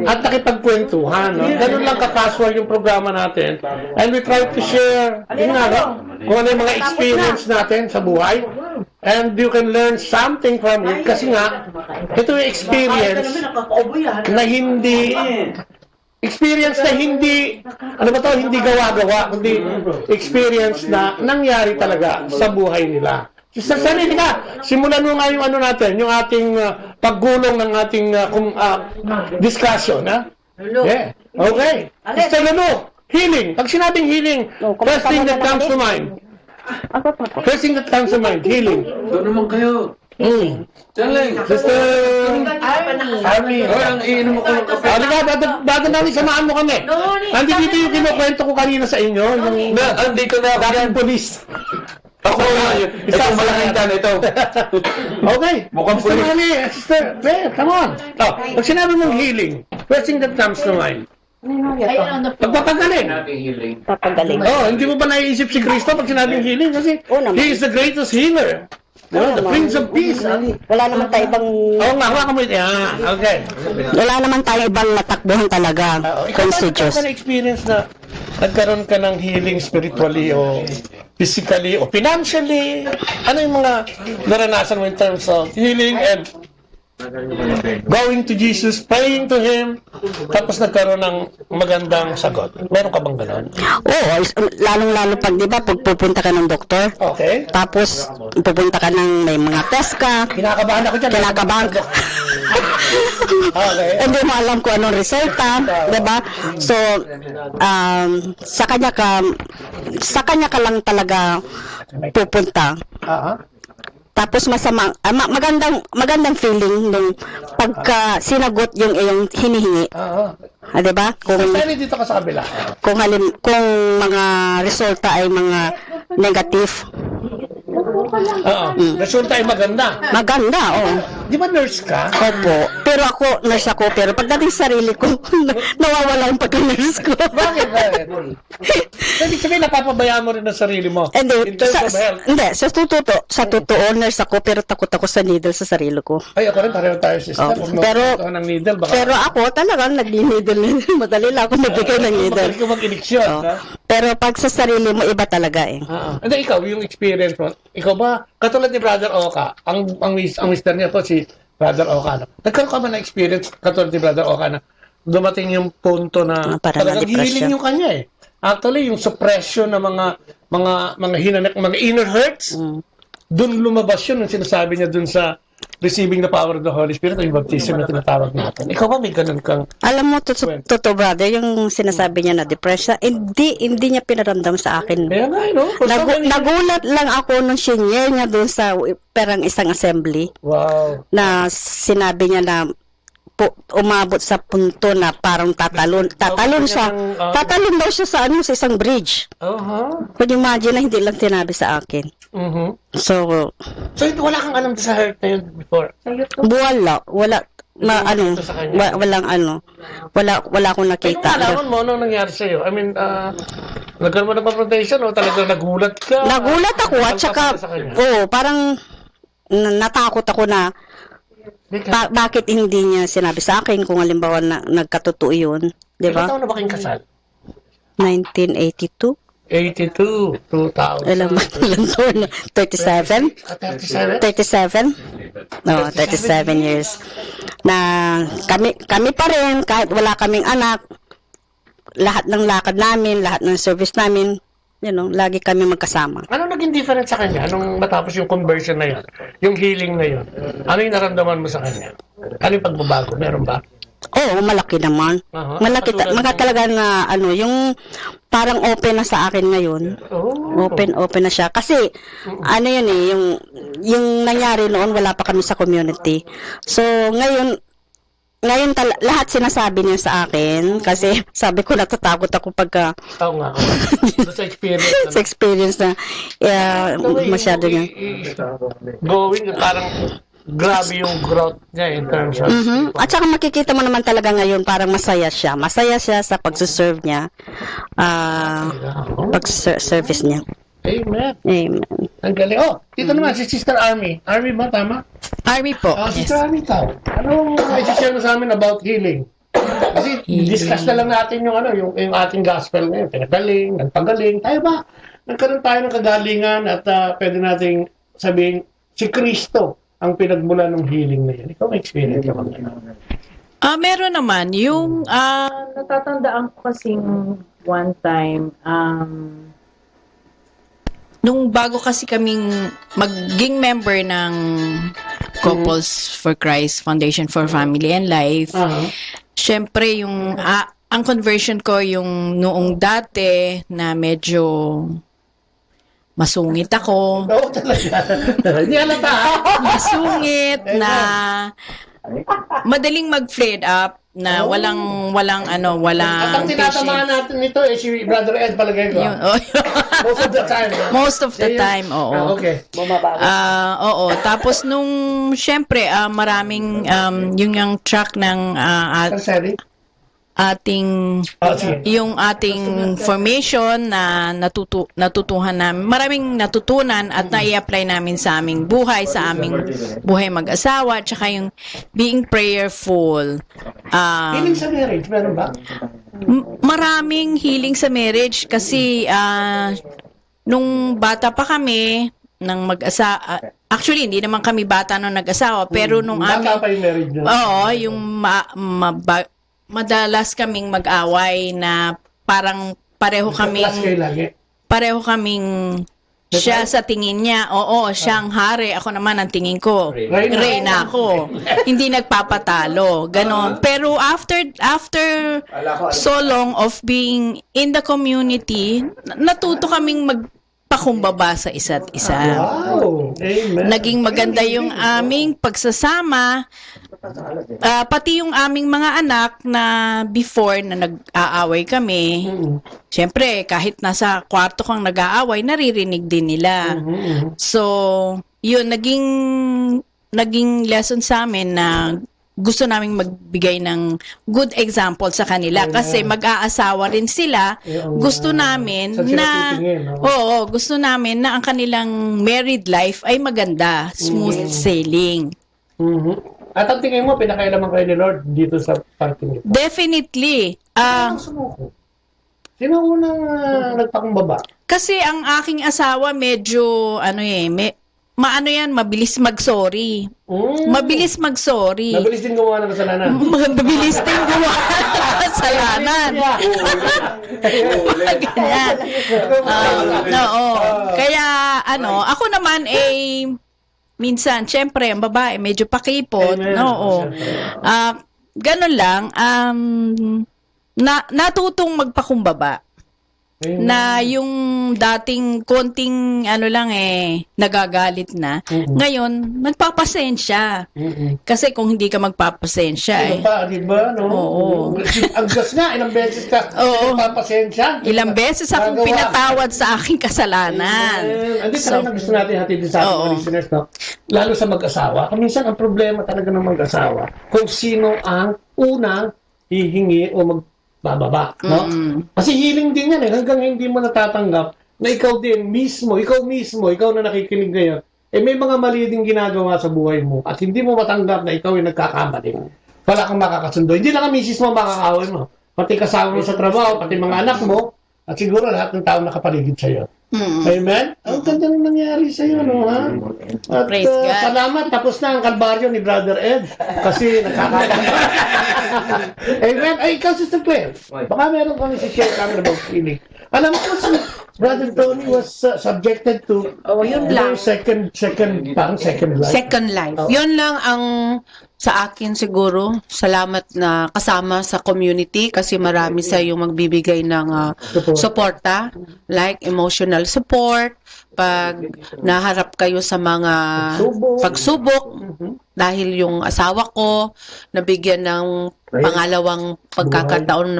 at nakipagkwentuhan, no? Ganun lang ka-casual yung programa natin. And we try to share, kung ano yung mga experience natin sa buhay. And you can learn something from it kasi nga, ito yung experience na hindi hindi gawa-gawa, kundi experience na nangyari talaga sa buhay nila. Sarili ka, simulan mo nga yung natin, yung ating paggulong ng ating discussion, ha? Yeah. Okay. Mr. Lulu, healing. Pag sinabing healing, first thing that comes to mind. First thing that comes to mind, healing.
Doon naman kayo.
Sister Army.
Ang iinom ako ng kape.
Bago namin samahan mo kami. Nandito yung kinukwento ko kanina sa inyo.
Andito na ako
dating polis.
Ako isang malaking tan ito.
Okay. Mukhang polis. Sister, come on. Pag sinabi mong healing, first thing that comes to mind. Pagpapagaling.
Papagaling.
Hindi mo ba naiisip si Kristo pag sinabing healing? Kasi He is the greatest healer. Diba? The Prince of Peace.
Wala naman tayo ibang...
Oo nga, hawakan mo ito. Okay.
Wala naman tayo ibang natakbuhan talaga. Kung si Diyos.
Ikaw na-experience na nagkaroon ka ng healing spiritually o physically o financially? Ano yung mga naranasan mo in terms of healing and going to Jesus, praying to Him, tapos nagkaroon ng magandang sagot? Meron ka bang gano'n?
Oo, lalong-lalo pag, di ba, pag pupunta ka ng doktor,
okay.
Tapos pupunta ka ng may mga test ka,
kinakabahan ako dyan.
Kinakabahan ka.
Okay.
Hindi mo alam kung anong resulta, di ba? So, sa kanya ka lang talaga pupunta. Tapos magandang feeling nung pagka sinagot yung iyong hinihingi. Di ba? Kung
dito ka sa kabila.
Kung mga resulta ay mga negative.
Resulta ay maganda.
Maganda, oo.
Di ba nurse ka?
Opo. Pero nurse ako. Pero pagdating sa sarili ko, nawawala yung pagka-nurse ko.
Bakit? Ibig sabihin, napapabayaan mo rin ang sarili mo.
Hindi.
In terms of health.
Hindi. Sa totoo, nurse ako, pero takot ako sa needle sa sarili ko.
Ay, ako rin, pareho tayo, sister.
Pero ako talagang nag-needle. Madali lang ako nabigay ng needle.
Magaling ko mag-iniksyon.
Pero pag sa sarili mo, iba talaga eh.
Hindi, ikaw, yung experience mo, ikaw ba, katulad ni Brother Oka, ang mister niya po, si Brother Oka, nagkaroon ka ba na experience, katulad ni Brother Oka, na dumating yung punto na talagang healing yung kanya eh. Actually, yung suppression ng mga inner hurts, dun lumabas yun, yung sinasabi niya dun sa receiving the power of the Holy Spirit, yung baptism na tinatawag natin. Ikaw ba may ganun kang...
Alam mo, totoo brother, yung sinasabi niya na depression, hindi niya pinaramdam sa akin. Nagulat lang ako nung senior niya doon sa perang isang assembly.
Wow.
Na sinabi niya na umabot sa punto na parang tatalon siya. Tatalon daw siya sa isang bridge. Could you imagine na hindi lang tinabi sa akin. So
wala kang alam sa hurt na yun before?
Wala akong nakita.
Ano alaman mo nung nangyari sa'yo? I mean, nagkaroon mo ng confrontation o talagang nagulat ka?
Nagulat ako at saka, parang natakot ako na bakit hindi niya sinabi sa akin kung halimbawa na nagkatotoo yun. Diba?
Ilang taon na ba kayong kasal?
1982.
82, 2000.
Ilang taon na? 37? 37? No, 37 years. Na kami pa rin, kahit wala kaming anak, lahat ng lakad namin, lahat ng service namin, lagi kami magkasama.
Ano naging difference sa kanya? Anong matapos yung conversion na yun? Yung healing na yun? Ano yung naramdaman mo sa kanya? Ano yung pagbabago? Meron ba?
Oo, malaki naman. Malaki talaga na yung parang open na sa akin ngayon. Open na siya. Kasi yun yung nangyari noon, wala pa kami sa community. So ngayon lahat sinasabi niya sa akin kasi sabi ko natatakot ako pagka
sa experience
sa experience na masyado niya
going parang grabe yung growth niya in terms of
at saka makikita mo naman talaga ngayon parang masaya siya sa pagsuserve niya pag-service niya.
Amen.
Ang
galing. Dito naman si Sister Army. Army ba? Tama?
Army po.
Sister Army tao. Anong i-share mo sa amin about healing? Kasi discuss na lang natin yung ating gospel ngayon. Pinagaling, nagpagaling. Tayo ba? Nagkaroon tayo ng kagalingan at pwede nating sabihin si Kristo ang pinagmula ng healing na yan. Ikaw may experience ka bang gano'n?
Meron naman. Yung natatandaan ko kasing one time, nung bago kasi kaming maging member ng Couples for Christ Foundation for Family and Life, syempre yung ang conversion ko yung noong dati na medyo masungit ako.
Oo, talaga. Hindi halata.
Masungit na madaling mag-flare up na walang
At ang tinatamaan natin nito si Brother Ed palagay ko. Most of the time.
Most of the time, oo.
Okay.
Oo. Tapos nung syempre maraming yung track ng ating yung ating formation na natutuhan namin. Maraming natutunan at nai-apply namin sa aming buhay, sa aming buhay mag-asawa, at saka yung being prayerful.
Healing sa marriage, meron ba?
Maraming healing sa marriage kasi nung bata pa kami, ng actually, hindi naman kami bata nung nag-asawa, pero nung
bata pa yung marriage nyo.
Oo, yung madalas kaming mag-away na parang pareho kaming siya sa tingin niya, siya ang hari, ako naman ang tingin ko, reyna ako. Hindi nagpapatalo, ganon. Pero after so long of being in the community, natuto kaming magpakumbaba sa isa't isa.
Wow! Amen.
Naging maganda yung aming pagsasama. Pati yung aming mga anak na before na nag-aaway kami, syempre kahit nasa kwarto kang nag-aaway, naririnig din nila. So, yun, naging lesson sa amin na gusto naming magbigay ng good example sa kanila kasi mag-aasawa rin sila. Gusto namin na gusto namin na ang kanilang married life ay maganda, smooth sailing.
At ang tingin mo, pinakailaman kayo ni Lord dito sa party nito?
Definitely.
Sino unang nagpakumbaba?
Kasi ang aking asawa medyo, mabilis mag-sorry. Mabilis mag-sorry.
Mabilis din gumawa ng kasalanan.
Mabilis din gumawa ng kasalanan. Kaya, ako naman minsan, syempre, ang babae, medyo pakipot. Ganun lang. Natutong magpakumbaba. Na yung dating konting nagagalit na. Ngayon, nagpapasensya. Kasi kung hindi ka magpapasensya
diba? No? Ang gas nga, ilang beses ka nagpapasensya.
Ilang beses akong pinatawad sa aking kasalanan.
Hindi talaga gusto natin hatid sa ating listeners, no? Lalo sa mag-asawa. Minsan ang problema talaga ng mag-asawa, kung sino ang unang hihingi o bababa, no? Kasi healing din yan hanggang hindi mo natatanggap na ikaw mismo na nakikinig ngayon, may mga mali din ginagawa sa buhay mo at hindi mo matanggap na ikaw ay nagkakamali. Wala kang makakasundo. Hindi lang ang misis mo makakawin mo, pati kasama mo sa trabaho, pati mga anak mo, at siguro lahat ng tao nakapaligid sa'yo. Amen? Ang ganda nang nangyari sa'yo, no, ha? At salamat, tapos na ang kalbaryo ni Brother Ed kasi nakakalaman. Amen? Ay, ikaw, Sister Claire, baka meron kami si-share kami about healing. Alam ko, si Brother Tony was subjected to second life.
Second life. Yun lang ang sa akin siguro. Salamat na kasama sa community kasi marami sa yung magbibigay ng suporta, like emotional support, pag naharap kayo sa mga pagsubok, dahil yung asawa ko nabigyan ng pangalawang pagkakataon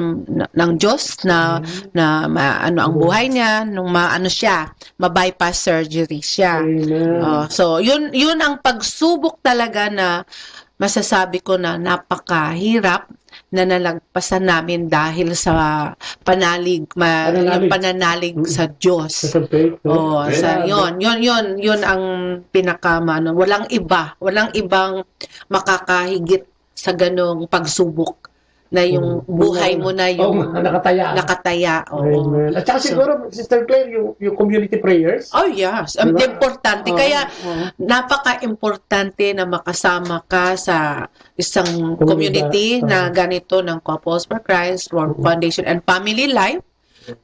ng Diyos na ang buhay niya nung ma-bypass surgery siya. So yun ang pagsubok talaga na masasabi ko na napakahirap na nalagpasan namin dahil sa pananalig sa Diyos. Yun ang walang ibang makakahigit sa ganong pagsubok na yung buhay mo na yung nakataya.
At saka siguro, Sister Claire, yung community prayers?
Oh, yes. Importante. Kaya, napaka-importante na makasama ka sa isang community na ganito ng Couples for Christ, World Foundation, and Family Life.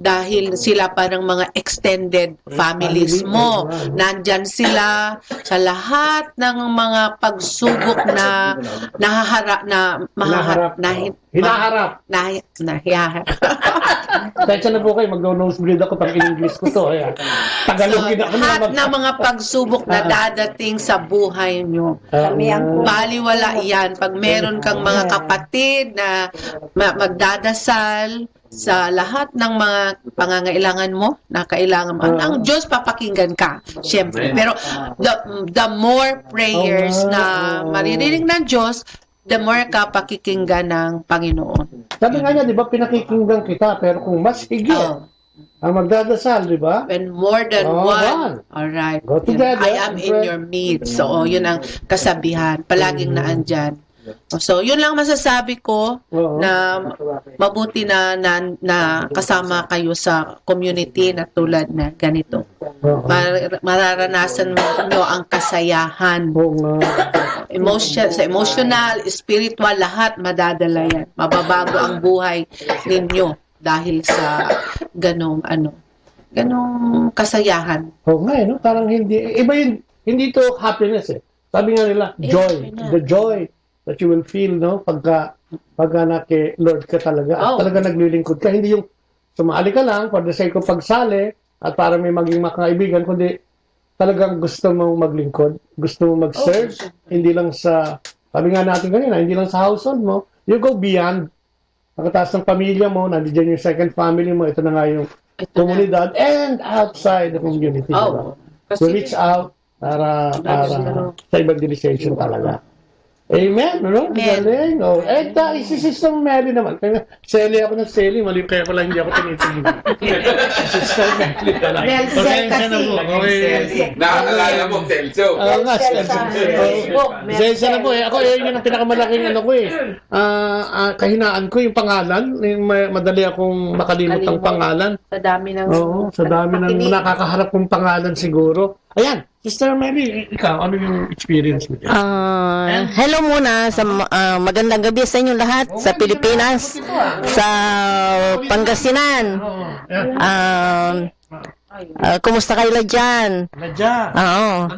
Dahil sila parang mga extended families mo. Nandyan sila sa lahat ng mga pagsubok na
hinaharap. Tensya na po kayo, mag-nosebleed ako pag in-English ko to. Tagalogin ako
lahat na mga pagsubok na dadating sa buhay nyo. Baliwala yan. Pag meron kang mga kapatid na magdadasal sa lahat ng mga pangangailangan mo, na kailangan mo, ang Diyos papakinggan ka, syempre. Pero the more prayers na maririnig ng Diyos, the more ka pakikinggan ng Panginoon.
Sabi nga niya, di ba, pinakikinggan kita, pero kung mas higit, ang magdadasal, di ba?
When more than one. Alright.
Go together.
I am in your midst. So, yun ang kasabihan. Palaging naandyan. So, yun lang masasabi ko na mabuti na kasama kayo sa community na tulad na ganito. Mararanasan mo ang kasayahan. Sa emotional, spiritual, lahat madadala yan. Mababago ang buhay ninyo dahil sa ganong kasayahan.
Oo nga, no? Parang iba yun, hindi to happiness eh. Sabi nga nila, joy. The joy that you will feel, no? Pagka kay Lord ka talaga, at talaga naglilingkod ka. Hindi yung sumali ka lang for the sake of pagsali at para may maging makakaibigan, kundi talagang gusto mong maglingkod, gusto mong mag-serve, hindi lang sabi nga natin kanina, hindi lang sa household mo, you go beyond. Pagkatapos ng pamilya mo, nandiyan yung second family mo, ito na nga yung komunidad, and outside the community. To reach out para sa evangelization talaga. Amen, no? Galing. Si Sister Mary naman. Sally ako ng Sally, mali kaya pala hindi ako tinitingin. Sister Mary pala. Pasensya na po.
Nakakalala mo, Celso.
Oo nga, Pasensya na po. Ako, yun ang pinakamalaking kahinaan ko, yung pangalan. Madali akong makalimot ang pangalan.
Sa dami ng...
Oo, sa dami ng nakakaharap kong pangalan siguro. Ayan, Sister Mary, ikaw, ano yung experience mo?
Hello muna, magandang gabi sa inyong lahat, sa Pilipinas, sa Pangasinan. Kumusta kayo dyan? Oo.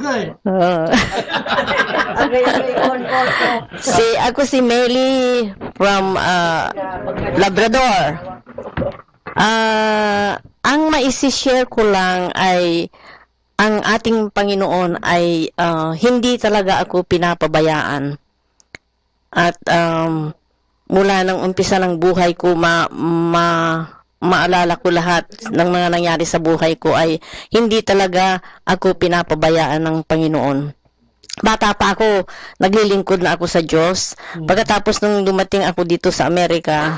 Ako si Meli from Labrador. Ang maisishare ko lang ay ang ating Panginoon ay hindi talaga ako pinapabayaan. At mula nang umpisa ng buhay ko, maalala ko lahat ng mga nangyari sa buhay ko ay hindi talaga ako pinapabayaan ng Panginoon. Bata pa ako, naglilingkod na ako sa Diyos. Pagkatapos nung dumating ako dito sa Amerika,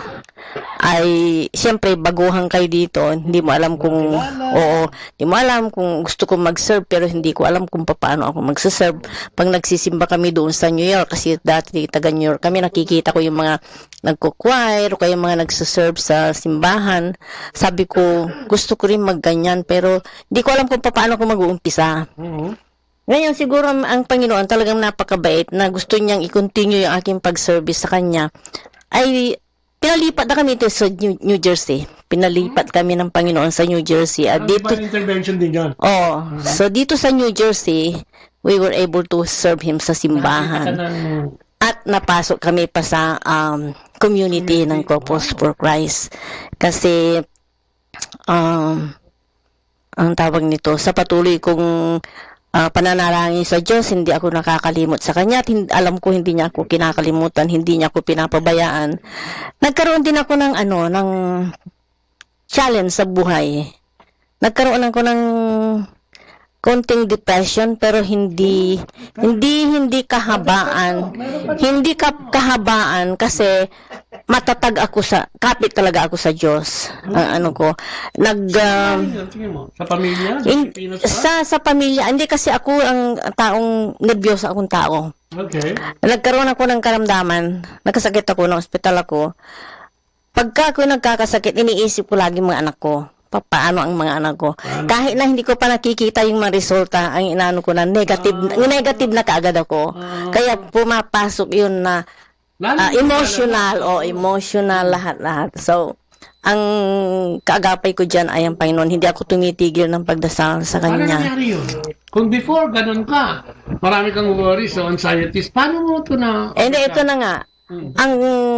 ay siyempre baguhan kayo dito, hindi mo alam kung hindi mo alam kung gusto ko mag-serve, pero hindi ko alam kung paano ako mag-serve. Pag nagsisimba kami doon sa New York, kasi dati taga New York kami, nakikita ko yung mga nagko-choir o kaya mga nagsiserve sa simbahan. Sabi ko, gusto ko rin magganyan, pero hindi ko alam kung paano ako mag-uumpisa. Ngayon, siguro ang Panginoon talagang napakabait na gusto niyang i-continue yung aking pag-service sa Kanya. Ay, pinalipat na kami ito sa New Jersey. Pinalipat kami ng Panginoon sa New Jersey. At dito,
intervention din yan.
So dito sa New Jersey, we were able to serve Him sa simbahan. At napasok kami pa sa community ng Couples for Christ. Kasi, ang tawag nito, sa patuloy kong pananalangin sa Diyos, hindi ako nakakalimot sa Kanya. Alam ko hindi niya ako kinakalimutan, hindi niya ako pinapabayaan. Nagkaroon din ako ng ng challenge sa buhay. Nagkaroon ako ng konting depression, pero hindi kahabaan. Hindi kahabaan kasi matatag ako kapit talaga ako sa Diyos.
Sa pamilya?
Sa pamilya, hindi kasi ako ang taong nervyoso akong tao.
Okay.
Nagkaroon ako ng karamdaman, nagkasakit ako, na ospital ako. Pagka ako nagkakasakit, iniisip ko lagi mga anak ko. Paano ang mga anak ko? Kahit na hindi ko pa nakikita yung mga resulta, ang inaano ko na negative na kaagad ako. Kaya pumapasok yun na emotional lahat. So, ang kaagapay ko dyan ay ang Panginoon. Hindi ako tumitigil ng pagdasal sa Kanya.
Paano nangyari yun? Kung before, ganun ka, marami kang worries o anxieties, paano mo ito na...
Ito na nga. Ang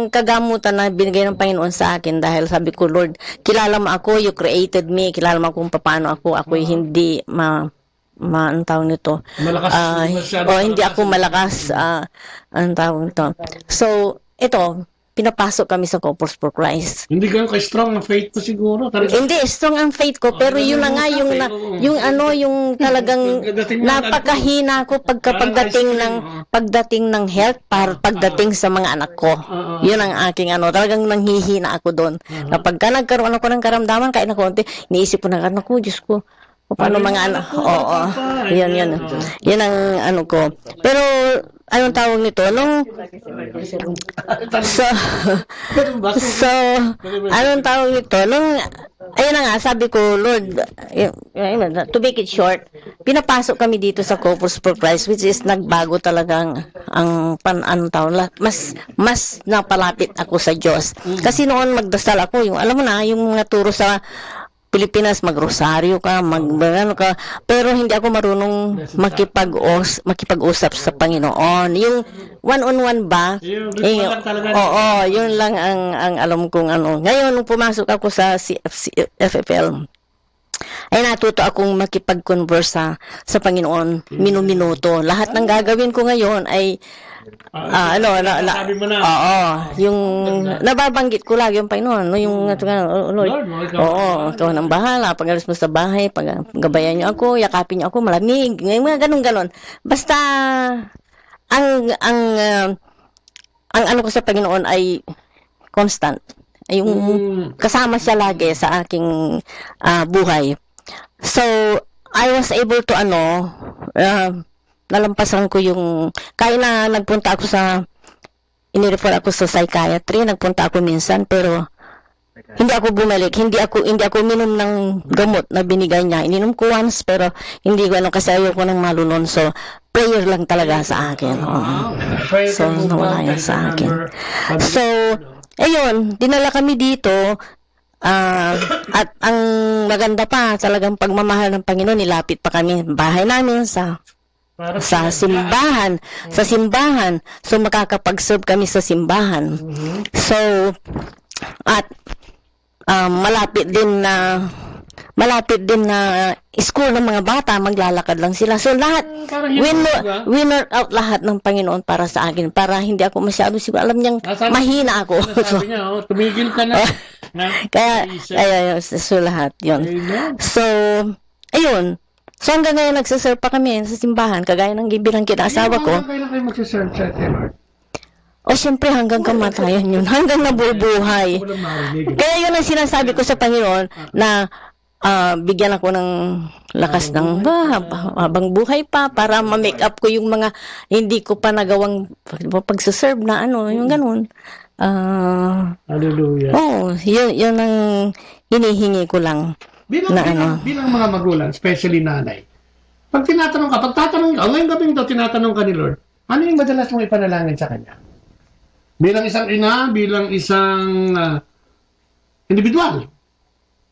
kagamutan na binigay ng Panginoon sa akin, dahil sabi ko, Lord, kilala mo ako, you created me, kilala mo kung paano ako'y hindi ang tawag nito.
Malakas.
Hindi ako malakas. Ang tawag nito. So, ito, pinapasok kami sa Couples for Christ.
Hindi ganun ka-strong ang faith ko siguro.
Hindi, strong ang faith ko, pero yun na nga, yung talagang napakahina ko pagdating ng health, para pagdating sa mga anak ko. Yun ang aking talagang nanghihina ako doon. Kapag nagkaroon ako ng karamdaman, kahit na konti, iniisip ko na, naku, Diyos ko, paano mga anak? Oo, yun. Yun ang ko. Pero, anong tawag nito? Anong tawag nito? Ayun na nga, sabi ko, Lord, to make it short, pinapasok kami dito sa Couples for Christ, which is nagbago talagang mas napalapit ako sa Diyos. Kasi noon magdasal ako, yung alam mo na, yung mga turo sa Pilipinas, magrosaryo ka, ka, pero hindi ako marunong makipag-usap sa Panginoon. Yung one-on-one ba? Yun lang ang alam kong Ngayon, nung pumasok ako sa FFL, ay natuto akong makipag-converse sa Panginoon, minuto. Lahat ng gagawin ko ngayon ay yung nababanggit ko lagi yung Panginoon, yung Lord, ikaw nang bahala, pag-alis mo sa bahay, pag-gabayan niyo ako, yakapin niyo ako, malamig, mga ganun. Basta ang ko sa Panginoon ay constant, yung kasama siya lagi sa aking buhay. So I was able to nalampasan ko yung, kaya na nagpunta ako inirefer ako sa psychiatry, nagpunta ako minsan, pero hindi ako bumalik, hindi ako minom ng gamot na binigay niya. Ininom ko once, pero hindi ko kasi ayoko nang malulon. So, prayer lang talaga sa akin. So, nawala yan sa akin. So, ayun, dinala kami dito, at ang maganda pa, talagang pagmamahal ng Panginoon, nilapit pa kami bahay namin sa simbahan. So makakapag-serve kami sa simbahan. So at malapit din na school ng mga bata, maglalakad lang sila. So lahat winner out lahat ng Panginoon para sa akin, para hindi ako masyado siguro, alam niyang mahina ako.
Sabi niya, tumigil ka na.
Kaya so lahat 'yon. So ayun. So hanggang ngayon nagsiserve pa kami sa simbahan, kagaya ng bilang kinaasawa ko.
Kailan kayo magsiserve sa Lord?
O siyempre hanggang kamatayan yun, hanggang nabubuhay. Kaya yun ang sinasabi ko sa Panginoon na bigyan ako ng lakas ng habang buhay pa para ma-make up ko yung mga hindi ko pa nagawang pagsiserve na yung ganun.
Hallelujah.
Yun ang hinihingi ko lang.
Bilang mga magulang, especially nanay, pag tatanong ka, ngayong gabing daw tinatanong ka ni Lord, ano yung madalas mong ipanalangin sa Kanya? Bilang isang ina, bilang isang individual.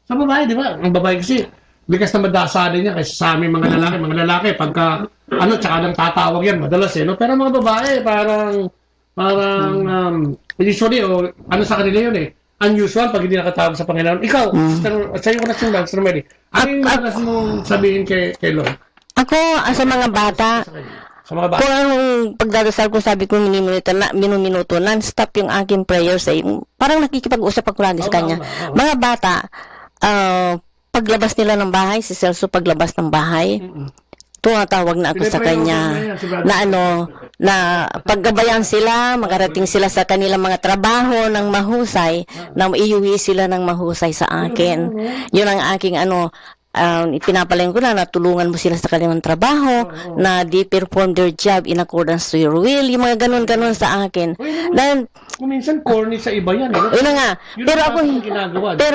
Sa babae, di ba? Ang babae kasi, likas na madasada niya kasi sa aming mga lalaki, pagka, tsaka nang tatawag yan, madalas no? Pero mga babae, parang, usually, sa kanila yun unusual pag hindi nakatawag sa Panginoon. Ikaw, sa'yo ko na siya, Sister Mary. Ano yung madalas mong sabihin kay Lord?
Ako, sa mga bata, kung anong pagdadasal ko, sabi ko minuto, non-stop yung aking prayer sa parang nakikipag-usap ako lagi sa kanya. Mga bata, paglabas nila ng bahay, si Celso paglabas ng bahay, tumatawag na ako sa kanya na paggabayan sila, makarating sila sa kanilang mga trabaho ng mahusay, na iuwi sila ng mahusay sa akin. Yun ang aking ipinapalain ko na tulungan mo sila sa kanilang trabaho, na they perform their job in accordance to your will, yung mga ganun-ganun sa akin.
Minsan corny sa iba yan.
Yun nga. Pero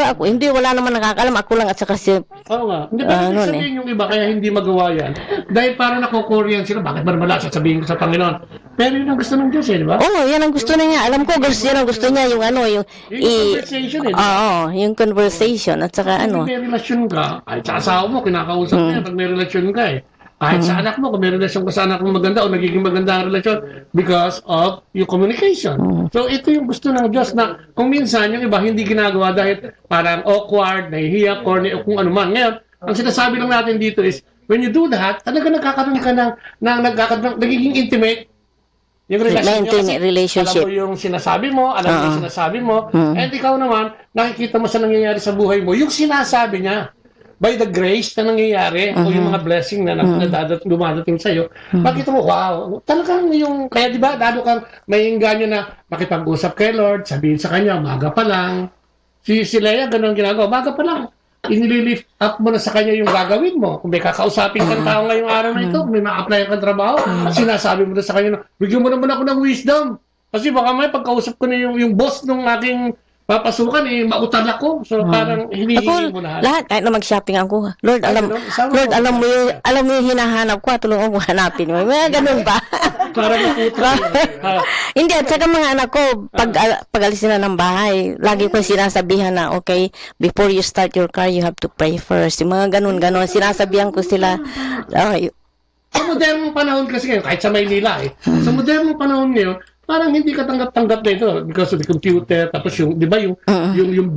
ako, hindi, wala naman nakakalam. Ako lang at saka si...
Oo nga. Hindi pa sabihin yung iba, kaya hindi magawa yan. Dahil parang nako-Korean sila, bakit ba naman sasabihin ko sa Panginoon? Pero yun ang gusto ng Diyos, di ba?
Oo, yan ang gusto na niya. Alam ko, yan ang gusto niya, yung
conversation,
yung conversation, at saka
Kung may relasyon ka, ay sa asawa mo, kinakausap niya pag may relasyon ka Kahit sa anak mo, kung may relasyon ka sa anak mo maganda o nagiging maganda ang relasyon because of your communication. So, ito yung gusto ng Diyos na kung minsan yung iba hindi ginagawa dahil parang awkward, nahihiya, corny, o kung ano man. Ngayon, ang sinasabi lang natin dito is, when you do that, talaga nagkakaroon ka ng nagiging intimate Yung relasyon
Maintain
niyo kasi,
relationship.
alam mo yung sinasabi mo, alam mo yung sinasabi mo, and ikaw naman, nakikita mo sa nangyayari sa buhay mo, yung sinasabi niya, by the grace na nangyayari, o yung mga blessing na dumadating sa'yo, makita mo, wow, talagang yung, kaya di ba, lalo kang may inganyo na makipag-usap kay Lord, sabihin sa kanya, umaga pa lang, si Leia, ganun ginagawa, umaga pa lang, inililift up mo na sa kanya yung gagawin mo. Kung may kakausapin kang tao ngayong araw na ito, kung may ma-apply kang trabaho, sinasabi mo na sa kanya, bigyan mo naman ako ng wisdom. Kasi baka may pagkausap ko na yung boss ng aking papasukan, mautal ako. So parang hinihingi mo
lahat. Kahit na mag-shopping ako. Lord, alam mo yung hinahanap ko, tulungan mo hanapin mo. May ganun ba?
Parang maputra.
Hindi, at saka mga anak ko, pag alis na ng bahay, lagi ko sinasabihan na, okay, before you start your car, you have to pray first. Yung mga ganun. Sinasabihan ko sila,
sa modernong panahon kasi ngayon, kahit sa Maynila sa modernong panahon ngayon, parang hindi ka tanggap-tanggap na ito because of the computer, tapos yung, di ba, yung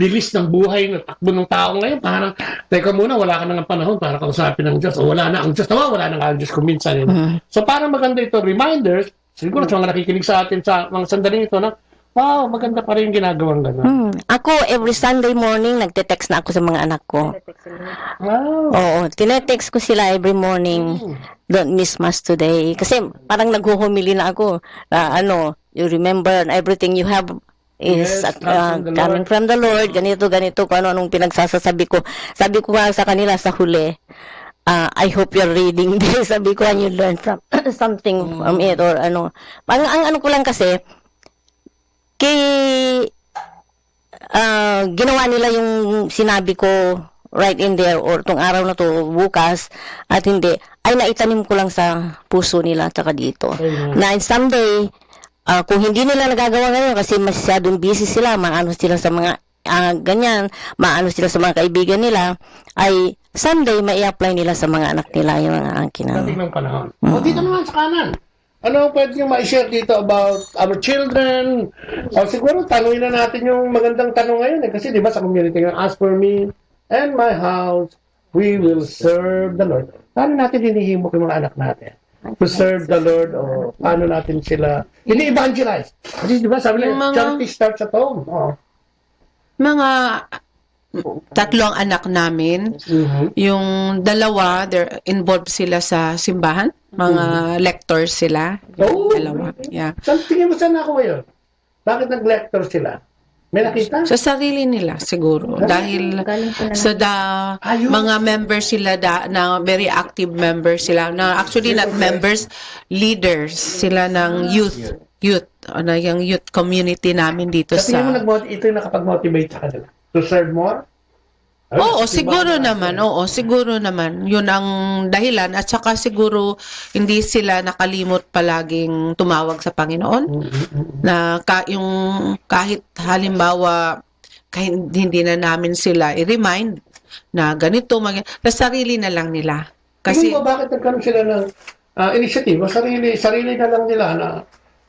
bilis ng buhay na takbo ng tao ngayon, parang, teka muna, wala ka nang panahon para kausapin ng Diyos, o wala na ang Diyos, wala na ang Diyos kung minsan. So parang maganda ito, reminders, siguro sa mga nakikinig sa atin sa mga sandaling ito na, wow, maganda pa rin ginagawang gano'n.
Ako, every Sunday morning, nagte-text na ako sa mga anak ko.
Wow.
Oo, tinetext ko sila every morning. Don't miss Mass today. Kasi parang naghuhumili na ako. You remember everything you have is coming from the Lord. Ganito, kung anong pinagsasasabi ko. Sabi ko nga sa kanila sa huli, I hope you're reading this. Sabi ko, and you learn from something from it or ano. Ang ano ko lang kasi, ginawa nila yung sinabi ko right in there or tong araw na to bukas at hindi ay naitanim ko lang sa puso nila tsaka dito na someday kung hindi nila nagagawa ngayon kasi masyadong busy sila, maano sila sa mga ganyan, maano sila sa mga kaibigan nila, ay someday mai-apply nila sa mga anak nila yung mga angkin
ng panahon. O dito naman sa kanan, ano pwede nyo ma-share dito about our children? O siguro, tanungin na natin yung magandang tanong ngayon. Kasi di ba sa community nga, as for me and my house, we will serve the Lord. Paano natin hinihimok yung mga anak natin? To serve the Lord o paano natin sila ini-evangelize? Kasi di ba sabi na, charity starts at home.
Mga tatlong anak namin, yung dalawa, they're involved sila sa simbahan. Mga lectors sila. Dalawa. Yeah.
Tingin mo saan ako ngayon? Bakit nag-lector sila? May nakita?
Sa sarili nila siguro. Dahil sa mga members sila na very active members sila. Na actually not members, leaders sila ng youth yung youth community namin dito
sa tingin mo ito yung nakapag-motivate sa kanila? To serve more?
Oo, siguro naman. Yun ang dahilan at saka siguro hindi sila nakalimot palaging tumawag sa Panginoon. Na yung kahit halimbawa hindi na namin sila i-remind na ganito, sa sarili na lang nila. Kasi
mo bakit nagkaroon sila ng initiative? Sarili na lang nila na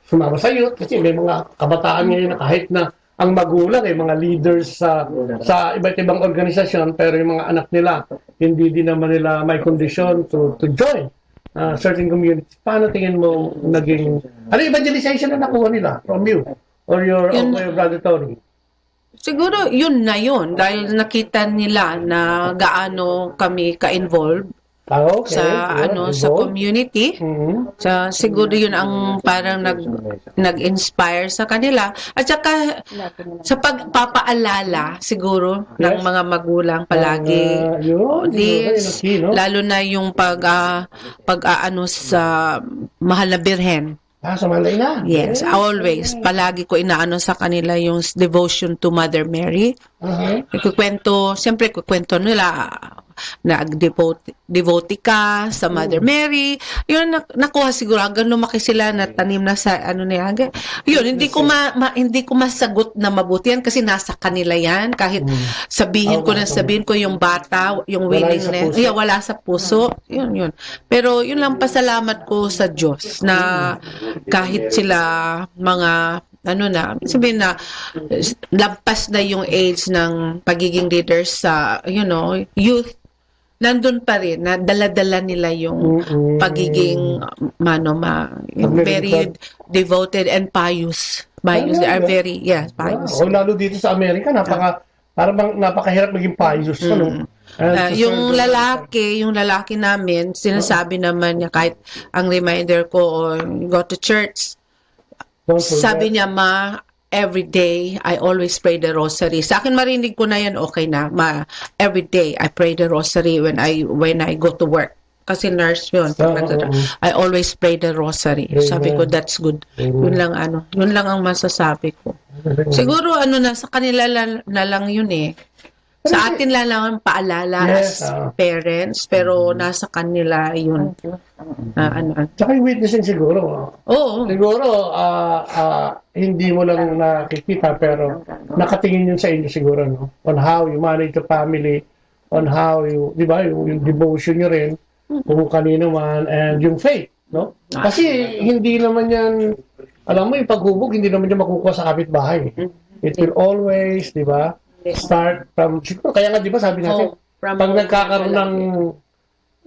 sumama sa youth kasi may mga kabataan ngayon na kahit na ang magulang mga leaders sa iba't ibang organisasyon pero yung mga anak nila hindi din naman nila may condition to join certain community. Paano tingin mo naging evangelization na nakuha nila from you or your brother Tony?
Siguro yun na yun dahil nakita nila na gaano kami ka-involved sa community. So, siguro yun ang parang nag-inspire sa kanila. At saka sa pagpapaalala siguro ng mga magulang palagi. Lalo na yung pag-aano sa Mahal na Birhen.
Sa Manila?
Yes, always. Palagi ko inaano sa kanila yung devotion to Mother Mary. Siyempre kukwento nila nag-devote ka sa Mother Mary. Yun, nakuha siguro hanggang lumaki sila na tanim na sa nila. Yun, hindi ko masagot na mabuti yan kasi nasa kanila yan. Kahit sabihin ko yung bata, yung willingness, wala sa puso. Yun. Pero yun lang pasalamat ko sa Diyos na kahit sila mga sabihin na lampas na yung age ng pagiging leaders sa, youth nandun pa rin, na dala-dala nila yung pagiging, yung very devoted and pious. They are very, pious.
Lalo dito sa Amerika, napakahirap maging pious.
Yung lalaki namin, sinasabi naman niya, kahit ang reminder ko, go to church, sabi niya, every day, I always pray the rosary. Sa akin, marinig ko na yan, okay na. Every day, I pray the rosary when I go to work. Kasi nurse yun. I always pray the rosary. Sabi ko, that's good. Yun lang ang masasabi ko. Siguro, sa kanila na lang yun eh. Sa atin lang ang paalala as parents, pero nasa kanila yun.
Tsaka yung witnessing siguro.
Oo.
Siguro, hindi mo lang nakikita, pero nakatingin yun sa inyo siguro, no? On how you manage the family, on how you, di ba, yung devotion nyo rin, kung kanino man, and yung faith, no? Kasi hindi naman yan, alam mo, yung paghubog, hindi naman yan makukuha sa kapitbahay. It will always, di ba, start from, siguro, kaya nga, di ba, sabi natin, pag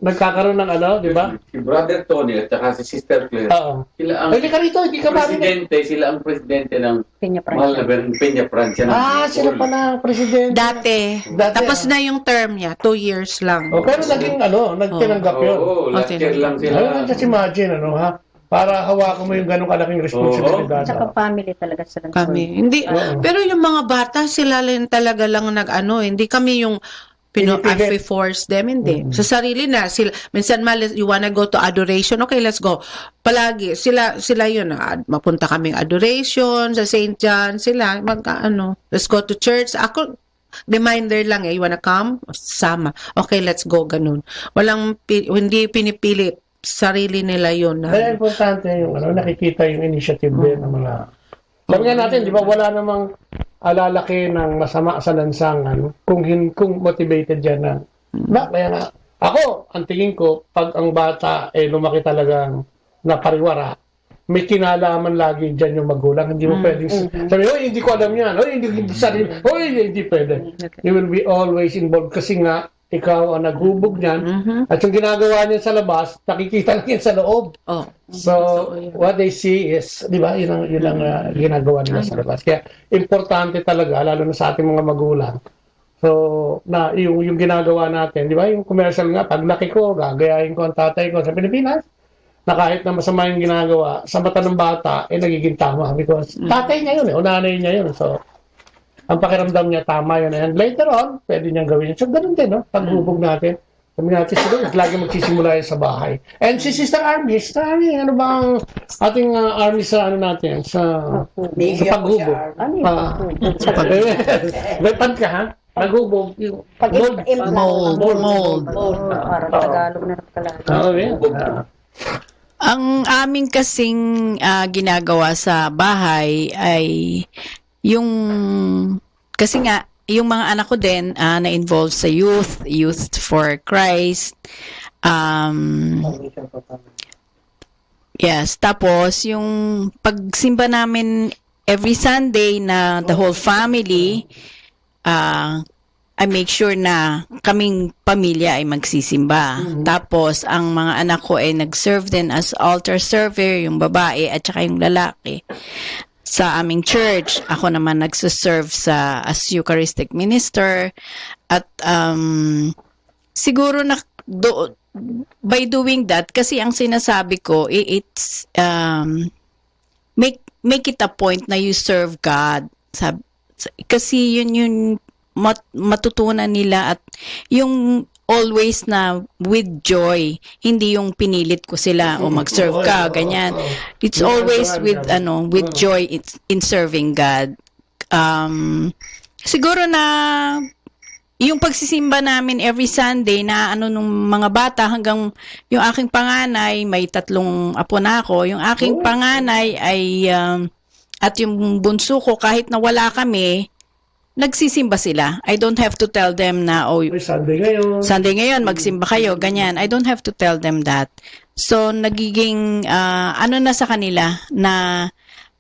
nagkakaroon ng ano, di ba?
Si Brother Tony at saka si Sister Claire. Sila ang sila ang presidente ng mahal na Peña Francia.
Sila pa na presidente.
Dati. Tapos na yung term niya, 2 years lang.
Pero naging nagtinanggap yun.
Last year lang sila.
Just imagine, para hawakan mo yung ganong kalaking responsibilidad.
Tsaka family talaga sila.
Hindi, pero yung mga bata, sila lang talaga lang hindi kami yung I force them, hindi. Sa sarili na, sila, minsan you wanna go to adoration, okay, let's go. Palagi, sila yun, mapunta kaming adoration, sa St. John, sila, let's go to church. Ako, reminder lang you wanna come? Sama. Okay, let's go, ganun. Hindi pinipilit. Sarili nila yun.
Kaya importante yung nakikita yung initiative din ng mga. Sabi nga natin, di ba, wala namang alalaki ng masama sa lansangan kung motivated yan na. Kaya nga, ako, ang tingin ko, pag ang bata lumaki talagang napariwara, may kinalaman lagi dyan yung magulang. Hindi mo pwedeng sabi, hindi ko alam yan. Hindi pwede. You will be always involved kasi nga, ikaw ang naghubog niyan, at yung ginagawa niya sa labas, nakikita lang yan sa loob. So, what they see is, di ba, yun ang ginagawa nila sa labas. Kaya, importante talaga, lalo na sa ating mga magulang. So, yung ginagawa natin, di ba, yung commercial nga, paglaki ko, gagayahin ko ang tatay ko sa Pilipinas, na kahit na masama yung ginagawa, sa mata ng bata, nagiging tama. Because, tatay niya yun, o nanay niya yun. So, ang pakiramdam niya, tama yun. And later on, pwede niyang gawin yun. So, ganun din, no? Paghubog natin. Sabi natin, siguro, lagi magsisimula yun sa bahay. And si Sister Army, ano ba ang ating army sa natin? Sa paghubog. May pan ka, ha? Paghubog. Mold.
Parang Tagalog na talaga.
Ang aming kasing ginagawa sa bahay ay kasi nga, yung mga anak ko din na-involved sa Youth for Christ. Yes, tapos yung pagsimba namin every Sunday na the whole family, I make sure na kaming pamilya ay magsisimba. Tapos, ang mga anak ko ay nag-serve din as altar server, yung babae at saka yung lalaki. Sa aming church, ako naman nagsuserve as Eucharistic minister. At siguro by doing that, kasi ang sinasabi ko, it's make it a point na you serve God. Kasi yun yung matutunan nila at yung always na with joy, hindi yung pinilit ko sila o mag-serve ka, ganyan. It's always with joy in serving God. Siguro na yung pagsisimba namin every Sunday na nung mga bata hanggang yung aking panganay, may 3 apo na ako, yung aking panganay ay at yung bunso ko kahit na wala kami, nagsisimba sila. I don't have to tell them na, Sunday ngayon, magsimba kayo, ganyan. I don't have to tell them that. So, nagiging, na sa kanila, na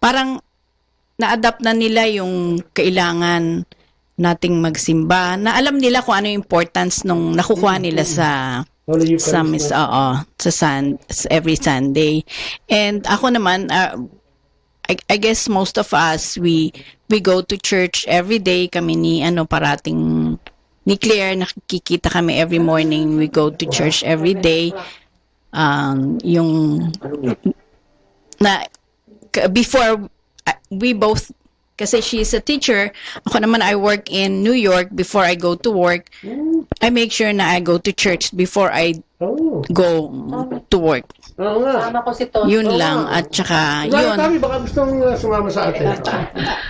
parang na-adapt na nila yung kailangan nating magsimba, na alam nila kung ano yung importance nung nakukuha nila sa every Sunday. And ako naman, I guess most of us, we go to church every day. Kami ni parating ni Claire, nakikita kami every morning. We go to church every day. Before we both, kasi she's a teacher, ako naman I work in New York. Before I go to work, I make sure na I go to church before I go to work.
Sama
ko si Tonto.
Yun lang. At saka, yun.
Kami baka gustong sumama sa atin.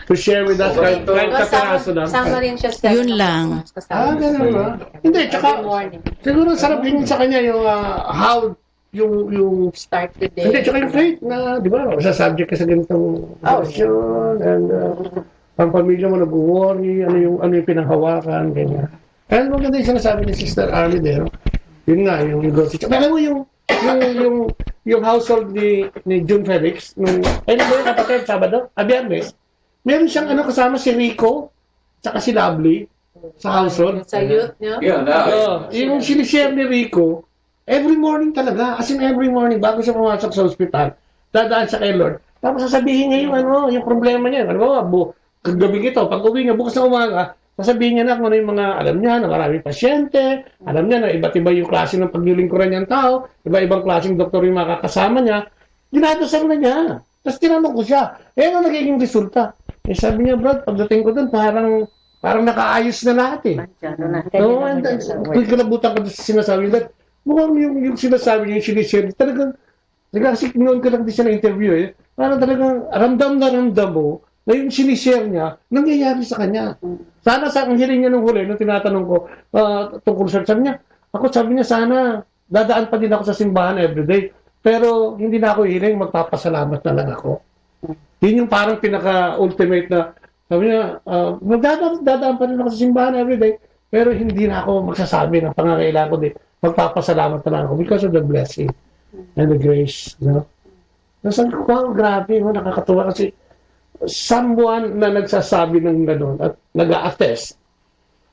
To share with us kahit kapiraso lang.
Sama rin siya sa
Yun lang.
Ganun ba? Hindi, tsaka siguro sarap din sa kanya yung how yung
start the day.
Hindi, tsaka yung faith na, di ba, sa subject ka sa ganitong question and ang pamilya mo nag-worry, ano yung pinanghawakan, ganyan. Kaya maganda yung sinasabi ni Sister Arlie there. Yun nga, yung go-to. Alam mo yung household ni June Felix, nung, ayun ba yung kapatid, Sabado? Biyernes, meron siyang kasama si Rico, tsaka si Lovely, sa household.
Sa youth niyo?
Yung sinishare ni Rico, every morning talaga, as in every morning, bago siya pumasok sa ospital, dadaan siya kay Lord. Tapos sasabihin niya yung problema niya. Ano ba, kagabi ito, pag uwi niya, bukas na umaga, sasabihin niya na kung ano yung mga, alam niya, na maraming pasyente, alam niya na iba't iba yung klase ng paglilingkuran niyang tao, iba-ibang klaseng doktor yung makakasama niya, dinadasal na niya. Tapos tinanong ko siya, ano nagiging resulta? Sabi niya, Brad, pagdating ko dun, parang nakaayos na lahat eh. Kung kinabutan ko sa sinasabi niya, mukhang yung sinasabi niya, yung sinishare, talagang kasi noon ko lang din siya na-interview parang talagang ramdam na ramdam mo na yung sinishare niya, nangyayari sa kanya. Sana sa ang hiling niya nung huli, nung tinatanong ko tungkol sa sabi niya, sana dadaan pa din ako sa simbahan everyday. Pero hindi na ako hiling, magpapasalamat na lang ako. Yun yung parang pinaka-ultimate na, sabi niya, dadaan pa din ako sa simbahan everyday, pero hindi na ako magsasabi ng pangangailangan ko din. Magpapasalamat na lang ako because of the blessing and the grace. No? Nasan ko, wow, grabe, nakakatuwa kasi someone na nagsasabi ng gano'n at nag-a-attest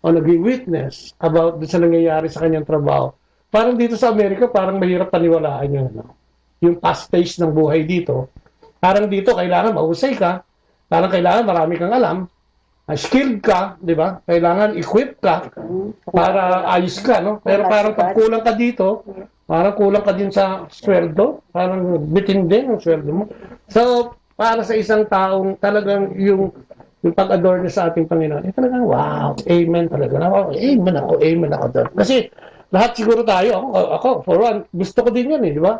o nag-witness about sa nangyayari sa kanyang trabaho. Parang dito sa Amerika, parang mahirap paniwalaan yun. No? Yung past pace ng buhay dito. Parang dito, kailangan mahusay ka. Parang kailangan marami kang alam. Skilled ka, di ba? Kailangan equip ka para ayos ka, no? Pero parang pag kulang ka dito, parang kulang ka din sa sweldo. Parang bitin din ang sweldo mo. So, para sa isang taong talagang yung pag-adore niya sa ating Panginoon, talagang wow, amen talaga. Amen ako doon. Kasi lahat siguro tayo, ako for one, gusto ko din yan di ba?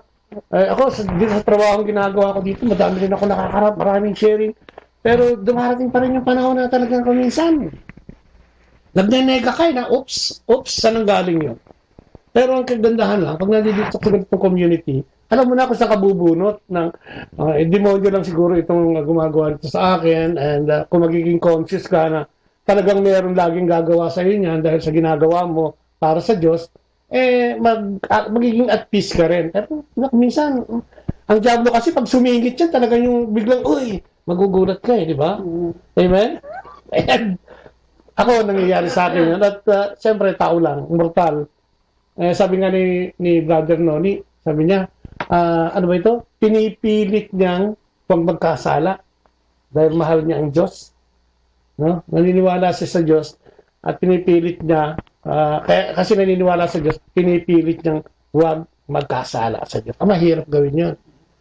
Ako, dito sa trabaho ginagawa ko dito, madami rin ako nakakarap, maraming sharing. Pero dumarating pa rin yung panahon na talagang kuminsan. Nagnenega kayo na, oops, saan ang galing yun? Pero ang kagandahan lang, pag nandito sa itong community, alam mo na kung saan kabubunot ng demonyo lang siguro itong gumagawa nito sa akin and kung magiging conscious ka na talagang meron laging gagawa sa iyo niyan dahil sa ginagawa mo para sa Diyos, magiging at peace ka rin. Pero minsan, ang diablo kasi pag sumingit yan, talagang yung biglang, magugulat ka di ba? Amen? And ako, nangyayari sa akin yun. At siyempre, tao lang, mortal. Sabi nga ni Brother Noni, sabi niya, ano ba ito? Pinipilit niyang huwag magkasala dahil mahal niya ang Diyos. No? Naniniwala siya sa Diyos at pinipilit niya, kasi naniniwala sa Diyos, pinipilit niyang huwag magkasala sa Diyos. Mahirap gawin yun.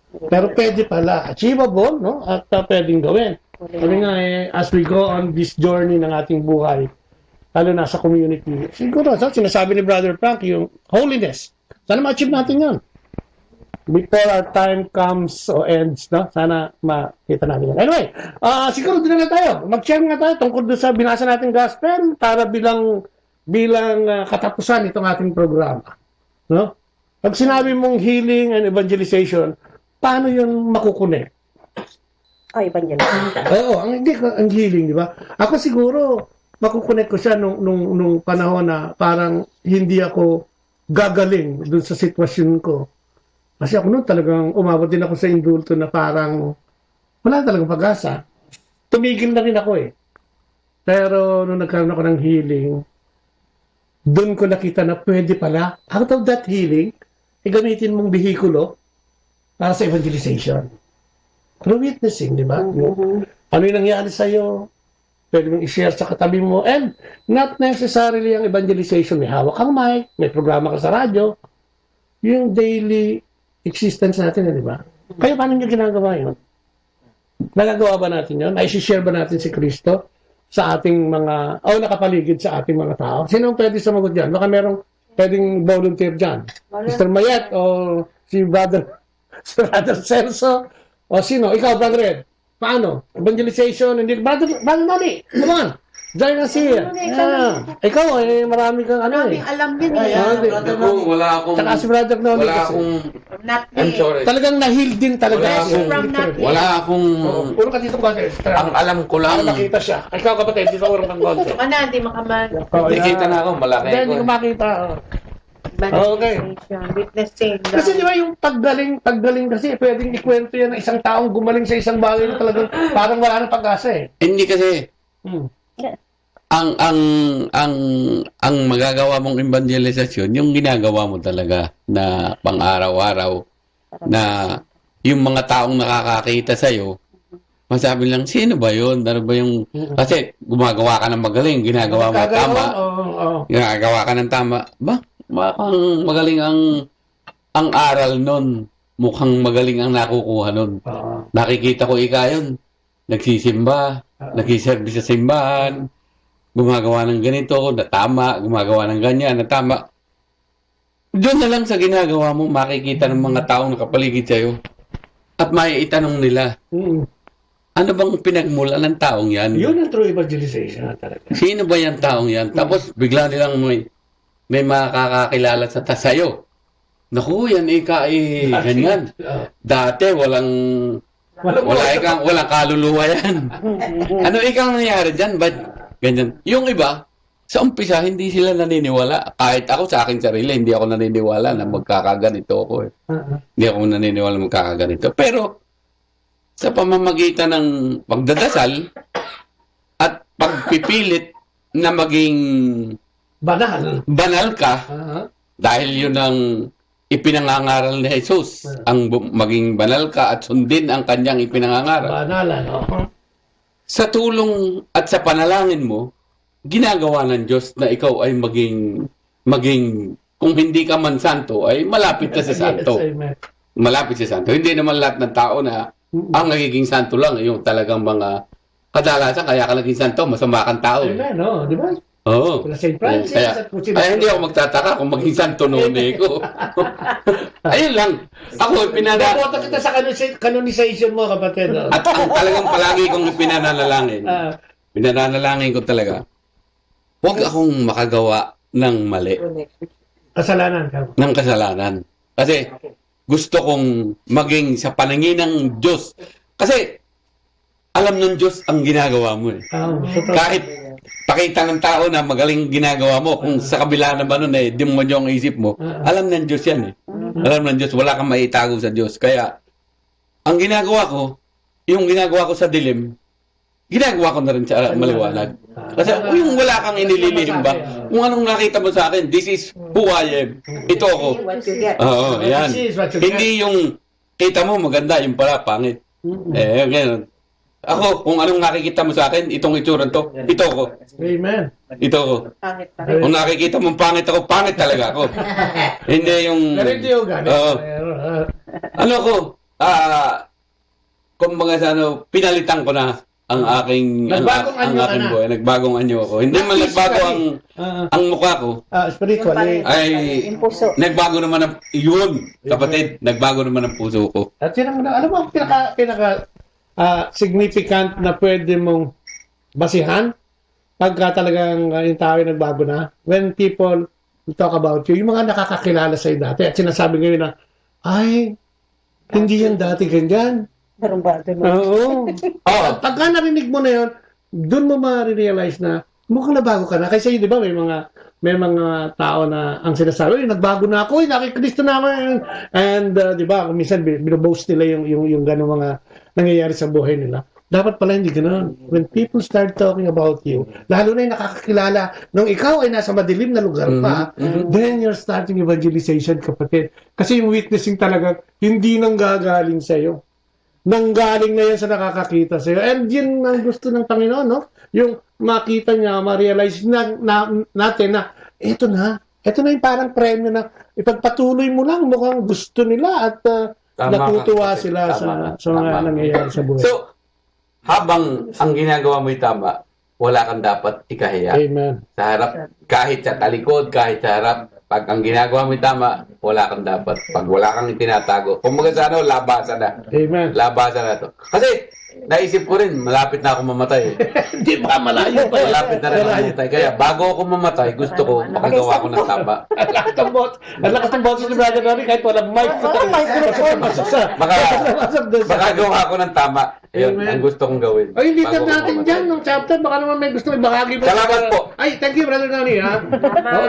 Pero pwede pala, achievable, no? At pwedeng gawin. Sabi nga as we go on this journey ng ating buhay, lalo na sa community, siguro, sinasabi ni Brother Frank, yung holiness, sana ma-achieve natin yun. Before our time comes or ends, no? Sana makita natin yun. Anyway, siguro din na tayo. Mag-share nga tayo tungkol doon sa binasa nating gospel para bilang katapusan itong ating programa. No? Pag sinabi mong healing and evangelization, paano yun makukunik?
Evangelization.
Oo, ang healing, di ba? Ako siguro, makukunik ko siya nung panahon na parang hindi ako gagaling dun sa sitwasyon ko. Kasi ako noon talagang umabot din ako sa indulto na parang wala talagang pag-asa. Tumigil na rin ako Pero nung nagkaroon ako ng healing, doon ko nakita na pwede pala, out of that healing, gamitin mong bihikulo para sa evangelization. Through witnessing, di ba? Ano yung nangyari sa'yo? Pwede mong i-share sa katabi mo. And not necessarily ang evangelization. May hawak kang mic, may programa ka sa radyo. Yung daily existence natin, di ba? Kaya paano nyo ginagawa yun? Nagagawa ba natin yun? Naisi-share ba natin si Kristo sa ating mga, nakapaligid sa ating mga tao? Sino pwede sumagot dyan? Baka merong pwedeng volunteer dyan. Mr. Mayet o si Brother Celso o sino? Ikaw, Brother Ed. Paano? Evangelization, hindi. Brother Nani, come on. Join us here. Ikaw, marami kang
Maraming alam din
Wala akong...
Tsaka si Brother Nani.
Wala akong... I'm sorry.
Talagang na-heal din talaga.
Wala akong...
Puro ka dito konti.
Ang alam ko lang...
Nakita siya. Ikaw kapatid, dito urong kang konti.
Hindi makaman.
Nakita na ako, malaki ko.
Hindi ko makita. Okay.
Witnessing.
Kasi di ba yung paggaling kasi, pwedeng ikwento yan ng isang taong gumaling sa isang bagay na talagang parang wala ng pag-asa eh.
Hindi kasi. Ang magagawa mong evangelization, yung ginagawa mo talaga na pang-araw-araw, na yung mga taong nakakakita sa'yo, masabi lang, sino ba yun? Ano ba yung... Kasi gumagawa ka ng magaling, ginagawa mo tama. Ginagawa ka ng tama. Mukhang magaling ang aral nun. Mukhang magaling ang nakukuha nun. Nakikita ko yun. Nagsisimba, nagsiservice sa simbahan, gumagawa ng ganito, na tama, gumagawa ng ganyan, na tama. Doon na lang sa ginagawa mo, makikita ng mga taong nakapaligid sa'yo at may itanong nila. Ano bang pinagmula ng taong yan?
Yun ang true evangelization talaga.
Sino ba yung taong yan? Tapos bigla nilang may makakakilala sa sa'yo. Naku, yan ganyan. Dati walang kaluluwa yan. Ano ikang nangyari dyan? Ba't ganyan? Yung iba, sa umpisa, hindi sila naniniwala. Kahit ako sa aking sarili, hindi ako naniniwala na magkakaganito ako eh. Hindi ako naniniwala na magkakaganito. Pero, sa pamamagitan ng pagdadasal at pagpipilit na maging banal ka, dahil yun ang ipinangangaral ni Jesus, ang maging banal ka at sundin ang kanyang ipinangangaral. Sa tulong at sa panalangin mo, ginagawa ng Diyos na ikaw ay maging kung hindi ka man santo, ay malapit ka sa santo. Malapit sa santo. Hindi naman lahat ng tao na ang nagiging santo lang, yung talagang mga kadalasan, kaya ka naging santo, masama kang tao.
Di ba?
Oo.
St. Francis.
Kaya hindi ako magtataka kung maging santo noon ko. Ayun lang. Ako,
Pinabota kita sa canonization mo, kapatid.
At ang talagang palagi kong pinananalangin ko talaga, huwag akong makagawa ng mali. Ng kasalanan. Kasi gusto kong maging sa paningin ng Diyos. Kasi alam ng Diyos ang ginagawa mo eh. Kahit pakita ng tao na magaling ginagawa mo, kung sa kabila naman nun demonyo ang isip mo, alam ng Diyos yan eh. Alam ng Diyos, wala kang maitago sa Diyos. Kaya, ang ginagawa ko, yung ginagawa ko sa dilim, ginagawa ko na rin sa maliwanag. Kasi yung wala kang inililihim ba, kung anong nakita mo sa akin, this is who I am. Ito ako. Oo, yan. Hindi yung kita mo maganda, yung pala pangit. Ganyan. Ako, kung anong nakikita mo sa akin, itong itsura to, ito ko.
Amen.
Ito ko. Kung nakikita mo pangit ako, pangit talaga ako. Hindi yung... Ano ko, kumbaga sa pinalitan ko na ang aking buhay. Nagbagong anyo ako. Hindi man nagbago ang mukha ko.
Spiritually.
Ay, nagbago naman ang yun, kapatid. Nagbago naman ang puso ko.
At yun alam mo, pinaka significant na pwede mong basihan pagka talagang yung tao ay nagbago na. When people talk about you, yung mga nakakakilala sa'yo dati at sinasabi ngayon na, ay, hindi yan dati ganyan. Oo. Pagka narinig mo na yun, doon mo ma-realize na mukhang nabago ka na. Kasi di ba may mga tao na ang sinasabi, nagbago na ako, nakikristo na ako. And di ba, minsan binoboast nila yung gano'ng mga nangyayari sa buhay nila. Dapat pala hindi ganoon. When people start talking about you, lalo na yung nakakakilala, nung ikaw ay nasa madilim na lugar pa, then you're starting evangelization, kapatid. Kasi yung witnessing talaga, hindi nang gagaling sa'yo. Nanggaling na yan sa nakakakita sa'yo. And yun ang gusto ng Panginoon, no? Yung makita niya, ma-realize natin na, ito na yung parang premyo na ipagpatuloy mo lang, mukhang gusto nila at natutuwa sila sa mga nangyayari sa buhay.
So, habang ang ginagawa mo'y tama, wala kang dapat ikahiya.
Amen.
Sa harap, kahit sa talikod, kahit sa harap, pag ang ginagawa mo'y tama, wala kang dapat. Pag wala kang itinatago, kumbaga sa ano, labasan na.
Amen.
Labasan na to. Kasi, naisip ko rin, malapit na ako mamatay.
Hindi pa, malayo pa.
Malapit na rin ako mamatay. Kaya bago ako mamatay, gusto ko makagawa ko ng tama.
Ang lakas ng boses ni Brother Ronnie, kahit walang mic.
Makagawa ko ng tama. Ayun, ang gusto kong gawin.
Ay, hindi natin dyan ng chapter. Baka naman may gusto ibahagi pa.
Salamat po.
Ay, thank you, Brother Ronnie, ha?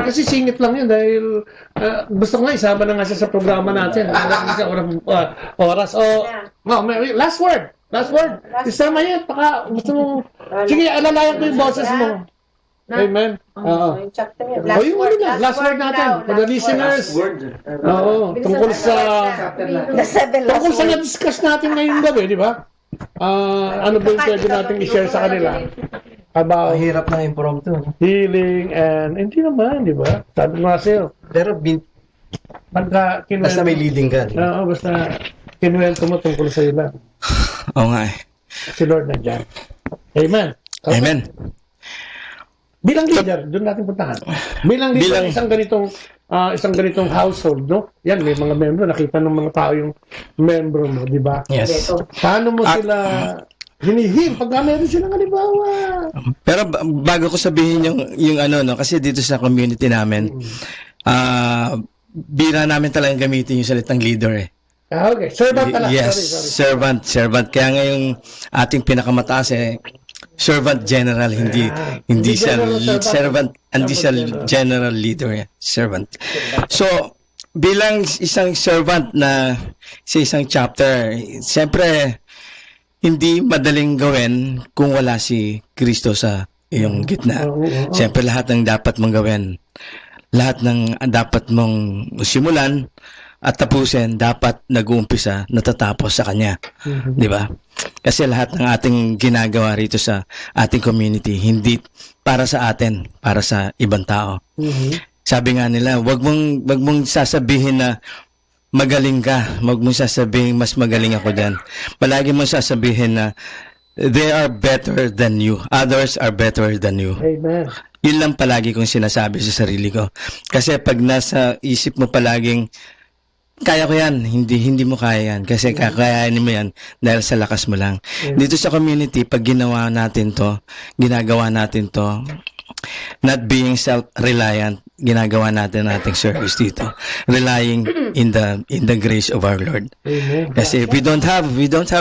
Kasi singit lang yun dahil gusto ko nga, isama na nga siya sa programa natin. Oras. Last word. Isama yan. Baka gusto mo. Sige, alalayan ko yung boses mo. Amen.
Yung chapter niya.
Last word natin. For the listeners. Oo. Tungkol sa na-discuss natin ngayong gabi, di ba? Ano ba yung pwede natin i-share sa kanila? About
hirap na impromptu.
Healing and hindi naman, di ba? Sabi mo sa'yo.
Pero basta may leading ka.
Oo, basta kinuwento mo tungkol sa ilan.
Oo nga eh.
Si Lord nandiyan. Amen. Okay.
Amen.
Bilang leader, doon natin puntahan. Bilang leader, isang ganitong household, no? Yan, may mga membro, nakita ng mga tao yung membro mo, di ba?
Yes.
Paano mo sila hinihil pag meron silang halimbawa?
Pero bago ko sabihin yung ano, no, kasi dito sa community namin, bira namin talagang gamitin yung salitang leader eh.
Okay. Servant talaga.
Yes,
sorry.
servant. Kaya nga yung ating pinakamataas servant general, hindi siya servant, hindi siya general leader, servant. So, bilang isang servant na sa isang chapter, siyempre hindi madaling gawin kung wala si Kristo sa iyong gitna. Siyempre lahat ng dapat mong gawin, lahat ng dapat mong simulan at tapusin, dapat nag-uumpisa, natatapos sa Kanya. Di ba? Kasi lahat ng ating ginagawa rito sa ating community, hindi para sa atin, para sa ibang tao. Sabi nga nila, wag mong sasabihin na magaling ka, wag mong sasabihin mas magaling ako dyan. Palagi mong sasabihin na they are better than you, others are better than you.
Amen.
Yun lang palagi kong sinasabi sa sarili ko. Kasi pag nasa isip mo palaging kaya ko yan, hindi mo kaya yan. Kasi kakayanin mo yan dahil sa lakas mo lang. Dito sa community, pag ginagawa natin to, not being self-reliant, ginagawa natin ating service dito. Relying in the grace of our Lord.
Amen.
Kasi if we don't have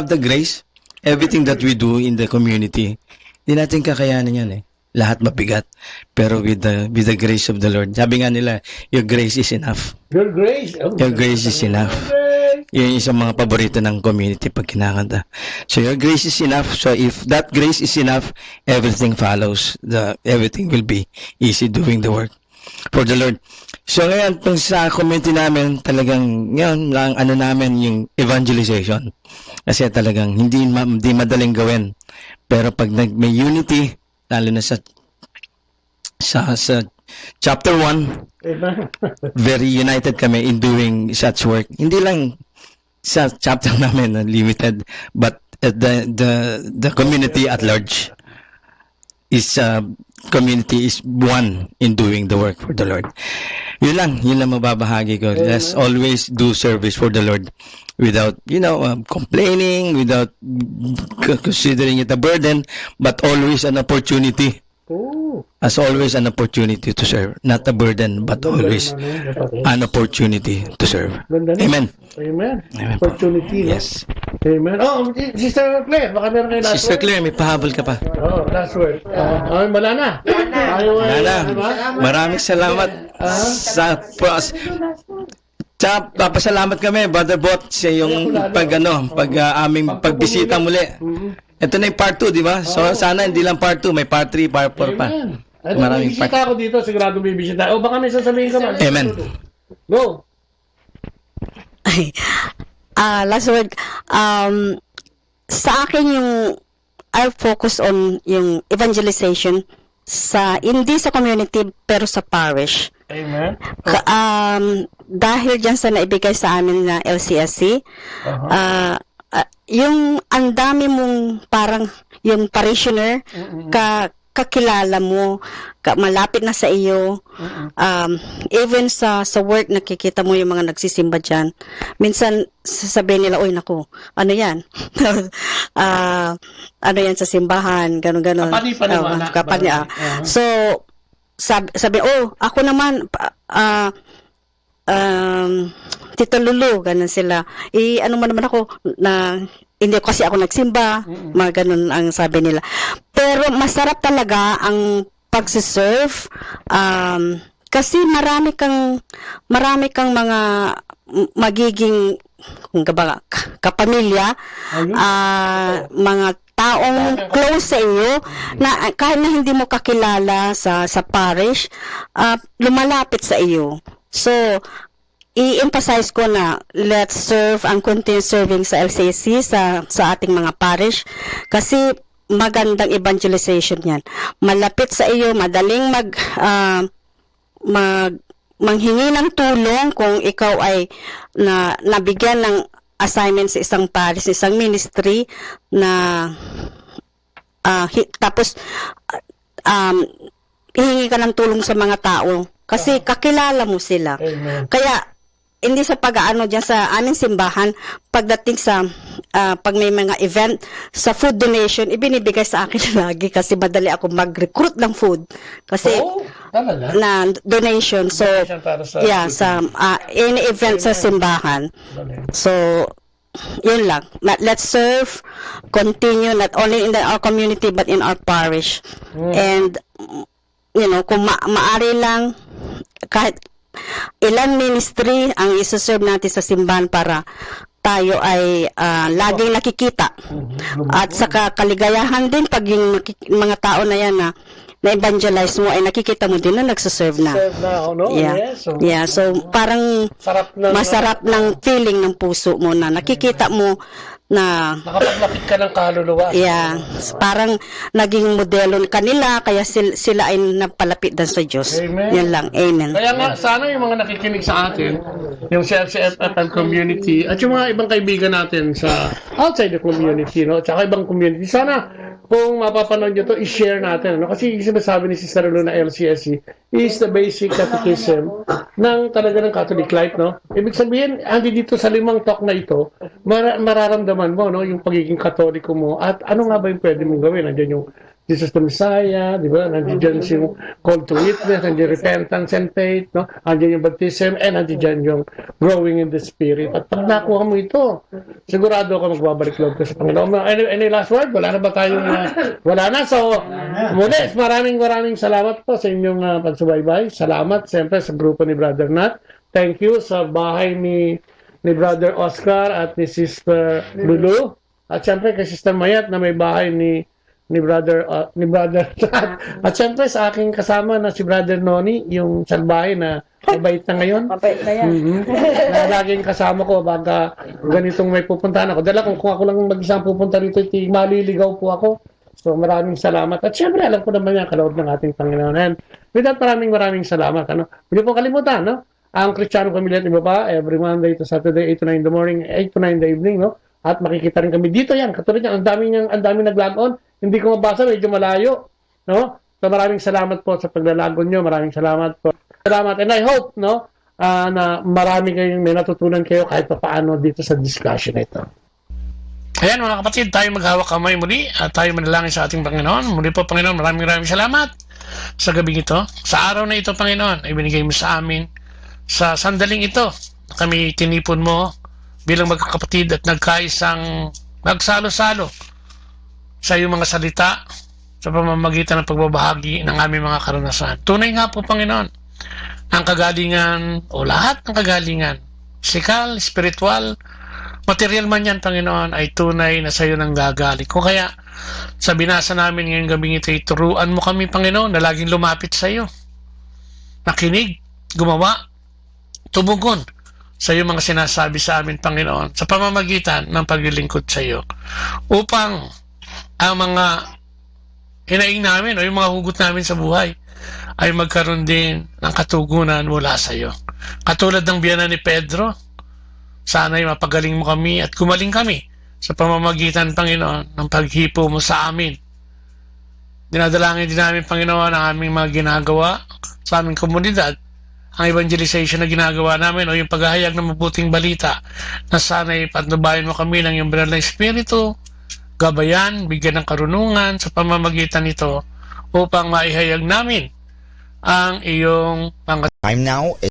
the grace, everything that we do in the community, hindi natin kakayanin yan eh. Lahat mabigat. Pero with the grace of the Lord. Sabi nga nila, your grace is enough.
Your grace?
Your grace is enough. Yun yung isang mga paborito ng community pag kinakanta. So your grace is enough. So if that grace is enough, everything follows. Everything will be easy doing the work for the Lord. So ngayon, sa community namin, talagang ngayon lang namin yung evangelization. Kasi talagang hindi madaling gawin. Pero pag may unity, lalo na sa chapter 1, very united kami in doing such work. Hindi lang sa chapter namin limited, but the community at large is community is one in doing the work for the Lord. Yun lang mababahagi ko. Let's always do service for the Lord without complaining, without considering it a burden, but always an opportunity. As always an opportunity to serve, not a burden, but always an opportunity to serve. Amen.
Amen. Opportunity.
Yes.
Amen. Oh, Sister Claire, baka meron kayo last word?
Sister Claire, may pahabol ka pa.
Last word. Wala na.
Maraming salamat papasalamat kami, Brother Bot, sa yung aming pagbisita muli. ito na yung part 2, di ba? So, sana hindi lang part 2, may part 3, part 4 pa.
Maraming bibisita ako dito, sigurado bibisita. O baka may sasabihin ka man.
Amen.
Go.
Last word, sa akin I focus on yung evangelization hindi sa community pero sa parish.
Amen.
Dahil dyan sa naibigay sa amin na LCSC, yung ang dami mong parang yung parishioner, kakilala mo, malapit na sa iyo. Even sa work, nakikita mo yung mga nagsisimba dyan. Minsan, sasabihin nila, uy, naku, ano yan? Ano yan sa simbahan? Ganon. Kapani. So, sabi, ako naman, Tito Lulu, ganon sila. Ano man naman ako, na hindi kasi ako nagsimba, mga ganun ang sabi nila. Pero masarap talaga ang pagsiserve, kasi marami kang mga magiging kapamilya, mga taong close sa iyo na kahit na hindi mo kakilala sa parish, lumalapit sa iyo. So, i-emphasize ko na let's serve and continue serving sa LCSC, sa ating mga parish, kasi magandang evangelization yan. Malapit sa iyo, madaling manghingi ng tulong kung ikaw ay nabigyan ng assignment sa isang parish, sa isang ministry na tapos hihingi ka ng tulong sa mga tao kasi kakilala mo sila.
Amen.
Kaya hindi sa pag-aano dyan sa aming simbahan, pagdating sa pag may mga event sa food donation, ibinibigay sa akin lagi kasi madali ako mag-recruit ng food kasi na donation. So sa any event sa simbahan. So yun lang. Let's serve, continue not only in our community but in our parish. And kung maari lang kahit ilang ministry ang isa-serve natin sa simbahan para tayo ay laging nakikita. At saka kaligayahan din pag yung mga tao na yan na-evangelize mo ay nakikita mo din na nagsaserve na. So parang masarap ng feeling ng puso mo na nakikita mo na
nakapaglapit ka ng kaluluwa.
Parang naging modelo kanila kaya sila ay napalapit din sa Diyos.
Amen.
Yan lang. Amen.
Kaya nga sana yung mga nakikinig sa atin, yung CFCFM community at yung mga ibang kaibigan natin sa outside the community, tsaka ibang community, sana kung mapapanood nyo to, i-share natin. Kasi sinasabi ni Sister Luna LCSC is the basic catechism ng talaga ng Catholic life. Ibig sabihin, hindi dito sa 5 talk na ito, mararamdaman mo yung pagiging Katoliko mo at ano nga ba yung pwede mong gawin. Nandiyan yung Jesus the Messiah, di ba? Nandiyan yung call to witness, nandiyan repentance and faith, nandiyan yung baptism, and nandiyan yung growing in the Spirit. At pag nakuha mo ito, sigurado ka magbabalik loob ka sa Panginoon. Any last word? Wala na ba tayong wala na. So, muli, maraming salamat po sa inyong pagsubaybay. Salamat siyempre sa grupo ni Brother Nat. Thank you sa bahay ni Brother Oscar at ni Sister Lulu. At siyempre kay Sister Mayat na may bahay ni Brother at siyempre sa aking kasama na si Brother Noni, yung salbahe na mabait na ngayon.
Mabait na yan.
Na laging kasama ko baga ganitong may pupuntahan ako. Dala kung ako lang mag-isang pupunta rito, maliligaw po ako. So maraming salamat. At siyempre alam ko naman yan, kaloob ng ating Panginoon. And with that, maraming salamat. Hindi po kalimutan, ang Kristyanong Pamilya at Iba Pa, every Monday to Saturday, 8 to 9 in the morning, 8 to 9 in the evening, At makikita rin kami dito yan. Katulad yan, ang daming nag-log on. Hindi ko mabasa, medyo malayo. So maraming salamat po sa paglalagon nyo. Maraming salamat po. Salamat. And I hope, na marami kayong may natutunan kayo kahit pa paano dito sa discussion na ito.
Ayan mga kapatid, tayo maghawak kamay muli at tayo manalangin sa ating Panginoon. Muli po Panginoon, maraming salamat sa gabing ito. Sa araw na ito Panginoon, ay binigay mo sa amin sa sandaling ito. Kami tinipon mo bilang magkakapatid at nagkaisang nagsalo-salo sa iyong mga salita sa pamamagitan ng pagbabahagi ng aming mga karanasan. Tunay nga po Panginoon, ang kagalingan o lahat ng kagalingan, physical, spiritual, material man yan Panginoon, ay tunay na sa iyo nang gagaling. Kung kaya sa binasa namin ngayong gabing ito, turuan mo kami, Panginoon, na laging lumapit sa iyo. Nakinig, gumawa, tumugon sa iyo mga sinasabi sa amin, Panginoon, sa pamamagitan ng paglilingkod sa iyo. Upang ang mga hinaing namin o yung mga hugot namin sa buhay ay magkaroon din ng katugunan mula sa iyo. Katulad ng biyana ni Pedro, sana'y mapagaling mo kami at gumaling kami sa pamamagitan, Panginoon, ng paghipo mo sa amin. Dinadalangin din namin, Panginoon, ang aming mga ginagawa sa aming komunidad, ang evangelization na ginagawa namin o yung paghahayag ng mabuting balita na sana'y patnubayan mo kami ng iyong banal na Espiritu, gabayan, bigyan ng karunungan sa pamamagitan nito upang maihayag namin ang iyong mga...
Time now